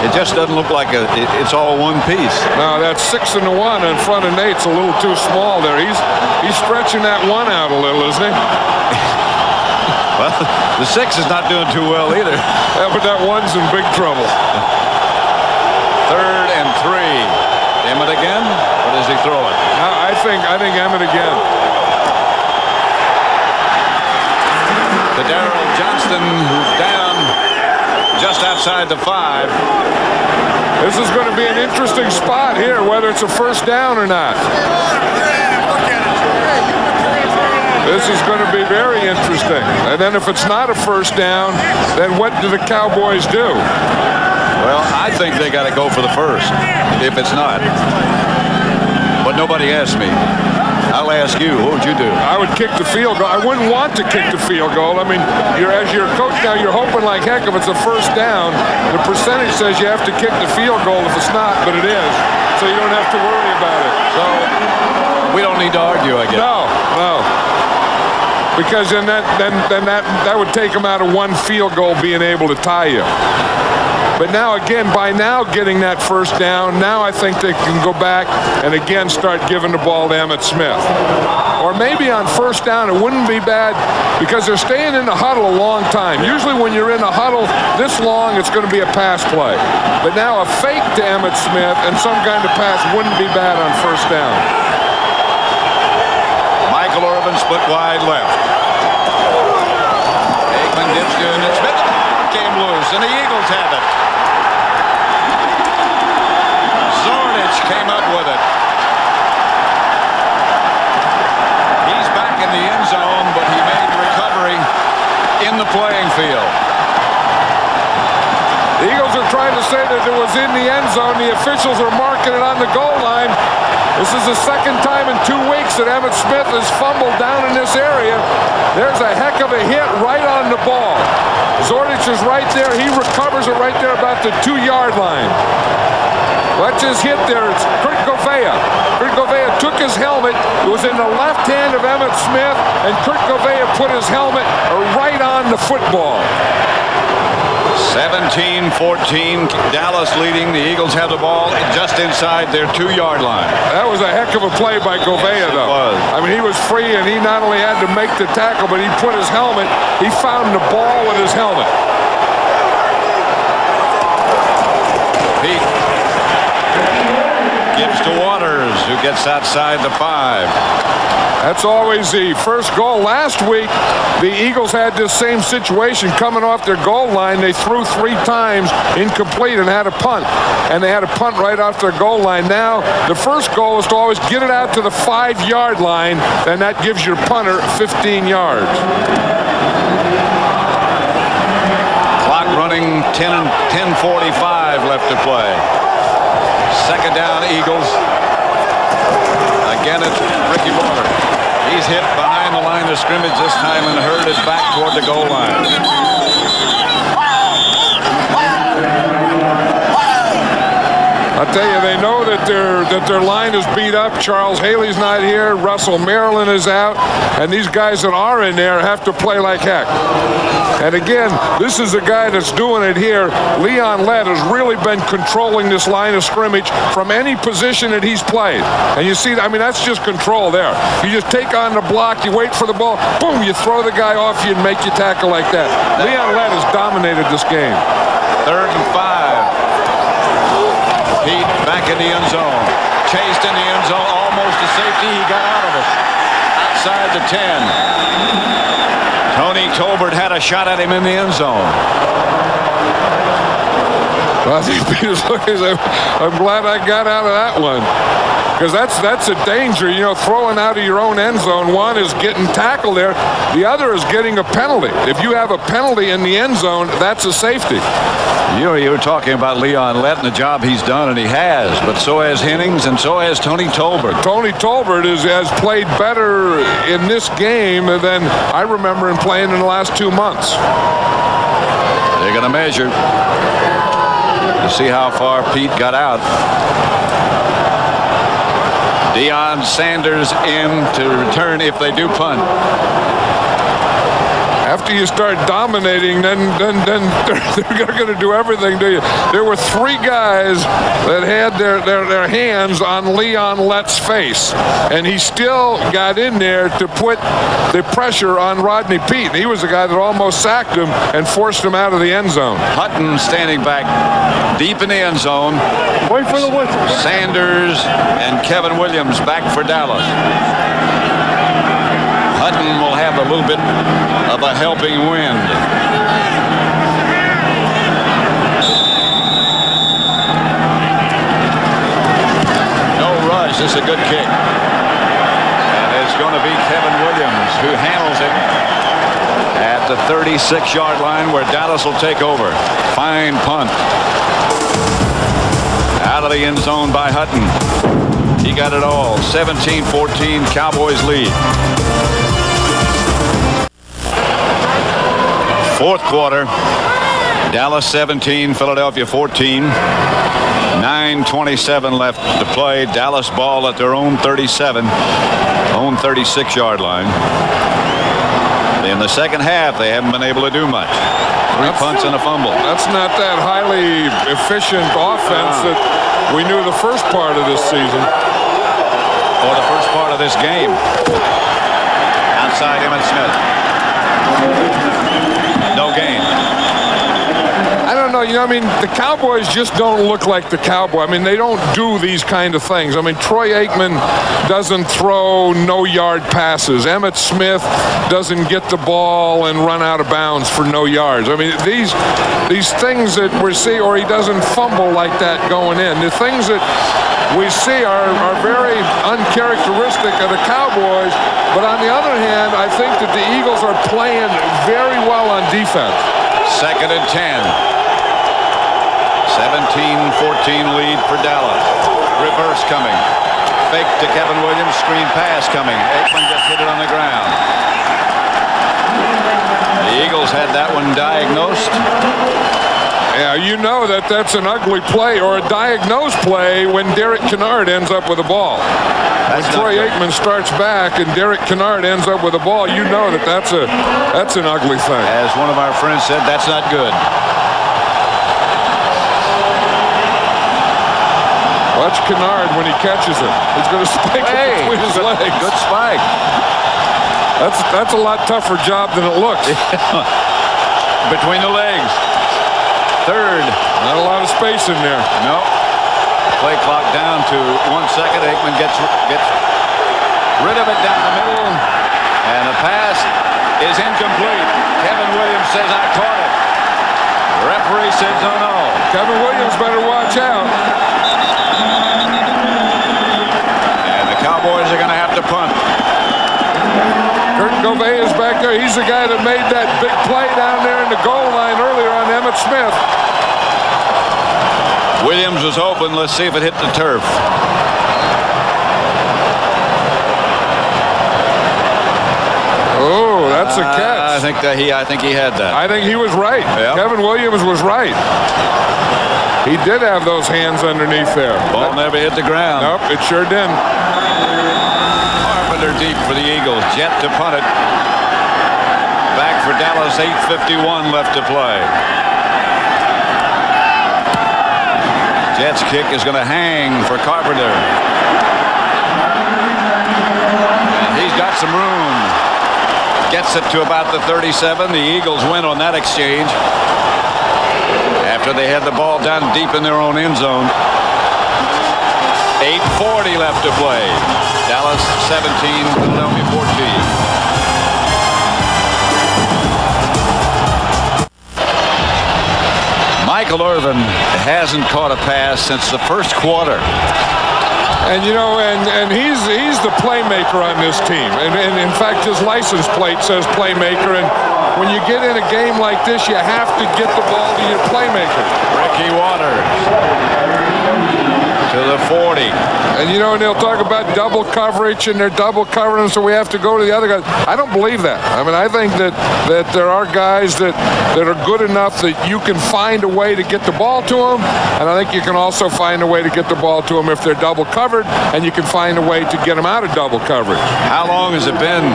It just doesn't look like it's all one piece. No, that 6 and 1 in front of Nate's a little too small there. He's stretching that 1 out a little, isn't he? Well, the 6 is not doing too well either. Yeah, but that 1's in big trouble. 3rd and 3. Emmitt again, or does he throw it? I think Emmitt again. To Darrell Johnston, who's down just outside the 5. This is going to be an interesting spot here, whether it's a first down or not. This is going to be very interesting. And then if it's not a first down, then what do the Cowboys do? Well, I think they got to go for the first, if it's not. But nobody asked me. I'll ask you, what would you do? I would kick the field goal. I wouldn't want to kick the field goal. I mean, as your coach now, you're hoping like heck if it's a first down. The percentage says you have to kick the field goal if it's not, but it is. So you don't have to worry about it. So we don't need to argue, I guess. No. Because then that would take them out of one field goal being able to tie you. But now, again, by now getting that first down, now I think they can go back and again start giving the ball to Emmitt Smith. Or maybe on first down, it wouldn't be bad because they're staying in the huddle a long time. Usually when you're in the huddle this long, it's going to be a pass play. But now a fake to Emmitt Smith and some kind of pass wouldn't be bad on first down. Michael Irvin split wide left. Aikman dips to it. Smith came loose, and the Eagles have it. Came up with it. He's back in the end zone, but he made the recovery in the playing field. The Eagles are trying to say that it was in the end zone. The officials are marking it on the goal line. This is the second time in 2 weeks that Emmitt Smith has fumbled down in this area. There's a heck of a hit right on the ball. Zordich is right there. He recovers it right there about the 2-yard line. Watch his hit there. It's Kurt Govea. Kurt Govea took his helmet. It was in the left hand of Emmitt Smith, and Kurt Govea put his helmet right on the football. 17-14, Dallas leading. The Eagles have the ball just inside their 2-yard line. That was a heck of a play by Govea, yes, though. Was. I mean, he was free, and he not only had to make the tackle, but he put his helmet. He found the ball with his helmet. Pete gives to Waters, who gets outside the 5. That's always the first goal. Last week, the Eagles had this same situation coming off their goal line. They threw 3 times incomplete and had a punt. And they had a punt right off their goal line. Now, the first goal is to always get it out to the 5-yard line, and that gives your punter 15 yards. Clock running, 10:45 left to play. Second down, Eagles. Again, it's Ricky Water. He's is hit behind the line of scrimmage this time and herded back toward the goal line. I'll tell you, they know that their line is beat up. Charles Haley's not here. Russell Maryland is out. And these guys that are in there have to play like heck. And again, this is a guy that's doing it here. Leon Lett has really been controlling this line of scrimmage from any position that he's played. And you see, I mean, that's just control there. You just take on the block, you wait for the ball, boom, you throw the guy off you and make you tackle like that. Leon Lett has dominated this game. 3rd and 5. Pete back in the end zone. Chased in the end zone, almost to safety. He got out of it. Outside the 10. Tony Tolbert had a shot at him in the end zone. Well, I think Peter's looking, I'm glad I got out of that one. Because that's a danger, you know, throwing out of your own end zone. One is getting tackled there. The other is getting a penalty. If you have a penalty in the end zone, that's a safety. You were talking about Leon Lett and the job he's done, and he has. But so has Hennings, and so has Tony Tolbert. Tony Tolbert has played better in this game than I remember him playing in the last 2 months. They're going to measure to see how far Pete got out. Deion Sanders in to return if they do punt. After you start dominating, then they're going to do everything to you. There were 3 guys that had their hands on Leon Lett's face, and he still got in there to put the pressure on Rodney Peete. He was the guy that almost sacked him and forced him out of the end zone. Hutton standing back deep in the end zone. Wait for the whistle. Sanders and Kevin Williams back for Dallas. Hutton will have a little bit of a helping wind. No rush. This is a good kick. And it's going to be Kevin Williams who handles it at the 36-yard line where Dallas will take over. Fine punt. Out of the end zone by Hutton. He got it all. 17-14, Cowboys lead. 4th quarter, Dallas 17, Philadelphia 14. 9:27 left to play. Dallas ball at their own 37, own 36-yard line. In the second half, they haven't been able to do much. 3 punts and a fumble. That's not that highly efficient offense that we knew the first part of this season. Or the first part of this game. Outside Emmitt Smith. No gain. I don't know. You know, I mean, the Cowboys just don't look like the Cowboys. I mean, they don't do these kind of things. I mean, Troy Aikman doesn't throw no-yard passes. Emmitt Smith doesn't get the ball and run out of bounds for no yards. I mean, these things that we see, or he doesn't fumble like that going in. The things that we see are very uncharacteristic of the Cowboys. But on the other hand, I think that the Eagles are playing very well on defense. 2nd and 10. 17-14 lead for Dallas. Reverse coming. Fake to Kevin Williams. Screen pass coming. Aikman just hit it on the ground. The Eagles had that one diagnosed. Yeah, you know that's an ugly play or a diagnosed play when Derek Kennard ends up with a ball. When Troy Aikman starts back and Derek Kennard ends up with a ball, you know that's an ugly thing. As one of our friends said, that's not good. Watch Kennard when he catches it. He's going to spike it between his legs. Good spike. That's a lot tougher job than it looks. Between the legs. 3rd. Not a lot of space in there. No. Play clock down to 1 second. Aikman gets rid of it down the middle. And the pass is incomplete. Kevin Williams says, I caught it. The referee says, oh no. Kevin Williams better watch out. And the Cowboys are going to have to punt. Kurt Govey is back there. He's the guy that made that big play down there in the goal line earlier on Emmitt Smith. Williams was open. Let's see if it hit the turf. That's a catch. I think he had that. I think he was right. Yep. Kevin Williams was right. He did have those hands underneath there. Ball never hit the ground. Nope, it sure didn't. Carpenter deep for the Eagles. Jet to punt it. Back for Dallas. 8:51 left to play. Jet's kick is going to hang for Carpenter. And he's got some room. Gets it to about the 37. The Eagles win on that exchange after they had the ball down deep in their own end zone. 8:40 left to play. Dallas 17, Philadelphia 14. Michael Irvin hasn't caught a pass since the first quarter. And you know, and he's the playmaker on this team. And in fact, his license plate says playmaker. And when you get in a game like this, you have to get the ball to your playmaker. Ricky Waters to the 40. And you know, and they'll talk about double coverage and they're double covering, so we have to go to the other guys. I don't believe that. I mean, I think that there are guys that are good enough that you can find a way to get the ball to them, and I think you can also find a way to get the ball to them if they're double covered, and you can find a way to get them out of double coverage. How long has it been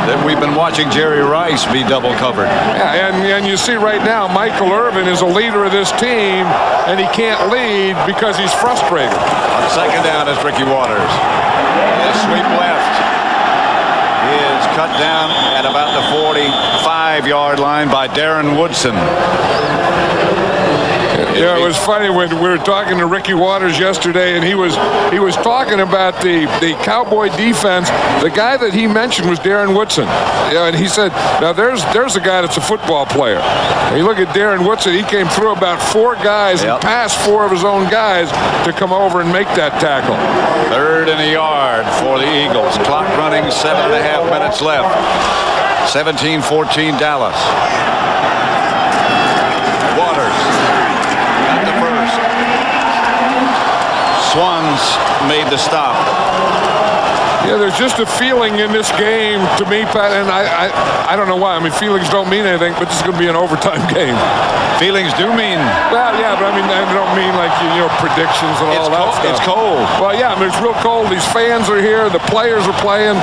that we've been watching Jerry Rice be double covered? Yeah, and you see right now, Michael Irvin is a leader of this team, and he can't lead because he's frustrated. On second down is Ricky Waters. His sweep left. He is cut down at about the 45-yard line by Darren Woodson. Yeah, it was funny when we were talking to Ricky Waters yesterday, and he was talking about the Cowboy defense. The guy that he mentioned was Darren Woodson. Yeah, and he said, now there's a guy that's a football player. And you look at Darren Woodson, he came through about 4 guys and passed 4 of his own guys to come over and make that tackle. 3rd and a yard for the Eagles. Clock running, 7.5 minutes left. 17-14 Dallas. Swans made the stop. Yeah, there's just a feeling in this game to me, Pat, and I don't know why. I mean, feelings don't mean anything, but this is going to be an overtime game. Feelings do mean. Well, yeah, but I mean, I don't mean like, you know, predictions and all that stuff. It's cold. Well, yeah, I mean, it's real cold. These fans are here. The players are playing.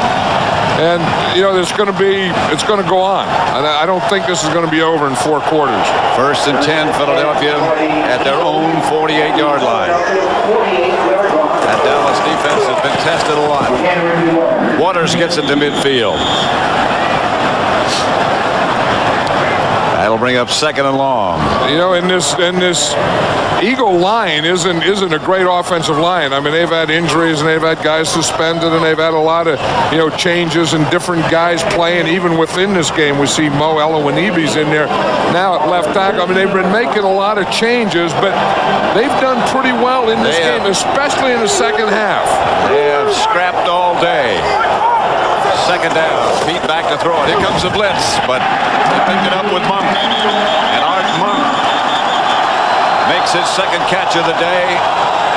And, you know, it's going to go on. I don't think this is going to be over in 4 quarters. 1st and 10, Philadelphia at their own 48-yard line. That Dallas defense has been tested a lot. Waters gets it to midfield. That'll bring up 2nd and long. You know, in this Eagle line isn't a great offensive line. I mean, they've had injuries and they've had guys suspended and they've had a lot of, you know, changes and different guys playing. Even within this game, we see Mo Elowanibi's in there now at left tackle. I mean, they've been making a lot of changes, but they've done pretty well in this game, especially in the second half. They have scrapped all day. 2nd down. Pete back to throw it. Here comes the blitz, but they picked it up with Monk. And Art Monk makes his 2nd catch of the day,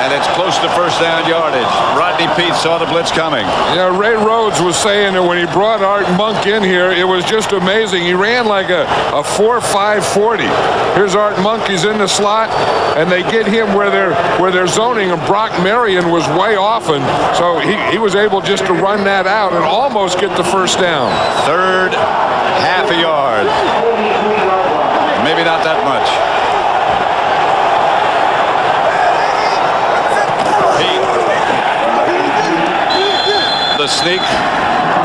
and it's close to 1st down yardage. Rodney Pete saw the blitz coming. Yeah, Ray Rhodes was saying that when he brought Art Monk in here, it was just amazing. He ran like a 4.5 40. Here's Art Monk. He's in the slot, and they get him where they're zoning, and Brock Marion was way off, and so he was able just to run that out and almost get the 1st down. 3rd, half a yard. Maybe not that much. The sneak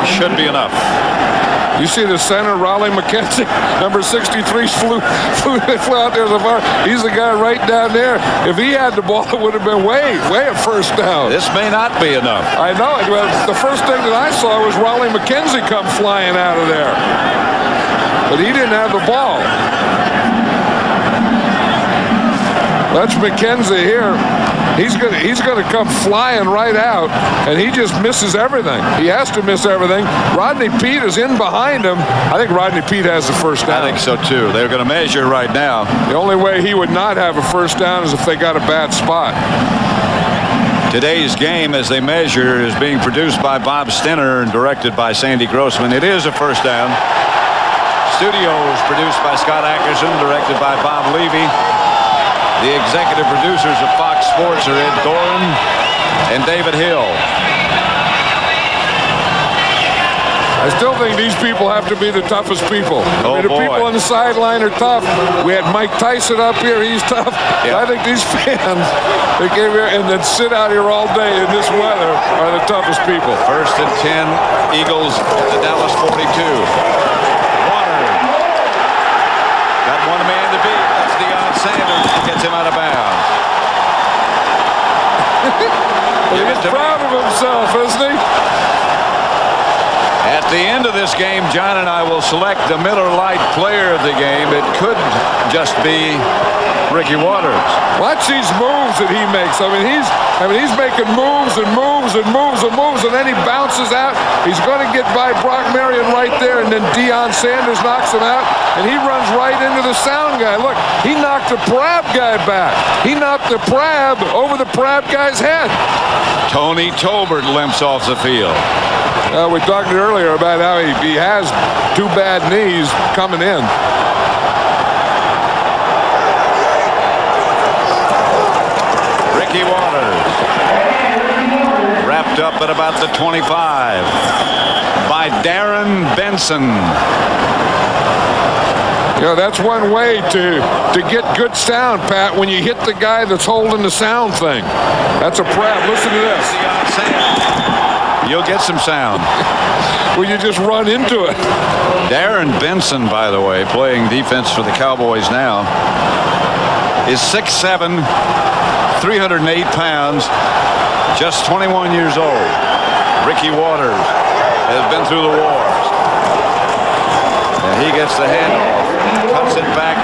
should be enough. You see the center, Raleigh McKenzie, number 63, flew out there so far. He's the guy right down there. If he had the ball, it would have been way a 1st down. This may not be enough. I know. Well, the first thing that I saw was Raleigh McKenzie come flying out of there. But he didn't have the ball. That's McKenzie here. He's gonna come flying right out, and he just misses everything. He has to miss everything. Rodney Pete is in behind him. I think Rodney Pete has the 1st down. I think so too. They're going to measure right now. The only way he would not have a 1st down is if they got a bad spot. Today's game, as they measure, is being produced by Bob Stenner and directed by Sandy Grossman. It is a 1st down. Studios produced by Scott Ackerson, directed by Bob Levy. The executive producers of Fox Sports are Ed Doran and David Hill. I still think these people have to be the toughest people. Oh, I mean, the people on the sideline are tough. We had Mike Tyson up here. He's tough. Yeah. I think these fans that came here and then sit out here all day in this weather are the toughest people. 1st and 10, Eagles at the Dallas 42. Waters. Got one man to beat. That's Deion Sanders. Gets him out of bounds. He's proud of himself, isn't he? At the end of this game, John and I will select the Miller Lite player of the game. It could just be Ricky Waters. Watch these moves that he makes. I mean, he's making moves and moves and moves and moves, and then he bounces out. He's going to get by Brock Marion right there, and then Deion Sanders knocks him out, and he runs right into the sound guy. Look, he knocked the Prab guy back. He knocked the Prab over the Prab guy's head. Tony Tolbert limps off the field. We talked earlier about how he has 2 bad knees coming in. Ricky Waters wrapped up at about the 25 by Darren Benson. You know, that's one way to get good sound, Pat, when you hit the guy that's holding the sound thing. That's a Prab. Listen to this. You'll get some sound. Well, you just run into it. Darren Benson, by the way, playing defense for the Cowboys now, is 6'7", 308 pounds, just 21 years old. Ricky Waters has been through the wars. And he gets the handoff, cuts it back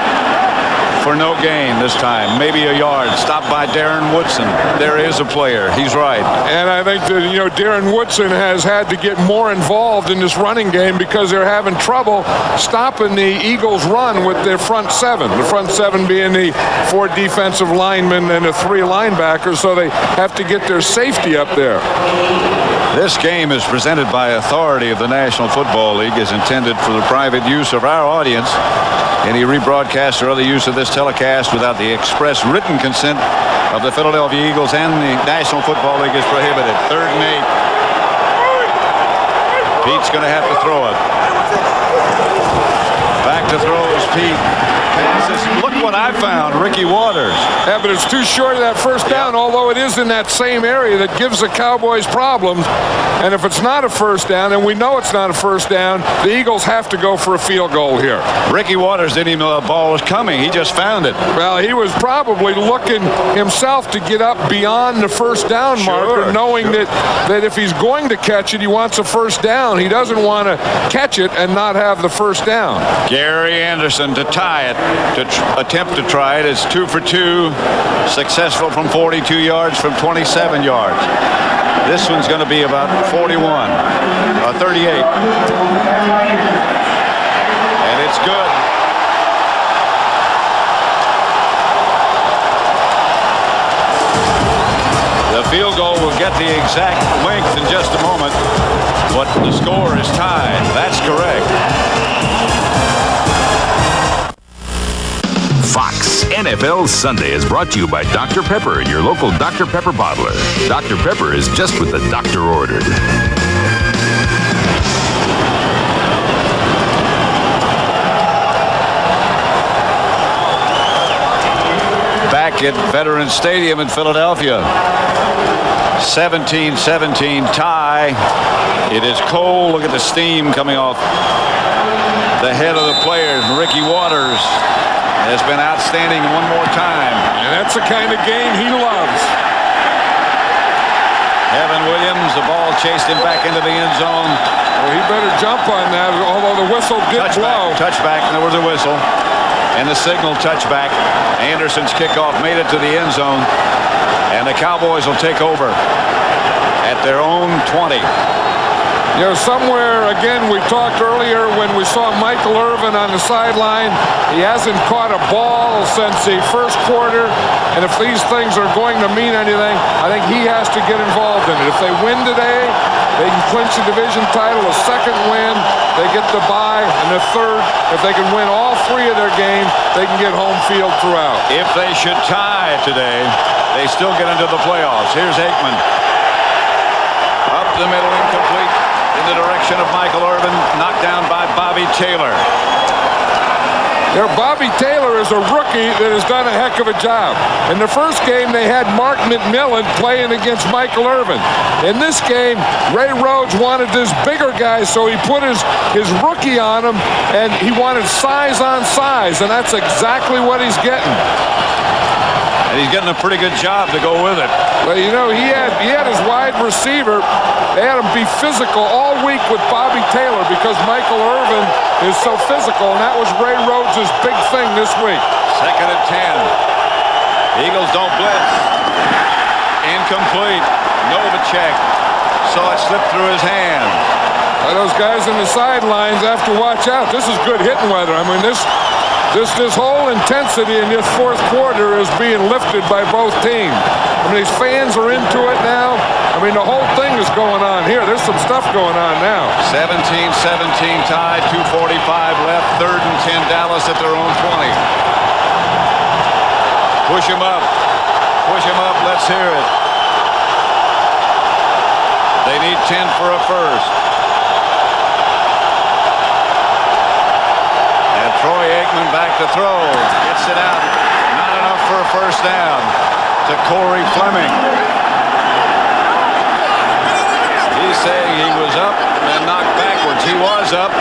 for no gain this time, maybe a yard. Stopped by Darren Woodson. There is a player. He's right. And I think that, you know, Darren Woodson has had to get more involved in this running game because they're having trouble stopping the Eagles' run with their front 7. The front 7 being the 4 defensive linemen and the 3 linebackers, so they have to get their safety up there. This game is presented by authority of the National Football League, is intended for the private use of our audience. Any rebroadcast or other use of this telecast without the express written consent of the Philadelphia Eagles and the National Football League is prohibited. 3rd and 8. Pete's going to have to throw it. Back to throws Pete. Passes. Look what I found, Ricky Waters. Yeah, but it's too short of that first down, although it is in that same area that gives the Cowboys problems. And if it's not a first down, and we know it's not a first down, the Eagles have to go for a field goal here. Ricky Waters didn't even know the ball was coming. He just found it. Well, he was probably looking himself to get up beyond the first down marker, knowing that if he's going to catch it, he wants a first down. He doesn't want to catch it and not have the first down. Gary Anderson to tie it, to attempt to try it. It's 2 for 2. Successful from 42 yards, from 27 yards. This one's going to be about 41 or 38. And it's good. The field goal will get the exact length in just a moment, but the score is tied. That's correct. Fox NFL Sunday is brought to you by Dr. Pepper and your local Dr. Pepper bottler. Dr. Pepper is just what the doctor ordered. Back at Veterans Stadium in Philadelphia. 17-17 tie. It is cold. Look at the steam coming off the head of the players. Ricky Waters has been outstanding one more time. And that's the kind of game he loves. Evan Williams, the ball chased him back into the end zone. Well, he better jump on that, although the whistle did blow. Touchback, and there was a whistle. And the signal touchback. Anderson's kickoff made it to the end zone. And the Cowboys will take over at their own 20. You know, somewhere, again, we talked earlier when we saw Michael Irvin on the sideline. He hasn't caught a ball since the first quarter. And if these things are going to mean anything, I think he has to get involved in it. If they win today, They can clinch the division title, a second win. They get the bye, and the third, if they can win all 3 of their games, they can get home field throughout. If they should tie today, they still get into the playoffs. Here's Aikman. Up the middle, incomplete. In the direction of Michael Irvin, knocked down by Bobby Taylor. Bobby Taylor is a rookie that has done a heck of a job. In the first game, they had Mark McMillan playing against Michael Irvin. In this game, Ray Rhodes wanted this bigger guy, so he put his rookie on him, and he wanted size on size, and that's exactly what he's getting. And he's getting a pretty good job to go with it. Well, you know, he had his wide receiver. They had him be physical all week with Bobby Taylor because Michael Irvin is so physical, and that was Ray Rhodes' big thing this week. Second and 10. Eagles don't blitz. Incomplete. Novacek saw it slip through his hand. Well, those guys in the sidelines have to watch out. This is good hitting weather. I mean, this whole intensity in this fourth quarter is being lifted by both teams. I mean, these fans are into it now. I mean, the whole thing is going on here. There's some stuff going on now. 17-17 tied, 2:45 left, 3rd and 10, Dallas at their own 20. Push him up. Push him up. Let's hear it. They need 10 for a first. And Troy Aikman back to throw. Gets it out. Not enough for a first down to Corey Fleming. He's saying he was up and knocked backwards. He was up.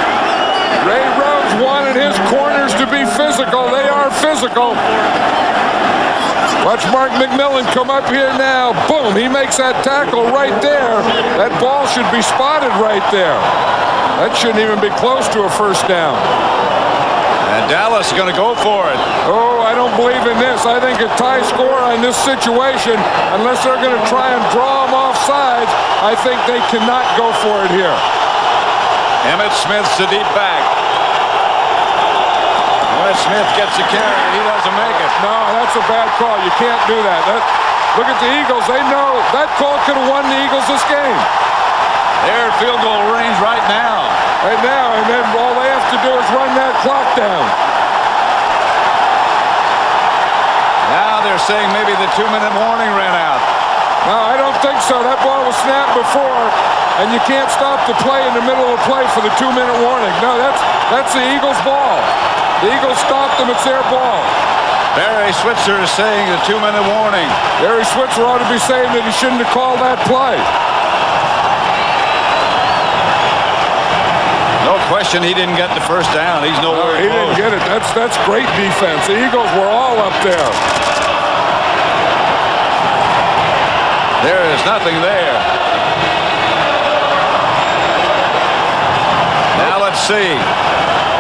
Ray Rhodes wanted his corners to be physical. They are physical. Watch Mark McMillan come up here now. Boom, he makes that tackle right there. That ball should be spotted right there. That shouldn't even be close to a first down. And Dallas is going to go for it. Oh, I don't believe in this. I think a tie score in this situation, unless they're going to try and draw them off sides, I think they cannot go for it here. Emmitt Smith's the deep back. Emmitt Smith gets the carry. He doesn't make it. No, that's a bad call. You can't do that. Look at the Eagles. They know that call could have won the Eagles this game. They're at field goal range right now. Right now, and then all they have to do is run that clock down. Now they're saying maybe the 2-minute warning ran out. No, I don't think so. That ball was snapped before, and you can't stop the play in the middle of the play for the 2-minute warning. No, that's the Eagles' ball. The Eagles stopped them. It's their ball. Barry Switzer is saying the 2-minute warning. Barry Switzer ought to be saying that he shouldn't have called that play. No question he didn't get the first down. He's nowhere close. He didn't get it. That's great defense. The Eagles were all up there. There is nothing there. Now let's see.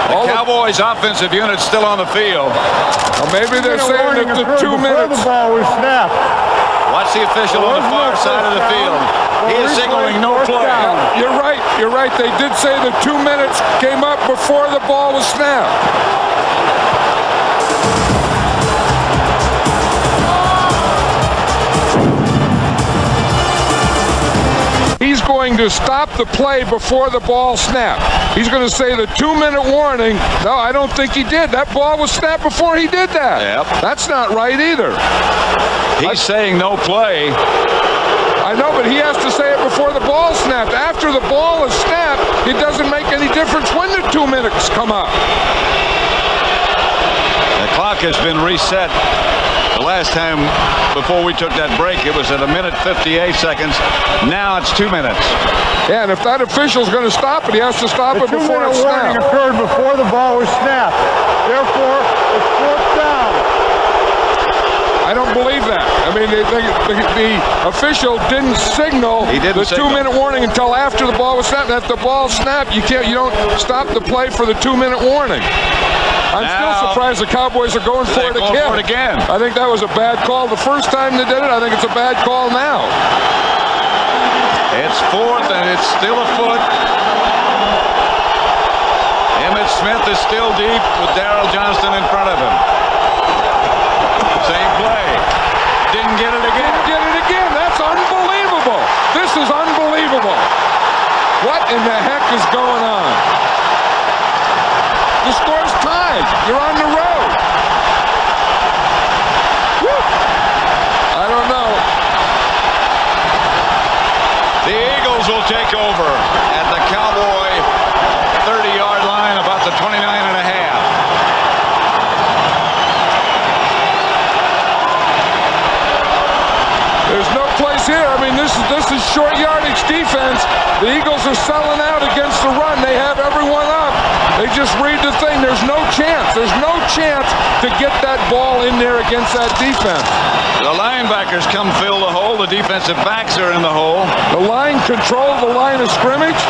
The Cowboys offensive unit's still on the field. Well, maybe they're saying that the 2 minutes. The ball was snapped. Watch the official on the far side of the field. He is signaling no play. You're right. You're right. They did say the 2 minutes came up before the ball was snapped. He's going to stop the play before the ball snapped. He's going to say the 2-minute warning. No, I don't think he did. That ball was snapped before he did that. Yep. That's not right either. He's saying no play. I know, but he has to say it before the ball snapped. After the ball is snapped, it doesn't make any difference when the 2 minutes come up. The clock has been reset. The last time before we took that break, it was at 1:58 seconds. Now it's 2 minutes. Yeah, and if that official's going to stop it, he has to stop it before it's snapped. The 2-minute warning occurred before the ball was snapped. Therefore, it's fourth down. I don't believe that. I mean, the official didn't signal the 2-minute warning until after the ball was snapped. If the ball snapped, you don't stop the play for the 2-minute warning. I'm still surprised the Cowboys are going for it again. I think that was a bad call the first time they did it. I think it's a bad call now. It's fourth, and it's still a foot. Emmitt Smith is still deep with Darrell Johnston in front of him. Same play. Didn't get it again. Didn't get it again. That's unbelievable. This is unbelievable. is going on? The score's tied. You're on the road. Woo. I don't know. The Eagles will take over at the Cowboy 30-yard line, about the 29.5. There's no place here. I mean, this is short yardage defense. The Eagles are selling out against the run. They have everyone up. They just read the thing. There's no chance. There's no chance to get that ball in there against that defense. The linebackers come fill the hole. The defensive backs are in the hole. The line controlled the line of scrimmage,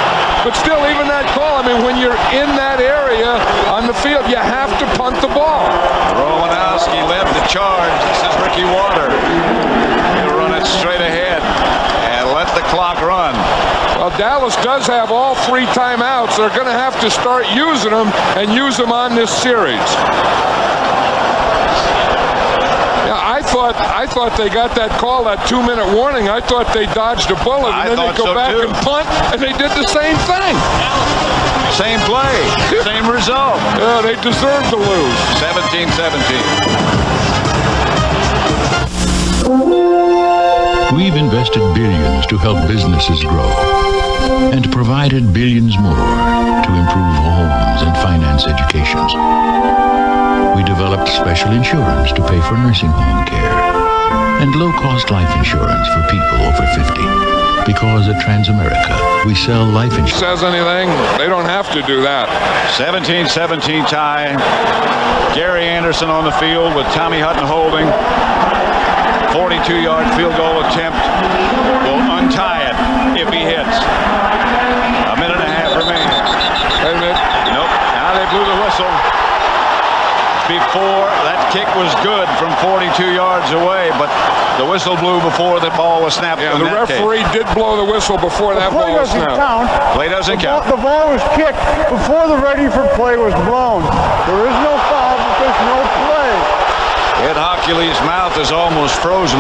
but still, even that call, I mean, when you're in that area on the field, you have to punt the ball. Romanowski led the charge. This is Ricky Water. He'll run it straight ahead and let the clock run. Well, Dallas does have all 3 timeouts. They're going to have to start using them and use them on this series. Yeah, I thought they got that call, that 2-minute warning. I thought they dodged a bullet, and then they go back and punt, and they did the same thing. Same play, same result. Yeah, they deserve to lose. 17-17. We've invested billions to help businesses grow and provided billions more to improve homes and finance educations. We developed special insurance to pay for nursing home care and low-cost life insurance for people over 50. Because at Transamerica, we sell life insurance. Says anything, they don't have to do that. 17-17 tie. Gary Anderson on the field with Tommy Hutton holding. 42-yard field goal attempt will untie it if he hits. A minute and a half remaining. Wait a minute. Nope. Now they blew the whistle. Before, that kick was good from 42 yards away, but the whistle blew before the ball was snapped. Yeah, the referee did blow the whistle before that ball was snapped. Play doesn't count. The ball was kicked before the ready for play was blown. There is no foul, but there's no play. Ed Hockley's mouth is almost frozen,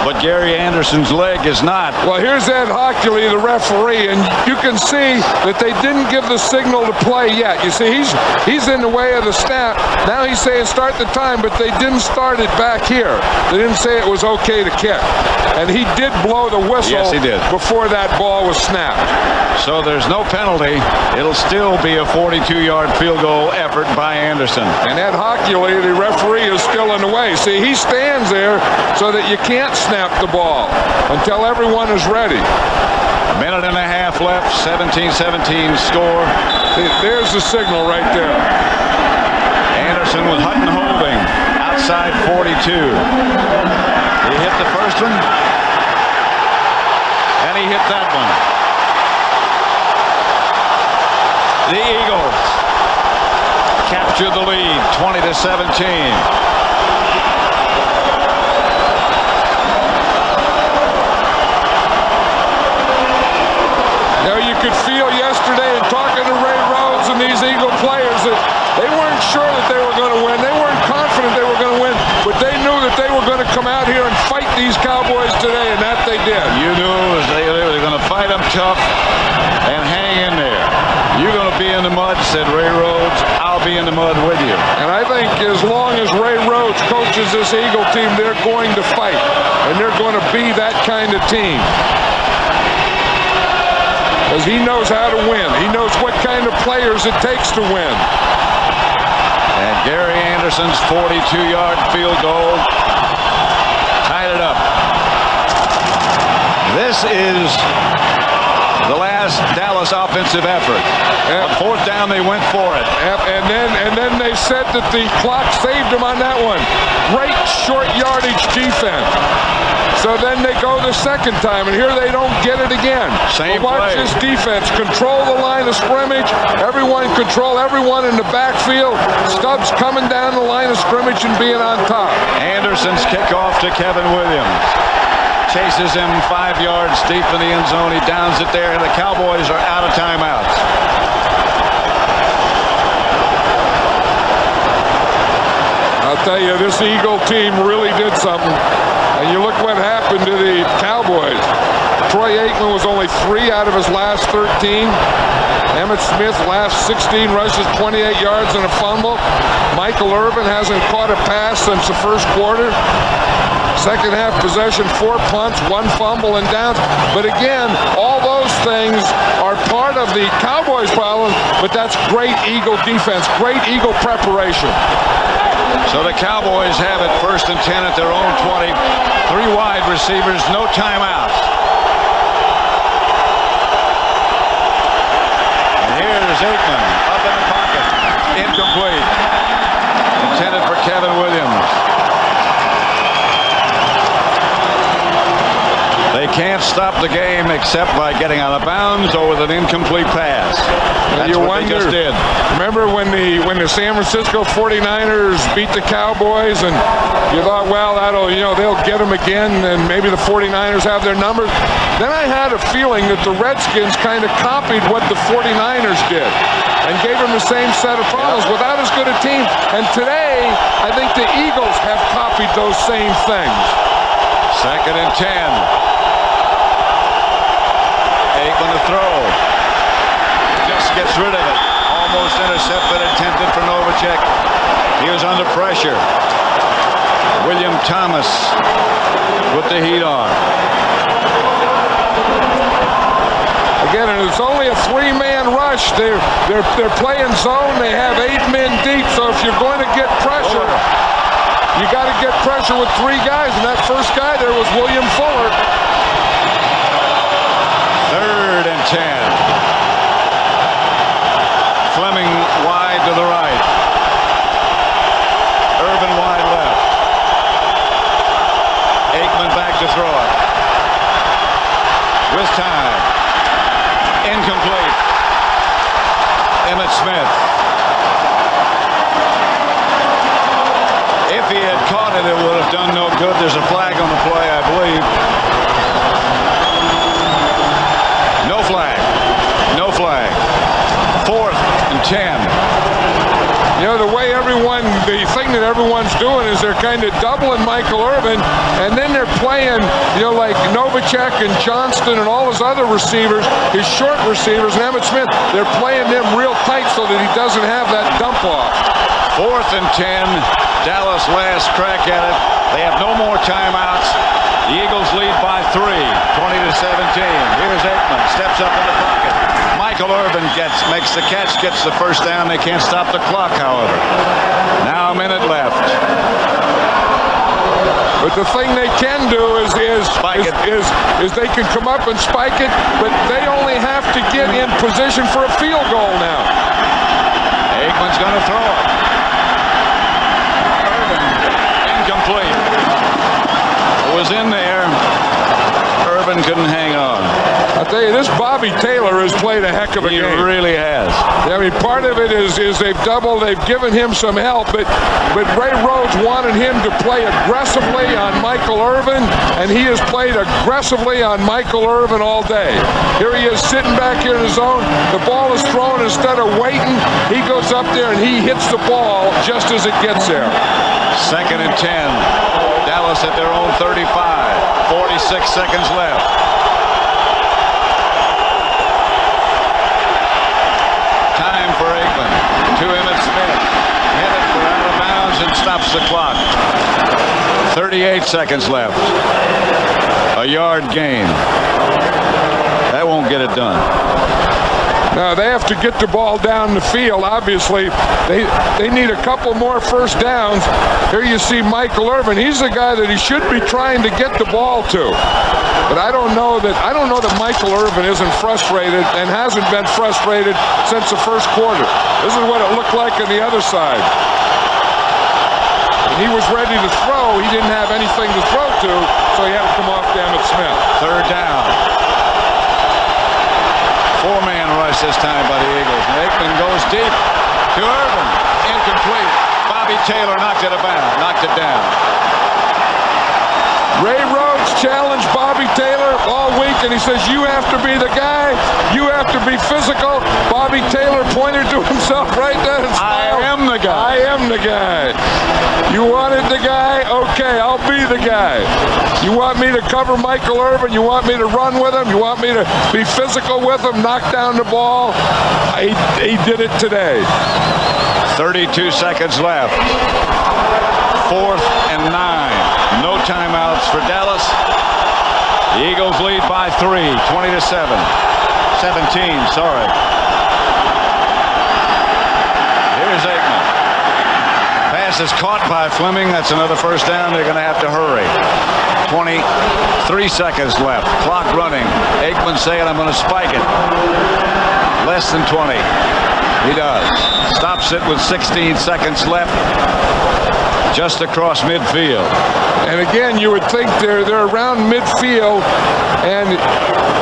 but Gary Anderson's leg is not. Well, here's Ed Hockley, the referee, and you can see that they didn't give the signal to play yet. You see, he's in the way of the snap. Now he's saying start the time, but they didn't start it back here. They didn't say it was okay to kick. And he did blow the whistle. Yes, he did. Before that ball was snapped. So there's no penalty. It'll still be a 42-yard field goal effort by Anderson. And Ed Hockley, the referee, is still in the way. See, he stands there so that you can't snap the ball until everyone is ready. A minute and a half left, 17-17 score. See, there's the signal right there. Anderson with Hutton holding outside 42. He hit the first one, and he hit that one. The Eagles capture the lead, 20-17. You could feel yesterday in talking to Ray Rhodes and these Eagle players that they weren't sure that they were going to win. They weren't confident they were going to win, but they knew that they were going to come out here and fight these Cowboys today, and that they did. You knew they were going to fight them tough and hang in there. You're going to be in the mud, said Ray Rhodes. I'll be in the mud with you. And I think as long as Ray Rhodes coaches this Eagle team, they're going to fight, and they're going to be that kind of team. Because he knows how to win. He knows what kind of players it takes to win. And Gary Anderson's 42-yard field goal tied it up. This is the last Dallas offensive effort. On fourth down, they went for it. And then they said that the clock saved them on that one. Great short yardage defense. So then they go the second time, and here they don't get it again. Same watch play. This defense. Control the line of scrimmage. Everyone control everyone in the backfield. Stubbs coming down the line of scrimmage and being on top. Anderson's kickoff to Kevin Williams. Chases him 5 yards deep in the end zone. He downs it there, and the Cowboys are out of timeouts. I'll tell you, this Eagle team really did something. And you look what happened to the Cowboys. Troy Aikman was only 3 out of his last 13. Emmitt Smith, last 16 rushes, 28 yards and a fumble. Michael Irvin hasn't caught a pass since the first quarter. Second half possession, 4 punts, 1 fumble and downs. But again, all those things are part of the Cowboys' problem, but that's great Eagle defense, great Eagle preparation. So the Cowboys have it 1st and 10 at their own 20. 3 wide receivers, no timeouts. And here's Aikman up in the pocket. Incomplete. Intended for Kevin Williams. They can't stop the game except by getting out of bounds or with an incomplete pass. That's what they just did. Remember when the San Francisco 49ers beat the Cowboys, and you thought, well, they'll get them again, and maybe the 49ers have their numbers. Then I had a feeling that the Redskins kind of copied what the 49ers did and gave them the same set of problems without as good a team. And today, I think the Eagles have copied those same things. 2nd and 10. Aikman to throw. Just gets rid of it. Almost intercepted, attempted for Novacek. He was under pressure. William Thomas put the heat on. Again, and it's only a 3-man rush. They're playing zone. They have 8 men deep. So if you're going to get pressure, you got to get pressure with 3 guys. And that first guy there was William Fuller. 3rd and 10. Fleming wide to the right. Irvin wide left. Aikman back to throw it. With time. Incomplete. Emmitt Smith. If he had caught it, it would have done no good. There's a flag on the play, I believe. No flag. No flag. 4th and 10. You know, the thing that everyone's doing is they're kind of doubling Michael Irvin, and then they're playing, like Novacek and Johnston and all his other receivers, his short receivers, and Emmitt Smith, they're playing them real tight so that he doesn't have that dump off. 4th and 10. Dallas last crack at it. They have no more timeouts. The Eagles lead by 3, 20-17. Here's Aikman, steps up in the pocket. Michael Irvin makes the catch, gets the first down. They can't stop the clock, however. Now a minute left. But the thing they can do is they can come up and spike it, but they only have to get in position for a field goal now. Aikman's going to throw it. Irvin, incomplete. It was in there. Irvin couldn't hang on. I'll tell you, this Bobby Taylor has played a heck of a game. He really has. I mean, part of it is they've given him some help, but Ray Rhodes wanted him to play aggressively on Michael Irvin, and he has played aggressively on Michael Irvin all day. Here he is sitting back here in his zone. The ball is thrown. Instead of waiting, he goes up there and he hits the ball just as it gets there. 2nd and 10. Dallas at their own 35. 46 seconds left. Time for Aikman. To Emmitt Smith. Headed for out of bounds and stops the clock. 38 seconds left. A yard gain. That won't get it done. Now, they have to get the ball down the field, obviously. They need a couple more first downs. Here you see Michael Irvin. He's the guy that he should be trying to get the ball to. But I don't know that Michael Irvin isn't frustrated and hasn't been frustrated since the first quarter. This is what it looked like on the other side. When he was ready to throw, he didn't have anything to throw to, so he had to come off to Emmitt Smith. 3rd down. 4-man rush this time by the Eagles. Aikman goes deep to Irvin. Incomplete. Bobby Taylor knocked it down. Ray Rhodes challenged Bobby Taylor all week, and he says, you have to be the guy. You have to be physical. Bobby Taylor pointed to himself right then and smiled. I am the guy. I am the guy. You wanted the guy? Okay, I'll be the guy. You want me to cover Michael Irvin? You want me to run with him? You want me to be physical with him, knock down the ball? He did it today. 32 seconds left. 4th and 9. No timeouts for Dallas. The Eagles lead by 3, 20-7. 17, sorry. Here's Aikman. Pass is caught by Fleming. That's another first down. They're going to have to hurry. 23 seconds left. Clock running. Aikman saying, I'm going to spike it. Less than 20. He does. Stops it with 16 seconds left. Just across midfield. And again, you would think they're around midfield, and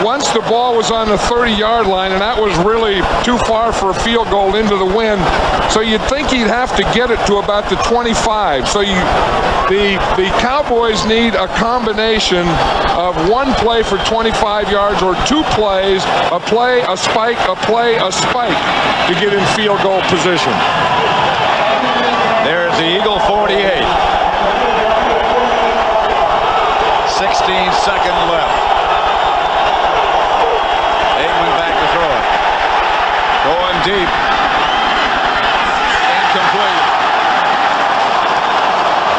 once the ball was on the 30-yard line, and that was really too far for a field goal into the wind, so you'd think he'd have to get it to about the 25. So the Cowboys need a combination of one play for 25 yards or two plays, a play, a spike, a play, a spike to get in field goal position. There's the Eagle 48. 16 seconds left. Aikman back to throw it. Going deep. Incomplete.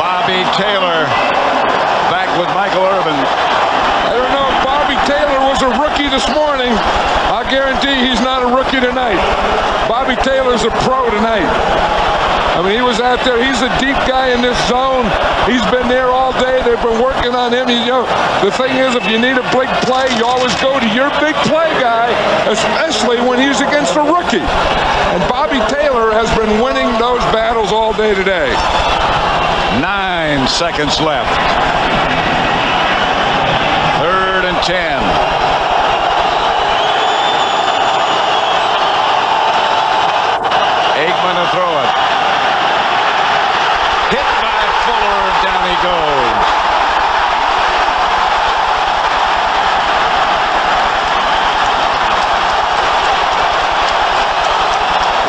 Bobby Taylor back with Michael Irvin. I don't know if Bobby Taylor was a rookie this morning. I guarantee he's not a rookie tonight. Bobby Taylor's a pro tonight. I mean, he was out there. He's a deep guy in this zone. He's been there all day. They've been working on him. You know, the thing is, if you need a big play, you always go to your big play guy, especially when he's against a rookie. And Bobby Taylor has been winning those battles all day today. 9 seconds left. 3rd and 10. Aikman to throw it. Hit by Fuller. Down he goes.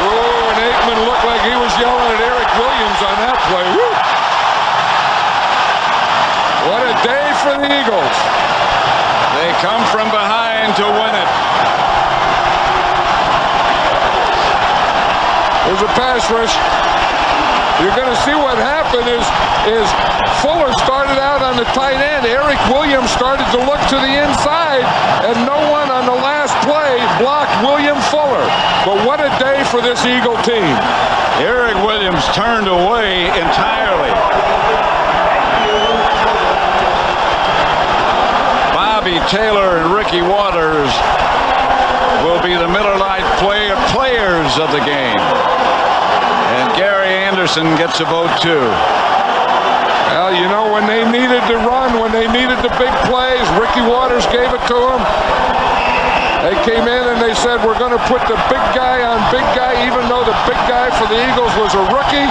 Oh, and Aikman looked like he was yelling at Eric Williams on that play. Woo! What a day for the Eagles. They come from behind to win it. There's a pass rush. You're going to see what happened is Fuller started out on the tight end. Eric Williams started to look to the inside, and no one on the last play blocked William Fuller. But what a day for this Eagle team. Eric Williams turned away entirely. Bobby Taylor and Ricky Waters will be the Miller Lite players of the game. And Gary Anderson gets a vote too. Well, you know, when they needed to run, when they needed the big plays, Ricky Waters gave it to them. They came in and they said, we're going to put the big guy on big guy, even though the big guy for the Eagles was a rookie.